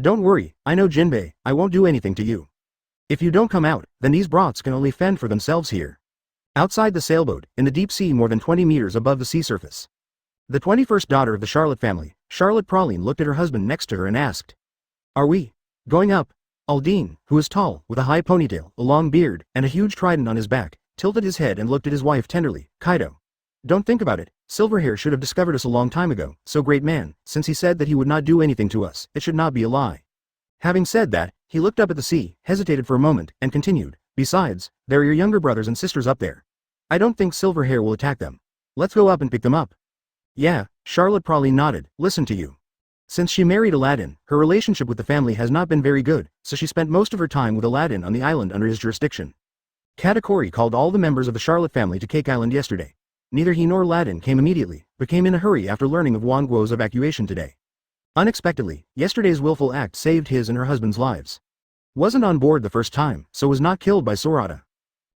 Don't worry, I know Jinbei, I won't do anything to you. If you don't come out, then these brats can only fend for themselves here. Outside the sailboat, in the deep sea more than 20 meters above the sea surface. The 21st daughter of the Charlotte family, Charlotte Praline, looked at her husband next to her and asked. Are we going up? Aldine, who was tall, with a high ponytail, a long beard, and a huge trident on his back, tilted his head and looked at his wife tenderly. Kaido. Don't think about it, Silverhair should have discovered us a long time ago, so great man, since he said that he would not do anything to us, it should not be a lie. Having said that, he looked up at the sea, hesitated for a moment, and continued, besides, there are your younger brothers and sisters up there. I don't think Silverhair will attack them. Let's go up and pick them up. Yeah, Charlotte Praline nodded, listen to you. Since she married Aladdin, her relationship with the family has not been very good, so she spent most of her time with Aladdin on the island under his jurisdiction. Katakuri called all the members of the Charlotte family to Cake Island yesterday. Neither he nor Aladdin came immediately, but came in a hurry after learning of Wang Guo's evacuation today. Unexpectedly, yesterday's willful act saved his and her husband's lives. Wasn't on board the first time, so was not killed by Sorata.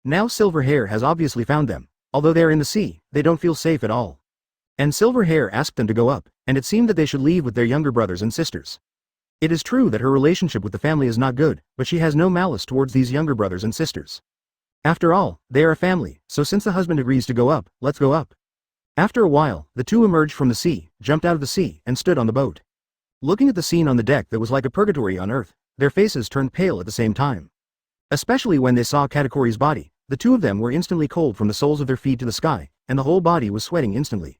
Now Silverhair has obviously found them. Although they are in the sea, they don't feel safe at all. And Silverhair asked them to go up, and it seemed that they should leave with their younger brothers and sisters. It is true that her relationship with the family is not good, but she has no malice towards these younger brothers and sisters. After all, they are a family, so since the husband agrees to go up, let's go up. After a while, the two emerged from the sea, jumped out of the sea, and stood on the boat. Looking at the scene on the deck that was like a purgatory on earth, their faces turned pale at the same time. Especially when they saw Katakuri's body, the two of them were instantly cold from the soles of their feet to the sky, and the whole body was sweating instantly.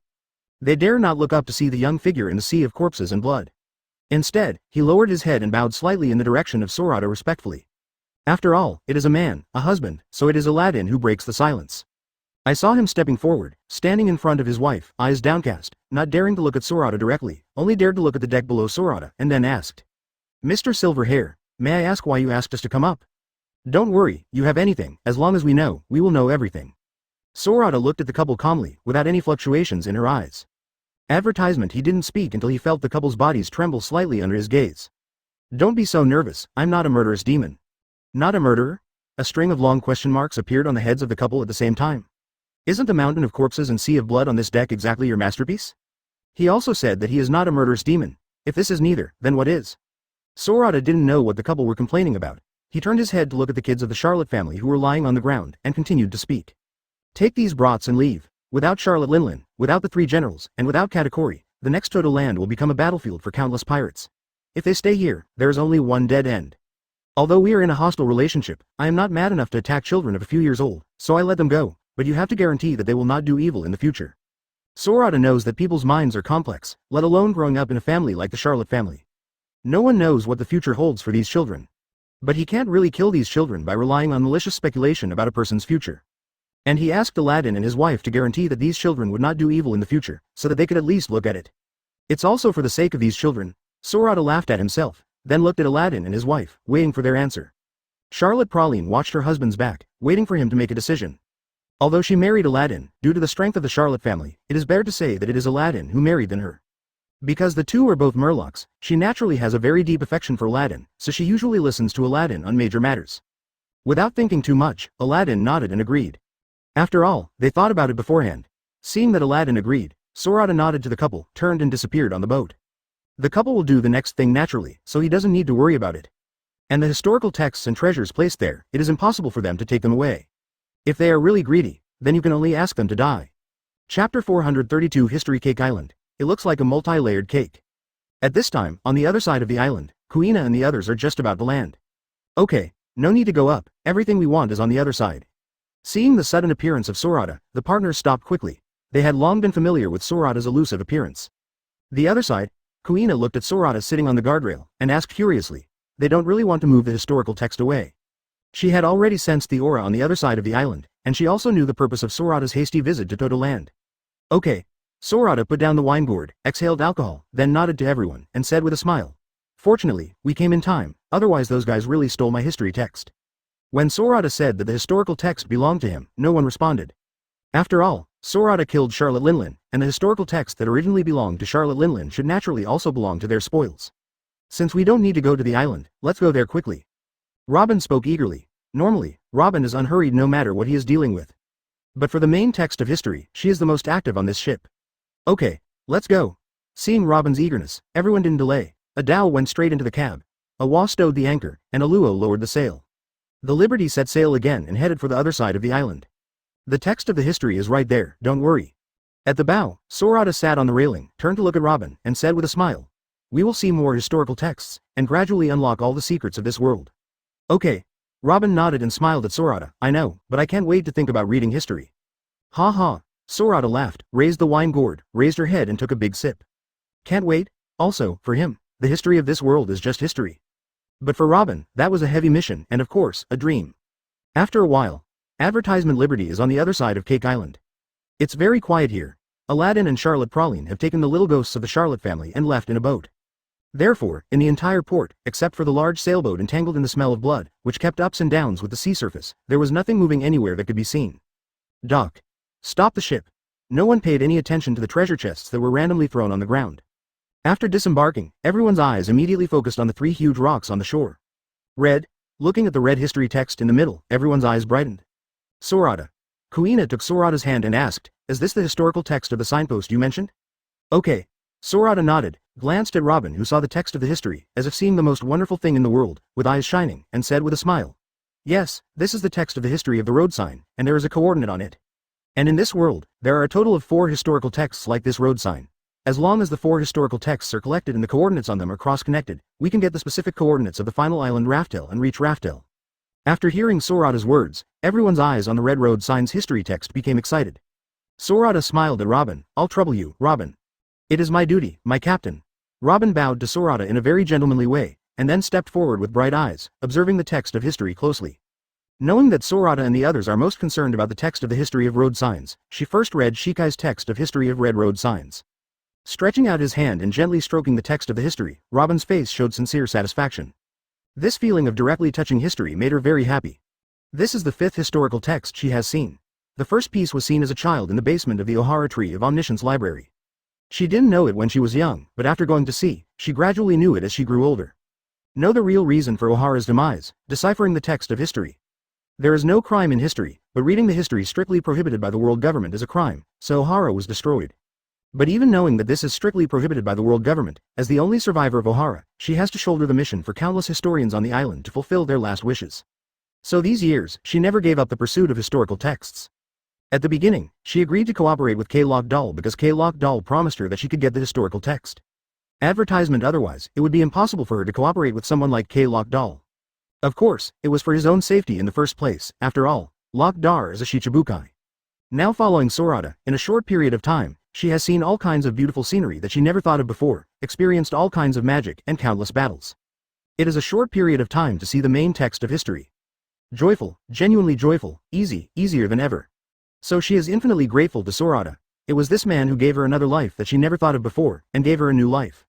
They dare not look up to see the young figure in the sea of corpses and blood. Instead, he lowered his head and bowed slightly in the direction of Sorata respectfully. After all, it is a man, a husband, so it is Aladdin who breaks the silence. I saw him stepping forward, standing in front of his wife, eyes downcast, not daring to look at Sorata directly, only dared to look at the deck below Sorata, and then asked. Mr. Silverhair, may I ask why you asked us to come up? Don't worry, you have anything, as long as we know, we will know everything. Sorata looked at the couple calmly, without any fluctuations in her eyes. Advertisement. He didn't speak until he felt the couple's bodies tremble slightly under his gaze. Don't be so nervous, I'm not a murderous demon. Not a murderer? A string of long question marks appeared on the heads of the couple at the same time. Isn't the mountain of corpses and sea of blood on this deck exactly your masterpiece? He also said that he is not a murderous demon. If this is neither, then what is? Sorata didn't know what the couple were complaining about. He turned his head to look at the kids of the Charlotte family who were lying on the ground, and continued to speak. Take these brats and leave. Without Charlotte Linlin, without the three generals, and without Katakuri, the next Toto land will become a battlefield for countless pirates. If they stay here, there is only one dead end. Although we are in a hostile relationship, I am not mad enough to attack children of a few years old, so I let them go, but you have to guarantee that they will not do evil in the future. Sorata knows that people's minds are complex, let alone growing up in a family like the Charlotte family. No one knows what the future holds for these children. But he can't really kill these children by relying on malicious speculation about a person's future. And he asked Aladdin and his wife to guarantee that these children would not do evil in the future, so that they could at least look at it. It's also for the sake of these children. Sorata laughed at himself, then looked at Aladdin and his wife, waiting for their answer. Charlotte Praline watched her husband's back, waiting for him to make a decision. Although she married Aladdin, due to the strength of the Charlotte family, it is better to say that it is Aladdin who married than her. Because the two are both Murlocs, she naturally has a very deep affection for Aladdin, so she usually listens to Aladdin on major matters. Without thinking too much, Aladdin nodded and agreed. After all, they thought about it beforehand. Seeing that Aladdin agreed, Sorata nodded to the couple, turned and disappeared on the boat. The couple will do the next thing naturally, so he doesn't need to worry about it. And the historical texts and treasures placed there, it is impossible for them to take them away. If they are really greedy, then you can only ask them to die. Chapter 432 History Cake Island. It looks like a multi-layered cake. At this time, on the other side of the island, Kuina and the others are just about to land. Okay, no need to go up, everything we want is on the other side. Seeing the sudden appearance of Sorata, the partners stopped quickly. They had long been familiar with Sorata's elusive appearance. The other side, Kuina looked at Sorata sitting on the guardrail, and asked curiously, they don't really want to move the historical text away. She had already sensed the aura on the other side of the island, and she also knew the purpose of Sorata's hasty visit to Toto Land. Okay. Sorata put down the wine gourd, exhaled alcohol, then nodded to everyone, and said with a smile. Fortunately, we came in time, otherwise those guys really stole my history text. When Sorata said that the historical text belonged to him, no one responded. After all, Sorata killed Charlotte Linlin, and the historical text that originally belonged to Charlotte Linlin should naturally also belong to their spoils. Since we don't need to go to the island, let's go there quickly. Robin spoke eagerly. Normally, Robin is unhurried no matter what he is dealing with. But for the main text of history, she is the most active on this ship. Okay, let's go. Seeing Robin's eagerness, everyone didn't delay. A dhow went straight into the cab. A Wa stowed the anchor, and a Luo lowered the sail. The Liberty set sail again and headed for the other side of the island. The text of the history is right there, don't worry. At the bow, Sorata sat on the railing, turned to look at Robin, and said with a smile. We will see more historical texts, and gradually unlock all the secrets of this world. Okay. Robin nodded and smiled at Sorata. I know, but I can't wait to think about reading history. Ha ha. Sorata laughed, raised the wine gourd, raised her head and took a big sip. Can't wait? Also, for him, the history of this world is just history. But for Robin, that was a heavy mission and of course, a dream. After a while, Advertisement Liberty is on the other side of Cake Island. It's very quiet here. Aladdin and Charlotte Praline have taken the little ghosts of the Charlotte family and left in a boat. Therefore, in the entire port, except for the large sailboat entangled in the smell of blood, which kept ups and downs with the sea surface, there was nothing moving anywhere that could be seen. Dock. Stop the ship. No one paid any attention to the treasure chests that were randomly thrown on the ground. After disembarking, everyone's eyes immediately focused on the three huge rocks on the shore. Red. Looking at the red history text in the middle, everyone's eyes brightened. Sorata. Kuina took Sorata's hand and asked, is this the historical text of the signpost you mentioned? Okay. Sorata nodded, glanced at Robin who saw the text of the history, as if seeing the most wonderful thing in the world, with eyes shining, and said with a smile. Yes, this is the text of the history of the road sign, and there is a coordinate on it. And in this world, there are a total of 4 historical texts like this road sign. As long as the 4 historical texts are collected and the coordinates on them are cross-connected, we can get the specific coordinates of the final island Raftel and reach Raftel. After hearing Sorata's words, everyone's eyes on the red road sign's history text became excited. Sorata smiled at Robin. I'll trouble you, Robin. It is my duty, my captain. Robin bowed to Sorata in a very gentlemanly way, and then stepped forward with bright eyes, observing the text of history closely. Knowing that Sorata and the others are most concerned about the text of the history of road signs, she first read Shikai's text of history of red road signs. Stretching out his hand and gently stroking the text of the history, Robin's face showed sincere satisfaction. This feeling of directly touching history made her very happy. This is the 5th historical text she has seen. The first piece was seen as a child in the basement of the Ohara Tree of Omniscience Library. She didn't know it when she was young, but after going to sea, she gradually knew it as she grew older. Know the real reason for Ohara's demise, deciphering the text of history. There is no crime in history, but reading the history strictly prohibited by the world government is a crime, so Ohara was destroyed. But even knowing that this is strictly prohibited by the world government, as the only survivor of Ohara, she has to shoulder the mission for countless historians on the island to fulfill their last wishes. So these years, she never gave up the pursuit of historical texts. At the beginning, she agreed to cooperate with K-Lock Doll because K-Lock Doll promised her that she could get the historical text. Advertisement otherwise, it would be impossible for her to cooperate with someone like K-Lock Doll. Of course, it was for his own safety in the first place. After all, Lock Dar is a Shichibukai. Now following Sorata, in a short period of time, she has seen all kinds of beautiful scenery that she never thought of before, experienced all kinds of magic and countless battles. It is a short period of time to see the main text of history. Joyful, genuinely joyful, easier than ever. So she is infinitely grateful to Sorata. It was this man who gave her another life that she never thought of before, and gave her a new life.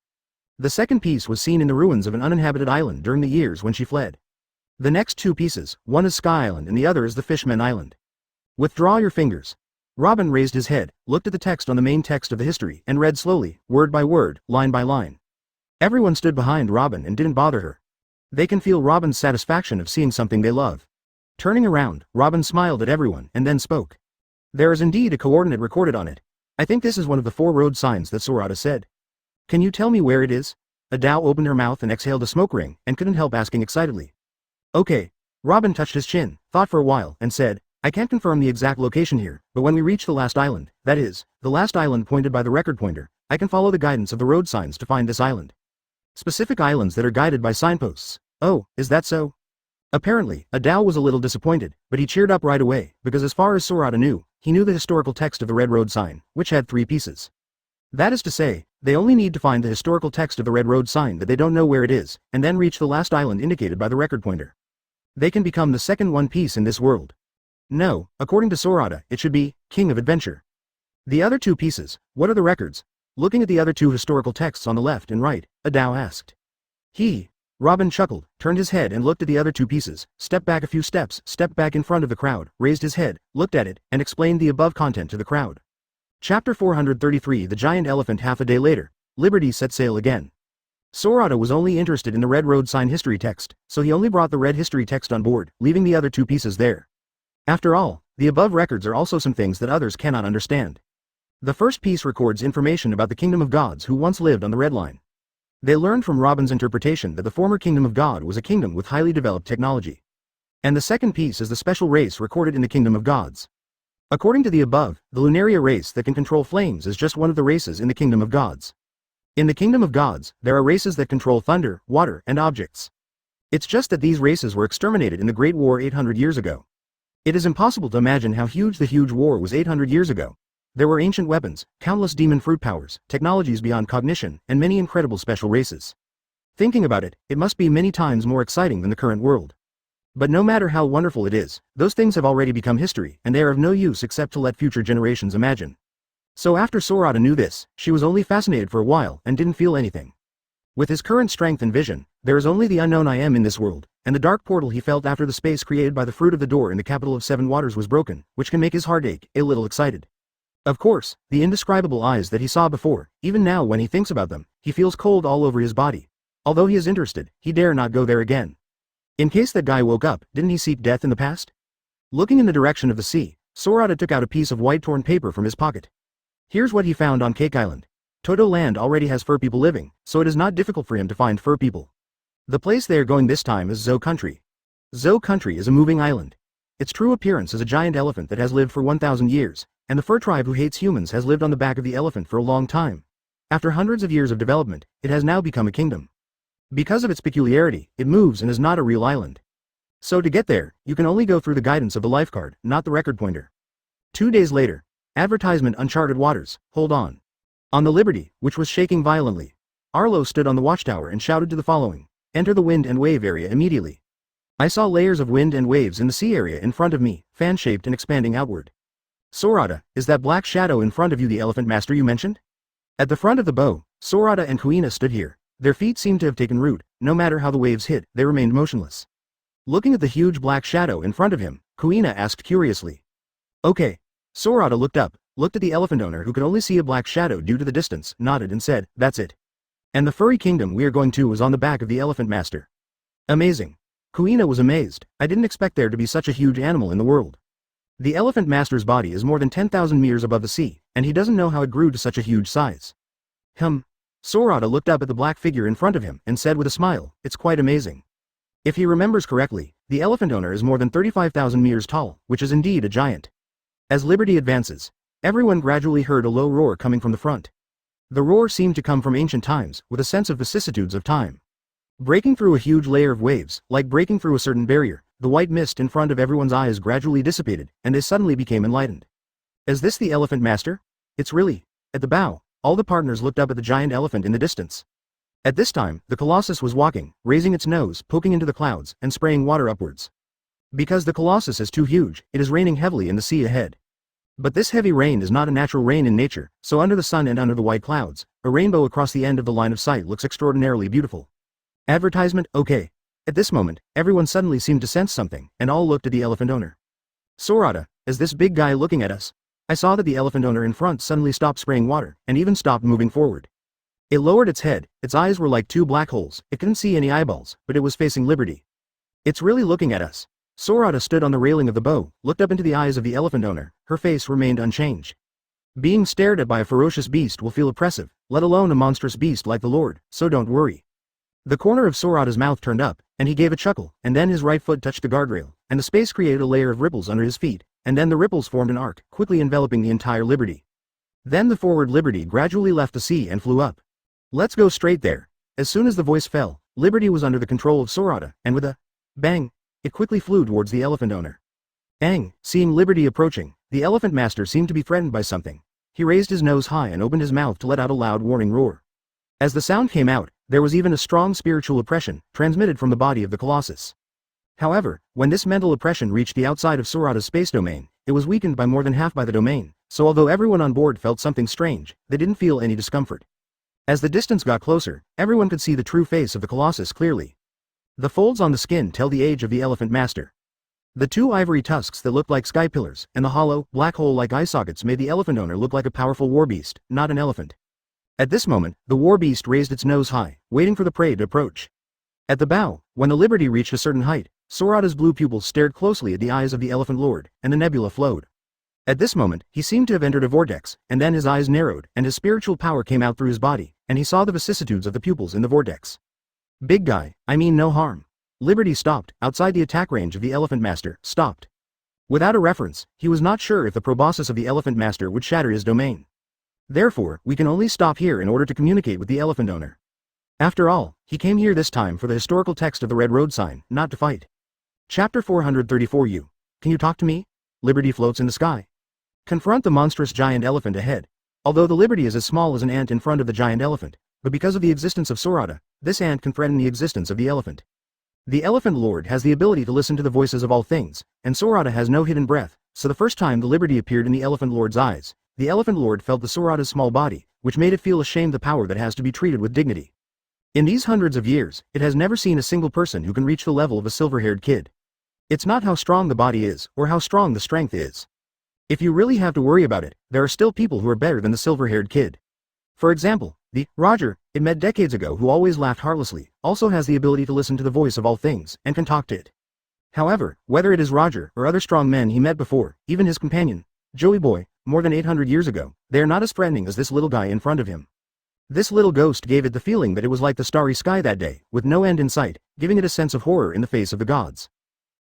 The second piece was seen in the ruins of an uninhabited island during the years when she fled. The next two pieces, one is Sky Island and the other is the Fishmen Island. Withdraw your fingers. Robin raised his head, looked at the text on the main text of the history, and read slowly, word by word, line by line. Everyone stood behind Robin and didn't bother her. They can feel Robin's satisfaction of seeing something they love. Turning around, Robin smiled at everyone and then spoke. There is indeed a coordinate recorded on it. I think this is one of the 4 road signs that Sorata said. Can you tell me where it is? Adao opened her mouth and exhaled a smoke ring and couldn't help asking excitedly. Okay. Robin touched his chin, thought for a while, and said, I can't confirm the exact location here, but when we reach the last island, that is, the last island pointed by the record pointer, I can follow the guidance of the road signs to find this island. Specific islands that are guided by signposts. Oh, is that so? Apparently, Adao was a little disappointed, but he cheered up right away, because as far as Sorata knew, he knew the historical text of the red road sign, which had 3 pieces. That is to say, they only need to find the historical text of the red road sign that they don't know where it is, and then reach the last island indicated by the record pointer. They can become the second one piece in this world. No, according to Sorata, it should be, King of Adventure. The other 2 pieces, what are the records? Looking at the other 2 historical texts on the left and right, Adao asked. Robin chuckled, turned his head and looked at the other 2 pieces, stepped back a few steps, stepped back in front of the crowd, raised his head, looked at it, and explained the above content to the crowd. Chapter 433 The Giant Elephant. Half a day later, Liberty set sail again. Sorata was only interested in the red road sign history text, so he only brought the red history text on board, leaving the other 2 pieces there. After all, the above records are also some things that others cannot understand. The first piece records information about the Kingdom of Gods who once lived on the Red Line. They learned from Robin's interpretation that the former Kingdom of God was a kingdom with highly developed technology. And the second piece is the special race recorded in the Kingdom of Gods. According to the above, the Lunaria race that can control flames is just one of the races in the Kingdom of Gods. In the Kingdom of Gods, there are races that control thunder, water, and objects. It's just that these races were exterminated in the Great War 800 years ago. It is impossible to imagine how huge the huge war was 800 years ago. There were ancient weapons, countless demon fruit powers, technologies beyond cognition, and many incredible special races. Thinking about it, it must be many times more exciting than the current world. But no matter how wonderful it is, those things have already become history, and they are of no use except to let future generations imagine. So after Sorata knew this, she was only fascinated for a while and didn't feel anything. With his current strength and vision, there is only the unknown I am in this world, and the dark portal he felt after the space created by the fruit of the door in the capital of 7 waters was broken, which can make his heart ache, a little excited. Of course, the indescribable eyes that he saw before, even now when he thinks about them, he feels cold all over his body. Although he is interested, he dare not go there again. In case that guy woke up, didn't he seek death in the past? Looking in the direction of the sea, Sorata took out a piece of white torn paper from his pocket. Here's what he found on Cake Island. Toto Land already has fur people living, so it is not difficult for him to find fur people. The place they are going this time is Zou Country. Zou Country is a moving island. Its true appearance is a giant elephant that has lived for 1,000 years, and the fur tribe who hates humans has lived on the back of the elephant for a long time. After hundreds of years of development, it has now become a kingdom. Because of its peculiarity, it moves and is not a real island. So to get there, you can only go through the guidance of the life card, not the record pointer. 2 days later. Advertisement Uncharted Waters, hold on. On the Liberty, which was shaking violently, Arlo stood on the watchtower and shouted to the following. Enter the wind and wave area immediately. I saw layers of wind and waves in the sea area in front of me, fan-shaped and expanding outward. Sorata, is that black shadow in front of you the elephant master you mentioned? At the front of the bow, Sorata and Kuina stood here. Their feet seemed to have taken root. No matter how the waves hit, they remained motionless. Looking at the huge black shadow in front of him, Kuina asked curiously. Okay. Sorata looked up, looked at the elephant owner who could only see a black shadow due to the distance, nodded and said, that's it. And the furry kingdom we are going to was on the back of the elephant master. Amazing. Kuina was amazed. I didn't expect there to be such a huge animal in the world. The elephant master's body is more than 10,000 meters above the sea, and he doesn't know how it grew to such a huge size. Sorata looked up at the black figure in front of him and said with a smile, it's quite amazing. If he remembers correctly, the elephant owner is more than 35,000 meters tall, which is indeed a giant. As Liberty advances, everyone gradually heard a low roar coming from the front. The roar seemed to come from ancient times, with a sense of vicissitudes of time. Breaking through a huge layer of waves, like breaking through a certain barrier, the white mist in front of everyone's eyes gradually dissipated, and they suddenly became enlightened. Is this the elephant master? It's really. At the bow, all the partners looked up at the giant elephant in the distance. At this time, the Colossus was walking, raising its nose, poking into the clouds, and spraying water upwards. Because the Colossus is too huge, it is raining heavily in the sea ahead. But this heavy rain is not a natural rain in nature, so under the sun and under the white clouds, a rainbow across the end of the line of sight looks extraordinarily beautiful. Advertisement, okay. At this moment, everyone suddenly seemed to sense something, and all looked at the elephant owner. Sorata, is this big guy looking at us? I saw that the elephant owner in front suddenly stopped spraying water, and even stopped moving forward. It lowered its head, its eyes were like two black holes, it couldn't see any eyeballs, but it was facing Liberty. It's really looking at us. Sorata stood on the railing of the bow, looked up into the eyes of the elephant owner, her face remained unchanged. Being stared at by a ferocious beast will feel oppressive, let alone a monstrous beast like the Lord, so don't worry. The corner of Sorata's mouth turned up, and he gave a chuckle, and then his right foot touched the guardrail, and the space created a layer of ripples under his feet, and then the ripples formed an arc, quickly enveloping the entire Liberty. Then the forward Liberty gradually left the sea and flew up. Let's go straight there. As soon as the voice fell, Liberty was under the control of Sorata, and with a bang, it quickly flew towards the elephant owner. Aang, seeing Liberty approaching, the elephant master seemed to be threatened by something. He raised his nose high and opened his mouth to let out a loud warning roar. As the sound came out, there was even a strong spiritual oppression, transmitted from the body of the Colossus. However, when this mental oppression reached the outside of Sorata's space domain, it was weakened by more than half by the domain, so although everyone on board felt something strange, they didn't feel any discomfort. As the distance got closer, everyone could see the true face of the Colossus clearly. The folds on the skin tell the age of the elephant master. The two ivory tusks that looked like sky pillars, and the hollow, black hole-like eye sockets made the elephant owner look like a powerful war beast, not an elephant. At this moment, the war beast raised its nose high, waiting for the prey to approach. At the bow, when the Liberty reached a certain height, Sorata's blue pupils stared closely at the eyes of the elephant lord, and the nebula flowed. At this moment, he seemed to have entered a vortex, and then his eyes narrowed, and his spiritual power came out through his body, and he saw the vicissitudes of the pupils in the vortex. Big guy, I mean no harm. Liberty stopped, outside the attack range of the elephant master, stopped. Without a reference, he was not sure if the proboscis of the elephant master would shatter his domain. Therefore, we can only stop here in order to communicate with the elephant owner. After all, he came here this time for the historical text of the red road sign, not to fight. Chapter 434 You. Can you talk to me? Liberty floats in the sky. Confront the monstrous giant elephant ahead. Although the Liberty is as small as an ant in front of the giant elephant, but because of the existence of Sorata, this ant can threaten the existence of the elephant. The elephant lord has the ability to listen to the voices of all things, and Sorata has no hidden breath, so the first time the Liberty appeared in the elephant lord's eyes, the elephant lord felt the Sorata's small body, which made it feel ashamed the power that has to be treated with dignity. In these hundreds of years, it has never seen a single person who can reach the level of a silver-haired kid. It's not how strong the body is, or how strong the strength is. If you really have to worry about it, there are still people who are better than the silver-haired kid. For example, the Roger it met decades ago who always laughed heartlessly, also has the ability to listen to the voice of all things, and can talk to it. However, whether it is Roger or other strong men he met before, even his companion, Joey Boy, more than 800 years ago, they are not as threatening as this little guy in front of him. This little ghost gave it the feeling that it was like the starry sky that day, with no end in sight, giving it a sense of horror in the face of the gods.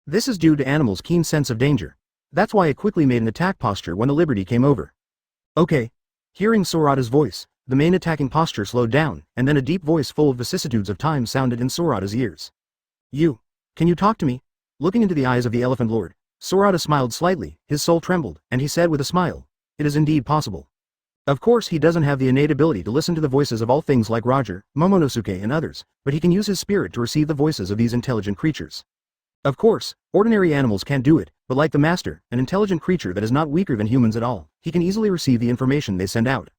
This is due to animals' keen sense of danger. That's why it quickly made an attack posture when the Liberty came over. Okay. Hearing Sorata's voice, the main attacking posture slowed down, and then a deep voice full of vicissitudes of time sounded in Sorata's ears. You. Can you talk to me? Looking into the eyes of the elephant lord, Sorata smiled slightly, his soul trembled, and he said with a smile, it is indeed possible. Of course he doesn't have the innate ability to listen to the voices of all things like Roger, Momonosuke and others, but he can use his spirit to receive the voices of these intelligent creatures. Of course, ordinary animals can't do it, but like the master, an intelligent creature that is not weaker than humans at all, he can easily receive the information they send out.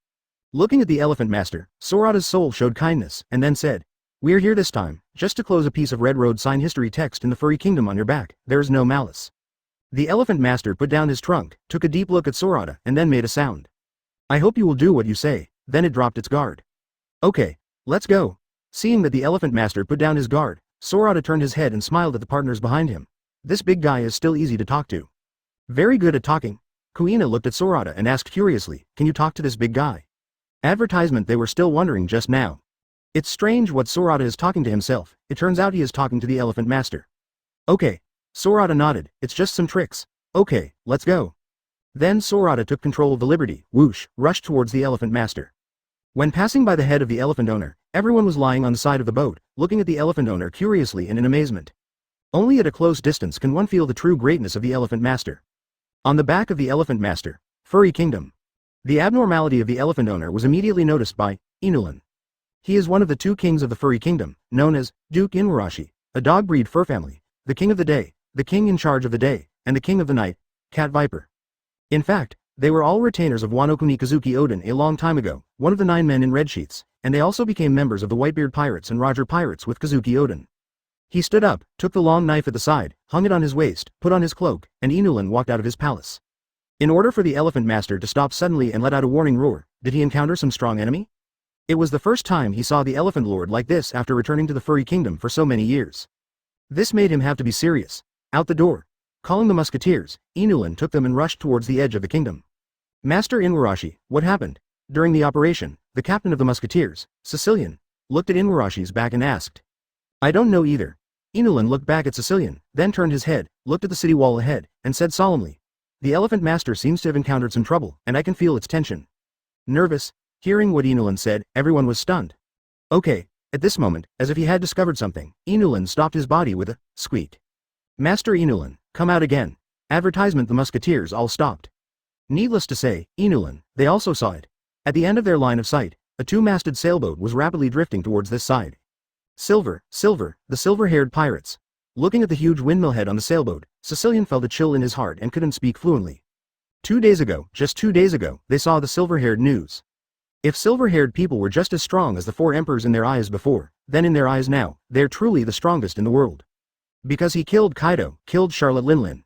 Looking at the elephant master, Sorata's soul showed kindness, and then said, we're here this time, just to close a piece of red road sign history text in the furry kingdom on your back, there is no malice. The elephant master put down his trunk, took a deep look at Sorata, and then made a sound. I hope you will do what you say, then it dropped its guard. Okay, let's go. Seeing that the elephant master put down his guard, Sorata turned his head and smiled at the partners behind him. This big guy is still easy to talk to. Very good at talking. Kuina looked at Sorata and asked curiously, can you talk to this big guy? Advertisement they were still wondering just now. It's strange what Sorata is talking to himself, it turns out he is talking to the elephant master. Okay. Sorata nodded, it's just some tricks. Okay, let's go. Then Sorata took control of the Liberty, whoosh, rushed towards the elephant master. When passing by the head of the elephant owner, everyone was lying on the side of the boat, looking at the elephant owner curiously and in amazement. Only at a close distance can one feel the true greatness of the elephant master. On the back of the elephant master, furry kingdom. The abnormality of the elephant owner was immediately noticed by Inulan. He is one of the two kings of the furry kingdom, known as Duke Inuarashi, a dog breed fur family, the king of the day, the king in charge of the day, and the king of the night, cat viper. In fact, They were all retainers of Wano-kuni Kazuki Oden a long time ago, one of the 9 men in red sheets, and they also became members of the Whitebeard Pirates and Roger Pirates with Kazuki Oden. He stood up, took the long knife at the side, hung it on his waist, put on his cloak, and Inulan walked out of his palace. In order for the Elephant Master to stop suddenly and let out a warning roar, did he encounter some strong enemy? It was the first time he saw the Elephant Lord like this after returning to the Furry Kingdom for so many years. This made him have to be serious. Out the door. Calling the musketeers, Inulan took them and rushed towards the edge of the kingdom. Master Inuarashi, what happened? During the operation, the captain of the musketeers, Sicilian, looked at Inuarashi's back and asked. I don't know either. Inulan looked back at Sicilian, then turned his head, looked at the city wall ahead, and said solemnly. The Elephant Master seems to have encountered some trouble, and I can feel its tension. Nervous? Hearing what Inulan said, everyone was stunned. Okay. At this moment, as if he had discovered something, Inulan stopped his body with a squeak. Master Inulan, come out again. Advertisement. The musketeers all stopped. Needless to say, Inulan, they also saw it. At the end of their line of sight, a 2-masted sailboat was rapidly drifting towards this side. Silver, the silver-haired pirates. Looking at the huge windmill head on the sailboat, Sicilian felt a chill in his heart and couldn't speak fluently. 2 days ago, just 2 days ago, they saw the silver-haired news. If silver-haired people were just as strong as the 4 emperors in their eyes before, then in their eyes now, they're truly the strongest in the world. Because he killed Kaido, killed Charlotte Linlin.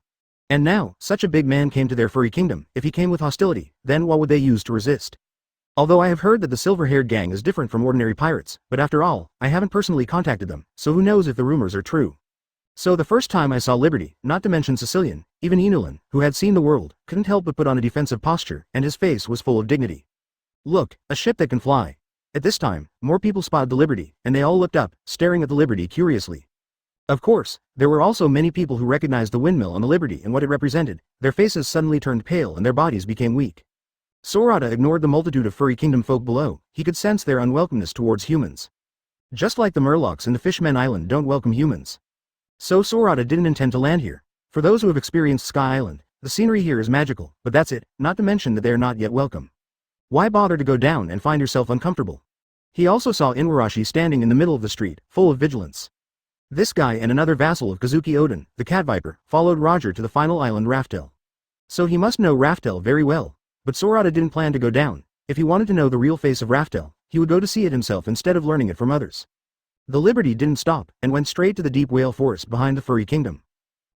And now, such a big man came to their furry kingdom. If he came with hostility, then what would they use to resist? Although I have heard that the silver-haired gang is different from ordinary pirates, but after all, I haven't personally contacted them, so who knows if the rumors are true. So the first time I saw Liberty, not to mention Sicilian, even Inulan, who had seen the world, couldn't help but put on a defensive posture, and his face was full of dignity. Look, a ship that can fly. At this time, more people spotted the Liberty, and they all looked up, staring at the Liberty curiously. Of course, there were also many people who recognized the windmill on the Liberty and what it represented. Their faces suddenly turned pale and their bodies became weak. Sorata ignored the multitude of furry kingdom folk below. He could sense their unwelcomeness towards humans. Just like the Murlocs in the Fishmen Island don't welcome humans. So Sorata didn't intend to land here. For those who have experienced Sky Island, the scenery here is magical, but that's it, not to mention that they are not yet welcome. Why bother to go down and find yourself uncomfortable? He also saw Inuarashi standing in the middle of the street, full of vigilance. This guy and another vassal of Kazuki Oden, the Cat Viper, followed Roger to the final island Raftel. So he must know Raftel very well. But Sorata didn't plan to go down. If he wanted to know the real face of Raftel, he would go to see it himself instead of learning it from others. The Liberty didn't stop, and went straight to the deep whale forest behind the furry kingdom.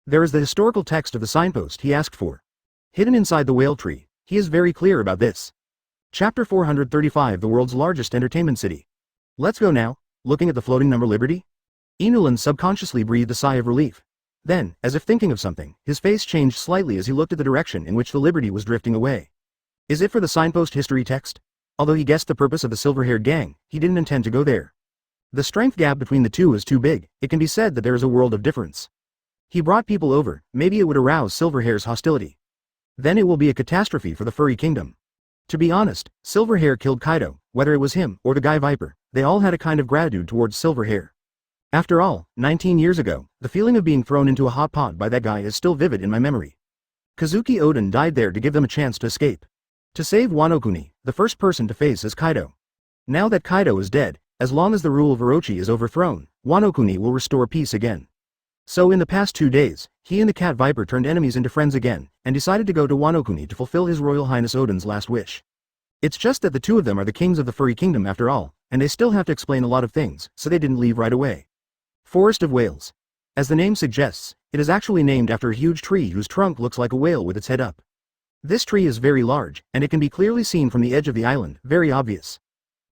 There is the historical text of the signpost he asked for. Hidden inside the whale tree, he is very clear about this. Chapter 435. The world's largest entertainment city. Let's go now. Looking at the floating number Liberty? Inulan subconsciously breathed a sigh of relief. Then, as if thinking of something, his face changed slightly as he looked at the direction in which the Liberty was drifting away. Is it for the signpost history text? Although he guessed the purpose of the silver-haired gang, he didn't intend to go there. The strength gap between the two is too big. It can be said that there is a world of difference. He brought people over. Maybe it would arouse Silverhair's hostility. Then it will be a catastrophe for the furry kingdom. To be honest, Silverhair killed Kaido, whether it was him or the guy Viper, they all had a kind of gratitude towards Silverhair. After all, 19 years ago, the feeling of being thrown into a hot pot by that guy is still vivid in my memory. Kazuki Oden died there to give them a chance to escape. To save Wano-kuni, the first person to face is Kaido. Now that Kaido is dead, as long as the rule of Orochi is overthrown, Wano-kuni will restore peace again. So in the past 2 days, he and the Cat Viper turned enemies into friends again, and decided to go to Wano-kuni to fulfill His Royal Highness Oden's last wish. It's just that the two of them are the kings of the furry kingdom after all, and they still have to explain a lot of things, so they didn't leave right away. Forest of Whales. As the name suggests, it is actually named after a huge tree whose trunk looks like a whale with its head up. This tree is very large, and it can be clearly seen from the edge of the island, very obvious.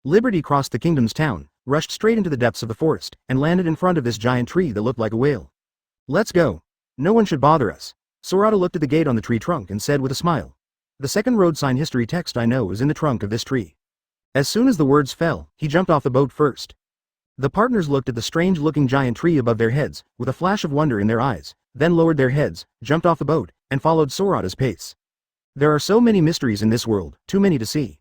Liberty crossed the kingdom's town, rushed straight into the depths of the forest, and landed in front of this giant tree that looked like a whale. Let's go. No one should bother us. Sorata looked at the gate on the tree trunk and said with a smile. The second road sign history text I know is in the trunk of this tree. As soon as the words fell, he jumped off the boat first. The partners looked at the strange-looking giant tree above their heads, with a flash of wonder in their eyes, then lowered their heads, jumped off the boat, and followed Sorata's pace. There are so many mysteries in this world, too many to see.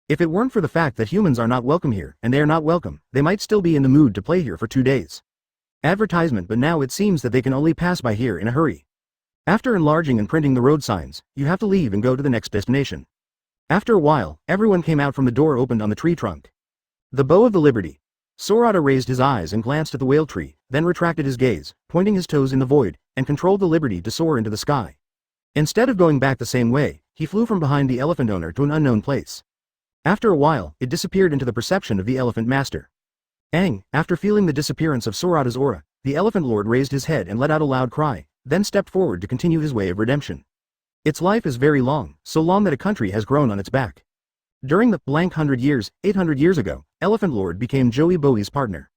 If it weren't for the fact that humans are not welcome here, and they are not welcome, they might still be in the mood to play here for 2 days. Advertisement, but now it seems that they can only pass by here in a hurry. After enlarging and printing the road signs, you have to leave and go to the next destination. After a while, everyone came out from the door opened on the tree trunk. The bow of the Liberty. Sorata raised his eyes and glanced at the whale tree, then retracted his gaze, pointing his toes in the void, and controlled the Liberty to soar into the sky. Instead of going back the same way, he flew from behind the elephant owner to an unknown place. After a while, it disappeared into the perception of the elephant master. After feeling the disappearance of Sorata's aura, the elephant lord raised his head and let out a loud cry, then stepped forward to continue his way of redemption. Its life is very long, so long that a country has grown on its back. During the blank 100 years, 800 years ago, Elephant Lord became Joey Bowie's partner.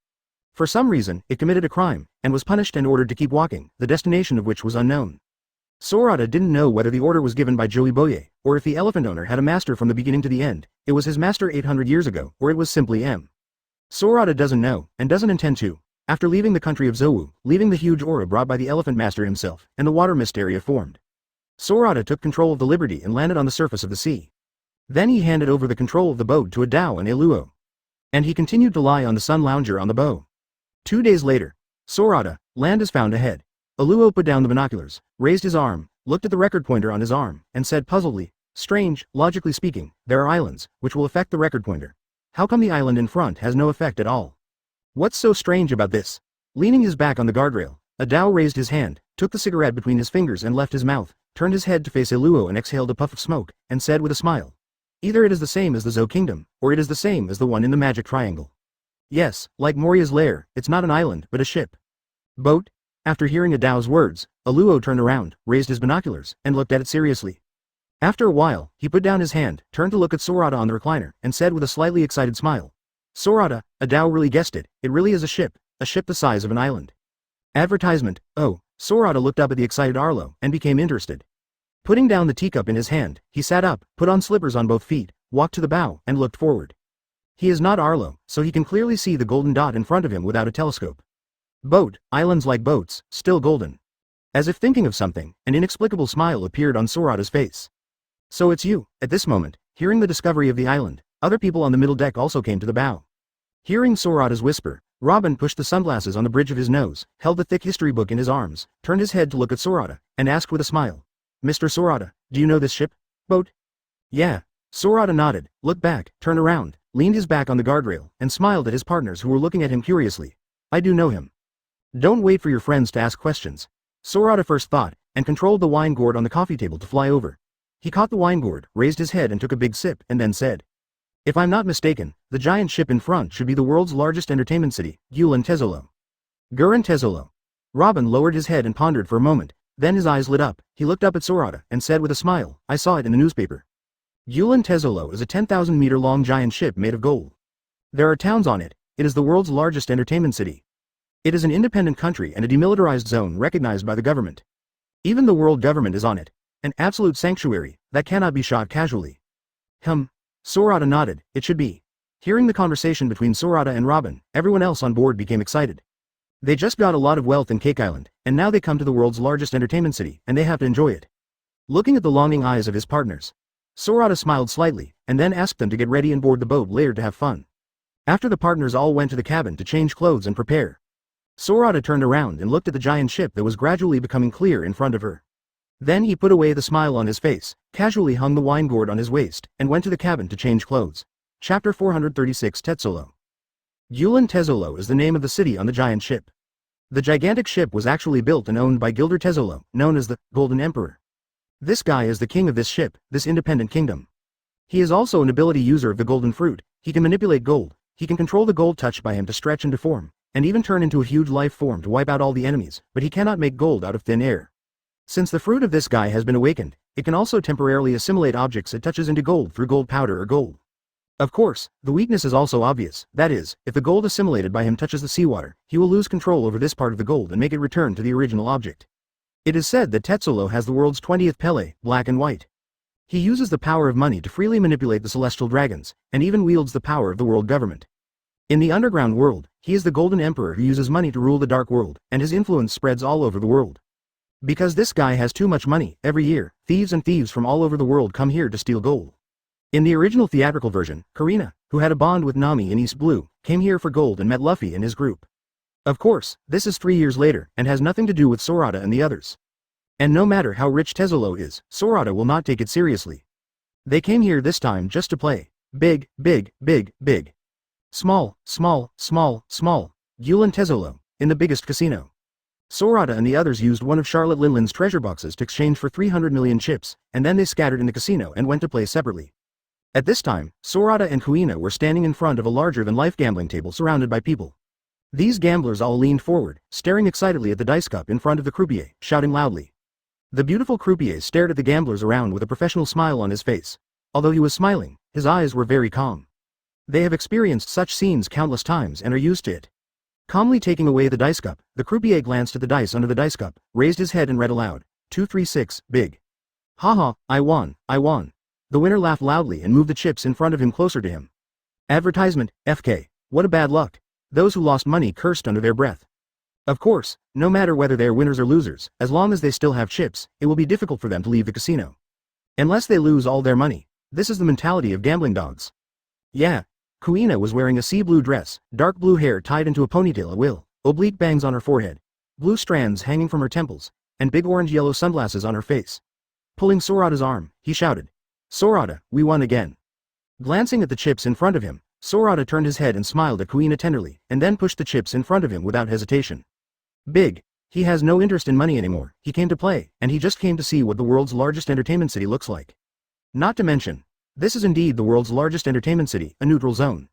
For some reason, it committed a crime, and was punished and ordered to keep walking, the destination of which was unknown. Sorata didn't know whether the order was given by Joey Boye, or if the elephant owner had a master from the beginning to the end, it was his master 800 years ago, or it was simply M. Sorata doesn't know, and doesn't intend to. After leaving the country of Zowu, leaving the huge aura brought by the elephant master himself, and the water mist area formed. Sorata took control of the Liberty and landed on the surface of the sea. Then he handed over the control of the boat to a Dao and a Luo. And he continued to lie on the sun lounger on the bow. 2 days later, Sorata, land is found ahead. Aluo put down the binoculars, raised his arm, looked at the record pointer on his arm, and said puzzledly, strange, logically speaking, there are islands, which will affect the record pointer. How come the island in front has no effect at all? What's so strange about this? Leaning his back on the guardrail, a Dao raised his hand, took the cigarette between his fingers and left his mouth, turned his head to face Aluo and exhaled a puff of smoke, and said with a smile. Either it is the same as the Zou Kingdom, or it is the same as the one in the Magic Triangle. Yes, like Moria's lair, it's not an island but a ship. Boat? After hearing a Dao's words, Aluo turned around, raised his binoculars, and looked at it seriously. After a while, he put down his hand, turned to look at Sorata on the recliner, and said with a slightly excited smile. Sorata, a Dao really guessed it, it really is a ship the size of an island. Advertisement, oh, Sorata looked up at the excited Arlo, and became interested. Putting down the teacup in his hand, he sat up, put on slippers on both feet, walked to the bow, and looked forward. He is not Arlo, so he can clearly see the golden dot in front of him without a telescope. Boat, islands like boats, still golden. As if thinking of something, an inexplicable smile appeared on Sorata's face. So it's you. At this moment, hearing the discovery of the island, other people on the middle deck also came to the bow. Hearing Sorata's whisper, Robin pushed the sunglasses on the bridge of his nose, held the thick history book in his arms, turned his head to look at Sorata, and asked with a smile. Mr. Sorata, do you know this ship? Boat? Yeah. Sorata nodded, looked back, turned around, leaned his back on the guardrail, and smiled at his partners who were looking at him curiously. I do know him. Don't wait for your friends to ask questions. Sorata first thought, and controlled the wine gourd on the coffee table to fly over. He caught the wine gourd, raised his head and took a big sip, and then said. If I'm not mistaken, the giant ship in front should be the world's largest entertainment city, Gulen Tezolo. Guren Tezolo. Robin lowered his head and pondered for a moment. Then his eyes lit up, he looked up at Sorata, and said with a smile, I saw it in the newspaper. Gulen Tezolo is a 10,000-meter-long giant ship made of gold. There are towns on it, it is the world's largest entertainment city. It is an independent country and a demilitarized zone recognized by the government. Even the world government is on it. An absolute sanctuary, that cannot be shot casually. Sorata nodded, it should be. Hearing the conversation between Sorata and Robin, everyone else on board became excited. They just got a lot of wealth in Cake Island, and now they come to the world's largest entertainment city, and they have to enjoy it. Looking at the longing eyes of his partners, Sorata smiled slightly, and then asked them to get ready and board the boat later to have fun. After the partners all went to the cabin to change clothes and prepare. Sorata turned around and looked at the giant ship that was gradually becoming clear in front of her. Then he put away the smile on his face, casually hung the wine gourd on his waist, and went to the cabin to change clothes. Chapter 436 Tetzolo. Gulen Tezolo is the name of the city on the giant ship. The gigantic ship was actually built and owned by Gilder Tezolo, known as the Golden Emperor. This guy is the king of this ship, this independent kingdom. He is also an ability user of the golden fruit, he can manipulate gold, he can control the gold touched by him to stretch and deform, and even turn into a huge life form to wipe out all the enemies, but he cannot make gold out of thin air. Since the fruit of this guy has been awakened, it can also temporarily assimilate objects it touches into gold through gold powder or gold. Of course, the weakness is also obvious, that is, if the gold assimilated by him touches the seawater, he will lose control over this part of the gold and make it return to the original object. It is said that Tetzolo has the world's 20th Pele, black and white. He uses the power of money to freely manipulate the celestial dragons, and even wields the power of the world government. In the underground world, he is the Golden Emperor who uses money to rule the dark world, and his influence spreads all over the world. Because this guy has too much money, every year, thieves from all over the world come here to steal gold. In the original theatrical version, Karina, who had a bond with Nami in East Blue, came here for gold and met Luffy and his group. Of course, this is 3 years later, and has nothing to do with Sorata and the others. And no matter how rich Tezolo is, Sorata will not take it seriously. They came here this time just to play. Big, big, big, big. Small, small, small, small. Gulen Tezolo, in the biggest casino. Sorata and the others used one of Charlotte Linland's treasure boxes to exchange for 300 million chips, and then they scattered in the casino and went to play separately. At this time, Sorata and Kuina were standing in front of a larger-than-life gambling table surrounded by people. These gamblers all leaned forward, staring excitedly at the dice cup in front of the croupier, shouting loudly. The beautiful croupier stared at the gamblers around with a professional smile on his face. Although he was smiling, his eyes were very calm. They have experienced such scenes countless times and are used to it. Calmly taking away the dice cup, the croupier glanced at the dice under the dice cup, raised his head and read aloud, 236, big. Haha, I won, I won. The winner laughed loudly and moved the chips in front of him closer to him. Advertisement, FK, what a bad luck. Those who lost money cursed under their breath. Of course, no matter whether they are winners or losers, as long as they still have chips, it will be difficult for them to leave the casino. Unless they lose all their money. This is the mentality of gambling dogs. Yeah. Kuina was wearing a sea blue dress, dark blue hair tied into a ponytail at will, oblique bangs on her forehead, blue strands hanging from her temples, and big orange-yellow sunglasses on her face. Pulling Sorata's arm, he shouted. Sorata, we won again. Glancing at the chips in front of him, Sorata turned his head and smiled at Kuina tenderly, and then pushed the chips in front of him without hesitation. Big. He has no interest in money anymore, he came to play, and he just came to see what the world's largest entertainment city looks like. Not to mention, this is indeed the world's largest entertainment city, a neutral zone.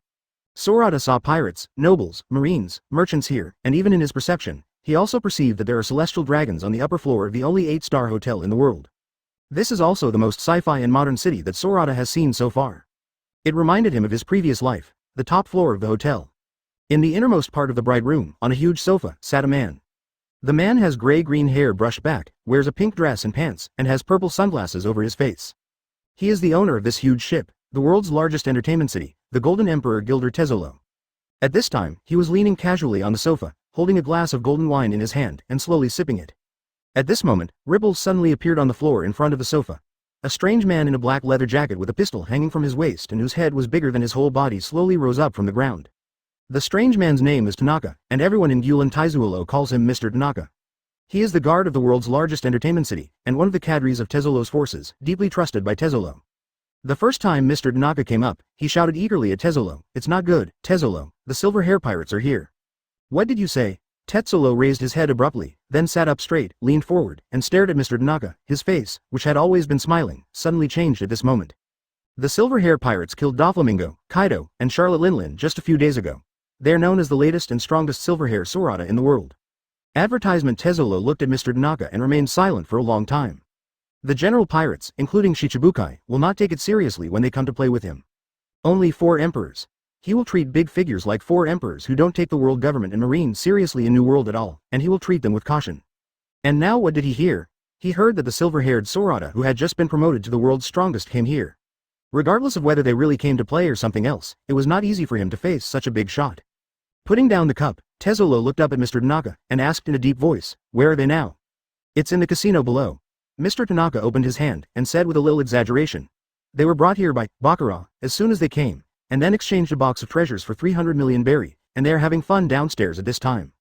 Sorata saw pirates, nobles, marines, merchants here, and even in his perception, he also perceived that there are celestial dragons on the upper floor of the only 8-star hotel in the world. This is also the most sci-fi and modern city that Sorata has seen so far. It reminded him of his previous life, the top floor of the hotel. In the innermost part of the bright room, on a huge sofa, sat a man. The man has gray-green hair brushed back, wears a pink dress and pants, and has purple sunglasses over his face. He is the owner of this huge ship, the world's largest entertainment city, the Golden Emperor Gilder Tezzolo. At this time, he was leaning casually on the sofa, holding a glass of golden wine in his hand and slowly sipping it. At this moment, ripples suddenly appeared on the floor in front of the sofa. A strange man in a black leather jacket with a pistol hanging from his waist and whose head was bigger than his whole body slowly rose up from the ground. The strange man's name is Tanaka, and everyone in Gulen Taizuolo calls him Mr. Tanaka. He is the guard of the world's largest entertainment city, and one of the cadres of Tezzolo's forces, deeply trusted by Tezzolo. The first time Mr. Tanaka came up, he shouted eagerly at Tezzolo, "It's not good, Tezzolo, the silver hair pirates are here." "What did you say?" Tezzolo raised his head abruptly, then sat up straight, leaned forward, and stared at Mr. Tanaka. His face, which had always been smiling, suddenly changed at this moment. The silver hair pirates killed Doflamingo, Kaido, and Charlotte Linland just a few days ago. They are known as the latest and strongest silver hair Sorata in the world. Advertisement. Tezzolo looked at Mr. Tanaka and remained silent for a long time. The general pirates, including Shichibukai, will not take it seriously when they come to play with him. Only 4 emperors. He will treat big figures like 4 emperors who don't take the world government and marine seriously in New World at all, and he will treat them with caution. And now what did he hear? He heard that the silver-haired Sorata who had just been promoted to the world's strongest came here. Regardless of whether they really came to play or something else, it was not easy for him to face such a big shot. Putting down the cup, Tezzolo looked up at Mr. Tanaka and asked in a deep voice, "Where are they now?" "It's in the casino below." Mr. Tanaka opened his hand and said with a little exaggeration, "They were brought here by Baccarat as soon as they came, and then exchanged a box of treasures for 300 million berry, and they are having fun downstairs at this time."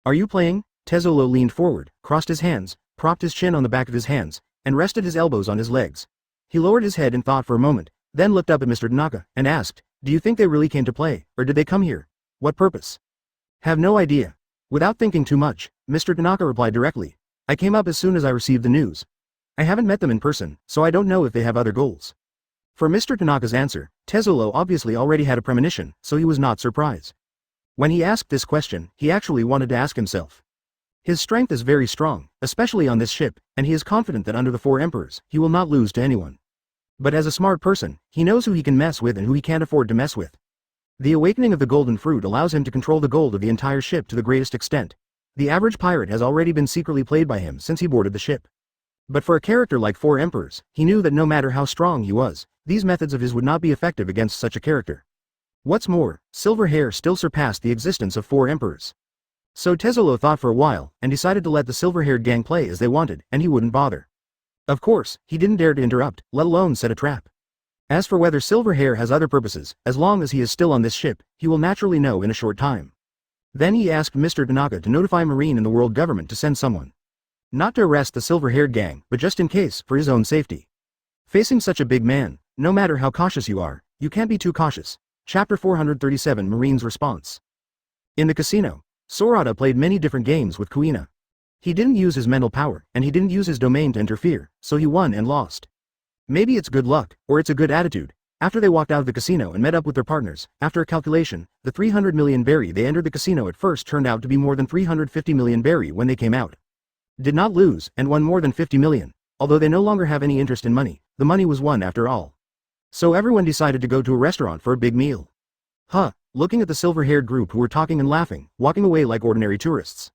"Are you playing?" Tezzolo leaned forward, crossed his hands, propped his chin on the back of his hands, and rested his elbows on his legs. He lowered his head in thought for a moment, then looked up at Mr. Tanaka and asked, "Do you think they really came to play, or did they come here? What purpose?" "Have no idea." Without thinking too much, Mr. Tanaka replied directly, "I came up as soon as I received the news. I haven't met them in person, so I don't know if they have other goals." For Mr. Tanaka's answer, Tezzolo obviously already had a premonition, so he was not surprised. When he asked this question, he actually wanted to ask himself. His strength is very strong, especially on this ship, and he is confident that under the 4 emperors, he will not lose to anyone. But as a smart person, he knows who he can mess with and who he can't afford to mess with. The awakening of the golden fruit allows him to control the gold of the entire ship to the greatest extent. The average pirate has already been secretly played by him since he boarded the ship. But for a character like 4 emperors, he knew that no matter how strong he was, these methods of his would not be effective against such a character. What's more, silver hair still surpassed the existence of 4 emperors. So Tezzolo thought for a while, and decided to let the silver-haired gang play as they wanted, and he wouldn't bother. Of course, he didn't dare to interrupt, let alone set a trap. As for whether silver hair has other purposes, as long as he is still on this ship, he will naturally know in a short time. Then he asked Mr. Tanaka to notify Marine and the world government to send someone. Not to arrest the silver-haired gang, but just in case, for his own safety. Facing such a big man, no matter how cautious you are, you can't be too cautious. Chapter 437. Marine's response. In the casino, Sorata played many different games with Kuina. He didn't use his mental power, and he didn't use his domain to interfere, so he won and lost. Maybe it's good luck, or it's a good attitude. After they walked out of the casino and met up with their partners, after a calculation, the 300 million berry they entered the casino at first turned out to be more than 350 million berry when they came out. Did not lose, and won more than 50 million. Although they no longer have any interest in money, the money was won after all. So everyone decided to go to a restaurant for a big meal. Looking at the silver-haired group who were talking and laughing, walking away like ordinary tourists.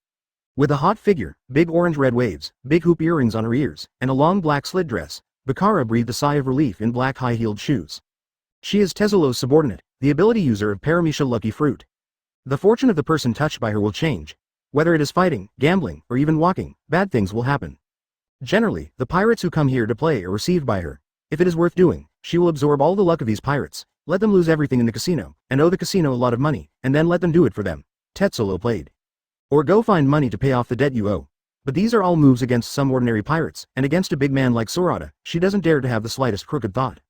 With a hot figure, big orange-red waves, big hoop earrings on her ears, and a long black slid dress, Bakara breathed a sigh of relief in black high-heeled shoes. She is Tezulo's subordinate, the ability user of Paramecia Lucky Fruit. The fortune of the person touched by her will change. Whether it is fighting, gambling, or even walking, bad things will happen. Generally, the pirates who come here to play are received by her. If it is worth doing, she will absorb all the luck of these pirates, let them lose everything in the casino, and owe the casino a lot of money, and then let them do it for them. Tetsulo played. Or go find money to pay off the debt you owe. But these are all moves against some ordinary pirates, and against a big man like Sorata, she doesn't dare to have the slightest crooked thought.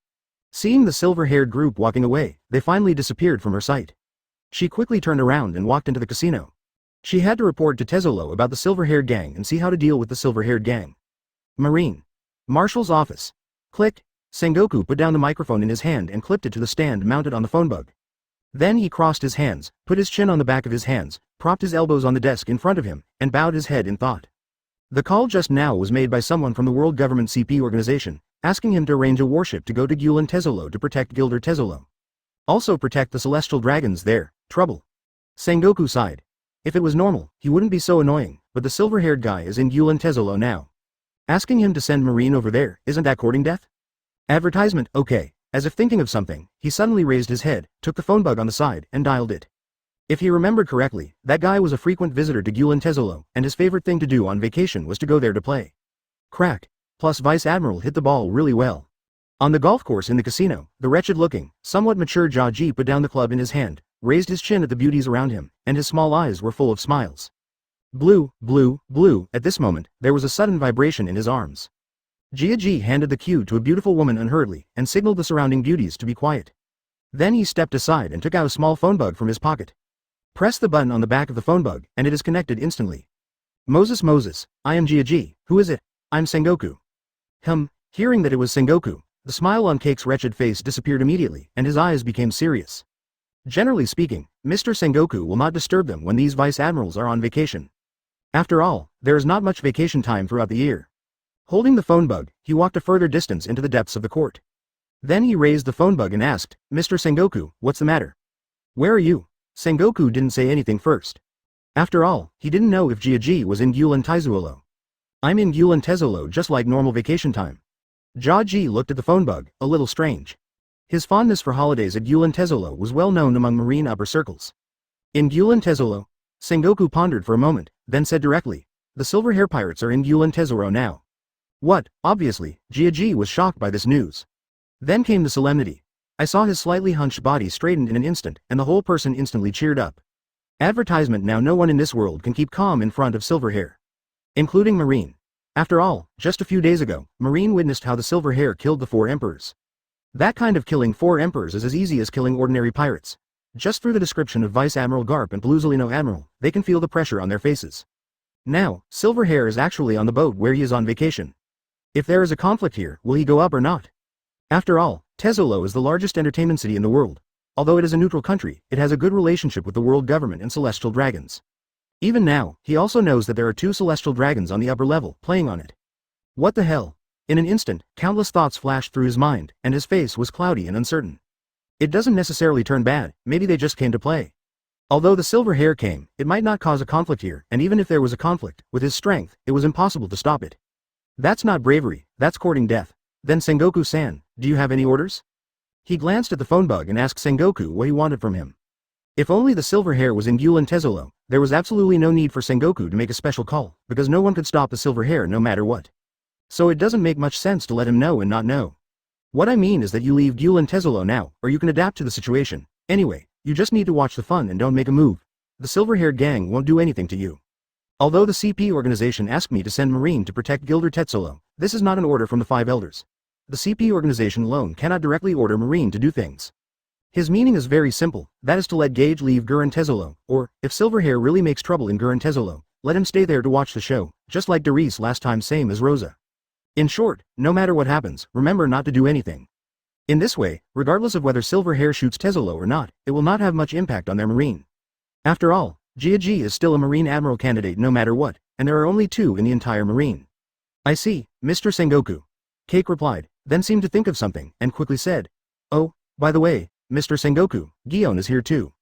Seeing the silver-haired group walking away, they finally disappeared from her sight. She quickly turned around and walked into the casino. She had to report to Tezulo about the silver-haired gang and see how to deal with the silver-haired gang. Marine. Marshal's office. Click. Sengoku put down the microphone in his hand and clipped it to the stand mounted on the phone bug. Then he crossed his hands, put his chin on the back of his hands, propped his elbows on the desk in front of him, and bowed his head in thought. The call just now was made by someone from the World Government CP organization, asking him to arrange a warship to go to Gulen Tezulo to protect Gilder Tezulo. Also protect the celestial dragons there. Trouble. Sengoku sighed. If it was normal, he wouldn't be so annoying, but the silver-haired guy is in Gulen Tezulo now. Asking him to send Marine over there, isn't that courting death? Advertisement, okay. As if thinking of something, he suddenly raised his head, took the phone bug on the side, and dialed it. If he remembered correctly, that guy was a frequent visitor to Gulen Tezulo, and his favorite thing to do on vacation was to go there to play. Crack. Plus Vice Admiral hit the ball really well. On the golf course in the casino, the wretched-looking, somewhat mature Jaji put down the club in his hand, raised his chin at the beauties around him, and his small eyes were full of smiles. Blue, blue, blue. At this moment, there was a sudden vibration in his arms. Jiaji handed the cue to a beautiful woman unhurriedly, and signaled the surrounding beauties to be quiet. Then he stepped aside and took out a small phone bug from his pocket. Press the button on the back of the phone bug, and it is connected instantly. Moses, I am Jiaji. Who is it? I'm Sengoku. Hearing that it was Sengoku, the smile on Cake's wretched face disappeared immediately, and his eyes became serious. Generally speaking, Mr. Sengoku will not disturb them when these vice admirals are on vacation. After all, there is not much vacation time throughout the year. Holding the phone bug, he walked a further distance into the depths of the court. Then he raised the phone bug and asked, Mr. Sengoku, what's the matter? Where are you? Sengoku didn't say anything first. After all, he didn't know if Jiaji was in Gulen Tezulo. I'm in Gulen Tezulo just like normal vacation time. Jaji looked at the phone bug, a little strange. His fondness for holidays at Gulen Tezulo was well known among marine upper circles. In Gulen Tezulo? Sengoku pondered for a moment, then said directly, the silver hair pirates are in Gulen Tezulo now. What? Obviously, Jiaji was shocked by this news. Then came the solemnity. I saw his slightly hunched body straightened in an instant, and the whole person instantly cheered up. Advertisement. Now no one in this world can keep calm in front of silver hair. Including Marine. After all, just a few days ago, Marine witnessed how the silver hair killed the 4 emperors. That kind of killing 4 emperors is as easy as killing ordinary pirates. Just through the description of Vice Admiral Garp and Bluzolino Admiral, they can feel the pressure on their faces. Now, silver hair is actually on the boat where he is on vacation. If there is a conflict here, will he go up or not? After all, Tezulo is the largest entertainment city in the world. Although it is a neutral country, it has a good relationship with the world government and celestial dragons. Even now, he also knows that there are 2 celestial dragons on the upper level, playing on it. What the hell? In an instant, countless thoughts flashed through his mind, and his face was cloudy and uncertain. It doesn't necessarily turn bad, maybe they just came to play. Although the silver hair came, it might not cause a conflict here, and even if there was a conflict, with his strength, it was impossible to stop it. That's not bravery, that's courting death. Then Sengoku-san, do you have any orders? He glanced at the phone bug and asked Sengoku what he wanted from him. If only the silver hair was in Gulen Tezulo, there was absolutely no need for Sengoku to make a special call, because no one could stop the silver hair no matter what. So it doesn't make much sense to let him know and not know. What I mean is that you leave Gulen Tezulo now, or you can adapt to the situation. Anyway, you just need to watch the fun and don't make a move. The silver-haired gang won't do anything to you. Although the CP organization asked me to send Marine to protect Gilder Tezulo, this is not an order from the 5 elders. The CP organization alone cannot directly order Marine to do things. His meaning is very simple, that is to let Gage leave Guren Tezulo, or, if Silverhair really makes trouble in Guren Tezulo, let him stay there to watch the show, just like Darius last time, same as Rosa. In short, no matter what happens, remember not to do anything. In this way, regardless of whether Silverhair shoots Tezzolo or not, it will not have much impact on their marine. After all, Jiaji is still a Marine Admiral candidate no matter what, and there are only 2 in the entire Marine. I see, Mr. Sengoku. Cake replied, then seemed to think of something, and quickly said, oh, by the way, Mr. Sengoku, Gion is here too.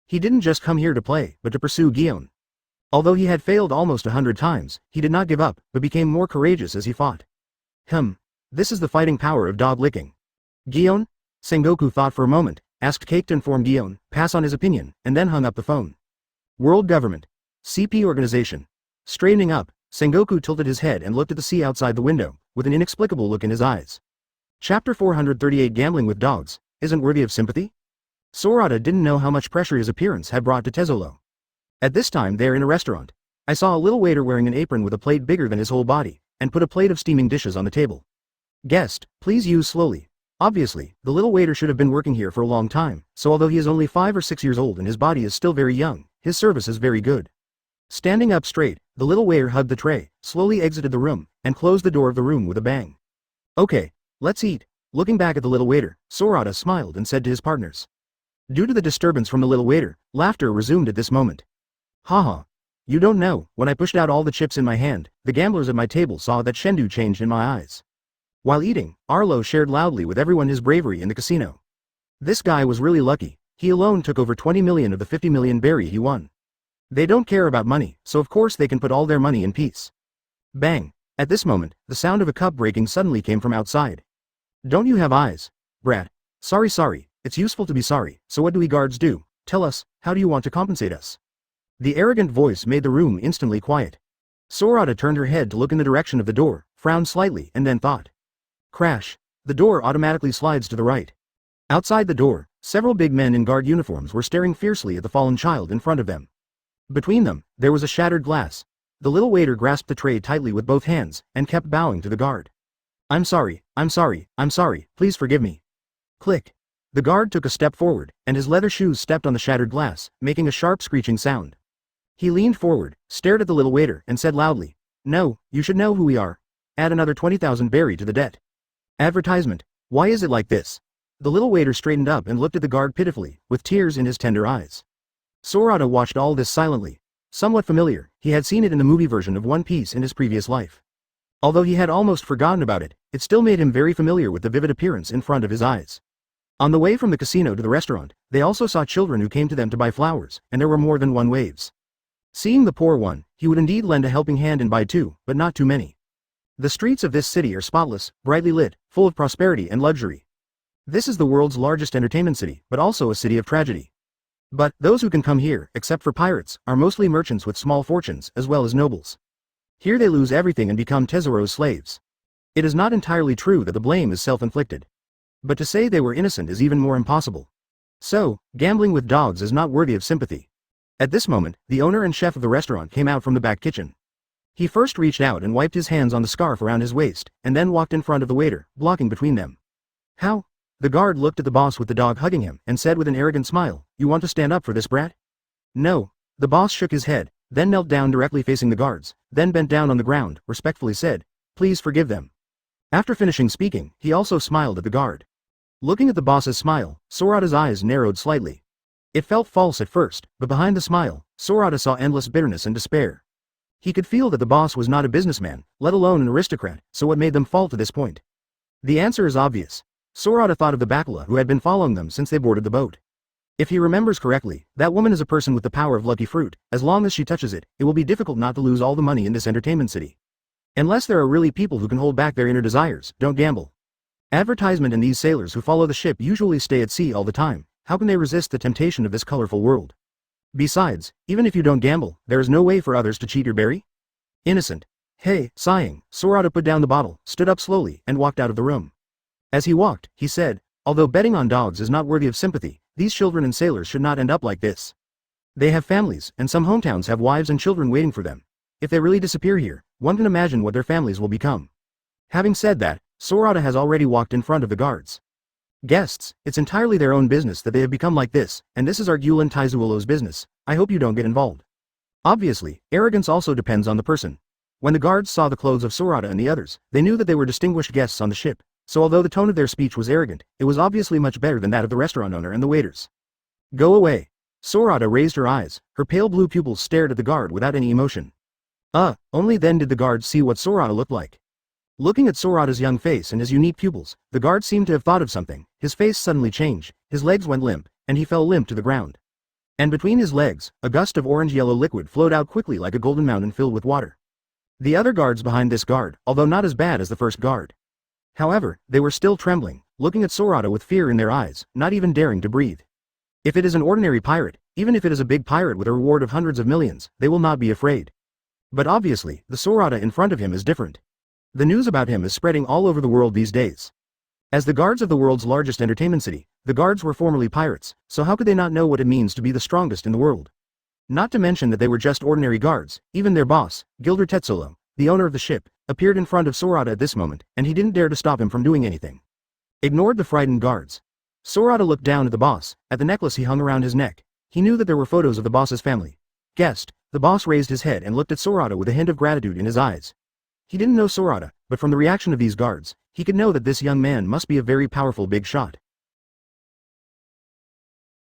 He didn't just come here to play, but to pursue Gion. Although he had failed almost 100 times, he did not give up, but became more courageous as he fought. This is the fighting power of dog licking. Gion? Sengoku thought for a moment, asked Cake to inform Gion, pass on his opinion, and then hung up the phone. World Government. CP Organization. Straightening up, Sengoku tilted his head and looked at the sea outside the window, with an inexplicable look in his eyes. Chapter 438 Gambling with Dogs, isn't worthy of sympathy? Sorata didn't know how much pressure his appearance had brought to Tezzolo. At this time they are in a restaurant. I saw a little waiter wearing an apron with a plate bigger than his whole body, and put a plate of steaming dishes on the table. Guest, please use slowly. Obviously, the little waiter should have been working here for a long time, so although he is only 5 or 6 years old and his body is still very young, his service is very good. Standing up straight, the little waiter hugged the tray, slowly exited the room, and closed the door of the room with a bang. Okay, let's eat. Looking back at the little waiter, Sorata smiled and said to his partners. Due to the disturbance from the little waiter, laughter resumed at this moment. Haha. You don't know, when I pushed out all the chips in my hand, the gamblers at my table saw that Shendu changed in my eyes. While eating, Arlo shared loudly with everyone his bravery in the casino. This guy was really lucky, he alone took over 20 million of the 50 million berry he won. They don't care about money, so of course they can put all their money in peace. Bang! At this moment, the sound of a cup breaking suddenly came from outside. Don't you have eyes? Brat. Sorry, it's useful to be sorry, so what do we guards do? Tell us, how do you want to compensate us? The arrogant voice made the room instantly quiet. Sorata turned her head to look in the direction of the door, frowned slightly, and then thought. Crash. The door automatically slides to the right. Outside the door, several big men in guard uniforms were staring fiercely at the fallen child in front of them. Between them, there was a shattered glass. The little waiter grasped the tray tightly with both hands, and kept bowing to the guard. I'm sorry, please forgive me. Click. The guard took a step forward, and his leather shoes stepped on the shattered glass, making a sharp screeching sound. He leaned forward, stared at the little waiter, and said loudly, No, you should know who we are. Add another 20,000 berry to the debt. Advertisement. Why is it like this? The little waiter straightened up and looked at the guard pitifully, with tears in his tender eyes. Sorata watched all this silently. Somewhat familiar, he had seen it in the movie version of One Piece in his previous life. Although he had almost forgotten about it, it still made him very familiar with the vivid appearance in front of his eyes. On the way from the casino to the restaurant, they also saw children who came to them to buy flowers, and there were more than one waves. Seeing the poor one, he would indeed lend a helping hand and buy 2, but not too many. The streets of this city are spotless, brightly lit, full of prosperity and luxury. This is the world's largest entertainment city, but also a city of tragedy. But, those who can come here, except for pirates, are mostly merchants with small fortunes, as well as nobles. Here they lose everything and become Tezzoro's slaves. It is not entirely true that the blame is self-inflicted. But to say they were innocent is even more impossible. So, gambling with dogs is not worthy of sympathy. At this moment, the owner and chef of the restaurant came out from the back kitchen. He first reached out and wiped his hands on the scarf around his waist, and then walked in front of the waiter, blocking between them. How? The guard looked at the boss with the dog hugging him, and said with an arrogant smile, You want to stand up for this brat? No. The boss shook his head, then knelt down directly facing the guards, then bent down on the ground, respectfully said, Please forgive them. After finishing speaking, he also smiled at the guard. Looking at the boss's smile, Sorata's eyes narrowed slightly. It felt false at first, but behind the smile, Sorata saw endless bitterness and despair. He could feel that the boss was not a businessman, let alone an aristocrat, so what made them fall to this point? The answer is obvious. Sorata thought of the Bacala who had been following them since they boarded the boat. If he remembers correctly, that woman is a person with the power of lucky fruit. As long as she touches it, it will be difficult not to lose all the money in this entertainment city. Unless there are really people who can hold back their inner desires, don't gamble. Advertisement and these sailors who follow the ship usually stay at sea all the time. How can they resist the temptation of this colorful world? Besides, even if you don't gamble, there is no way for others to cheat your berry? Innocent. Hey, sighing, Sorata put down the bottle, stood up slowly, and walked out of the room. As he walked, he said, Although betting on dogs is not worthy of sympathy, these children and sailors should not end up like this. They have families, and some hometowns have wives and children waiting for them. If they really disappear here, one can imagine what their families will become. Having said that, Sorata has already walked in front of the guards. Guests, it's entirely their own business that they have become like this, and this is Argulan Taizuolo's business. I hope you don't get involved. Obviously, arrogance also depends on the person. When the guards saw the clothes of Sorata and the others, they knew that they were distinguished guests on the ship, so although the tone of their speech was arrogant, it was obviously much better than that of the restaurant owner and the waiters. Go away. Sorata raised her eyes, her pale blue pupils stared at the guard without any emotion. Only then did the guards see what Sorata looked like. Looking at Sorata's young face and his unique pupils, the guard seemed to have thought of something. His face suddenly changed, his legs went limp, and he fell limp to the ground. And between his legs, a gust of orange-yellow liquid flowed out quickly like a golden mountain filled with water. The other guards behind this guard, although not as bad as the first guard. However, they were still trembling, looking at Sorata with fear in their eyes, not even daring to breathe. If it is an ordinary pirate, even if it is a big pirate with a reward of hundreds of millions, they will not be afraid. But obviously, the Sorata in front of him is different. The news about him is spreading all over the world these days. As the guards of the world's largest entertainment city, the guards were formerly pirates, so how could they not know what it means to be the strongest in the world? Not to mention that they were just ordinary guards. Even their boss, Gilder Tetsolo, the owner of the ship, appeared in front of Sorata at this moment, and he didn't dare to stop him from doing anything. Ignored the frightened guards. Sorata looked down at the boss, at the necklace he hung around his neck. He knew that there were photos of the boss's family. Guest, the boss raised his head and looked at Sorata with a hint of gratitude in his eyes. He didn't know Sorata, but from the reaction of these guards, he could know that this young man must be a very powerful big shot.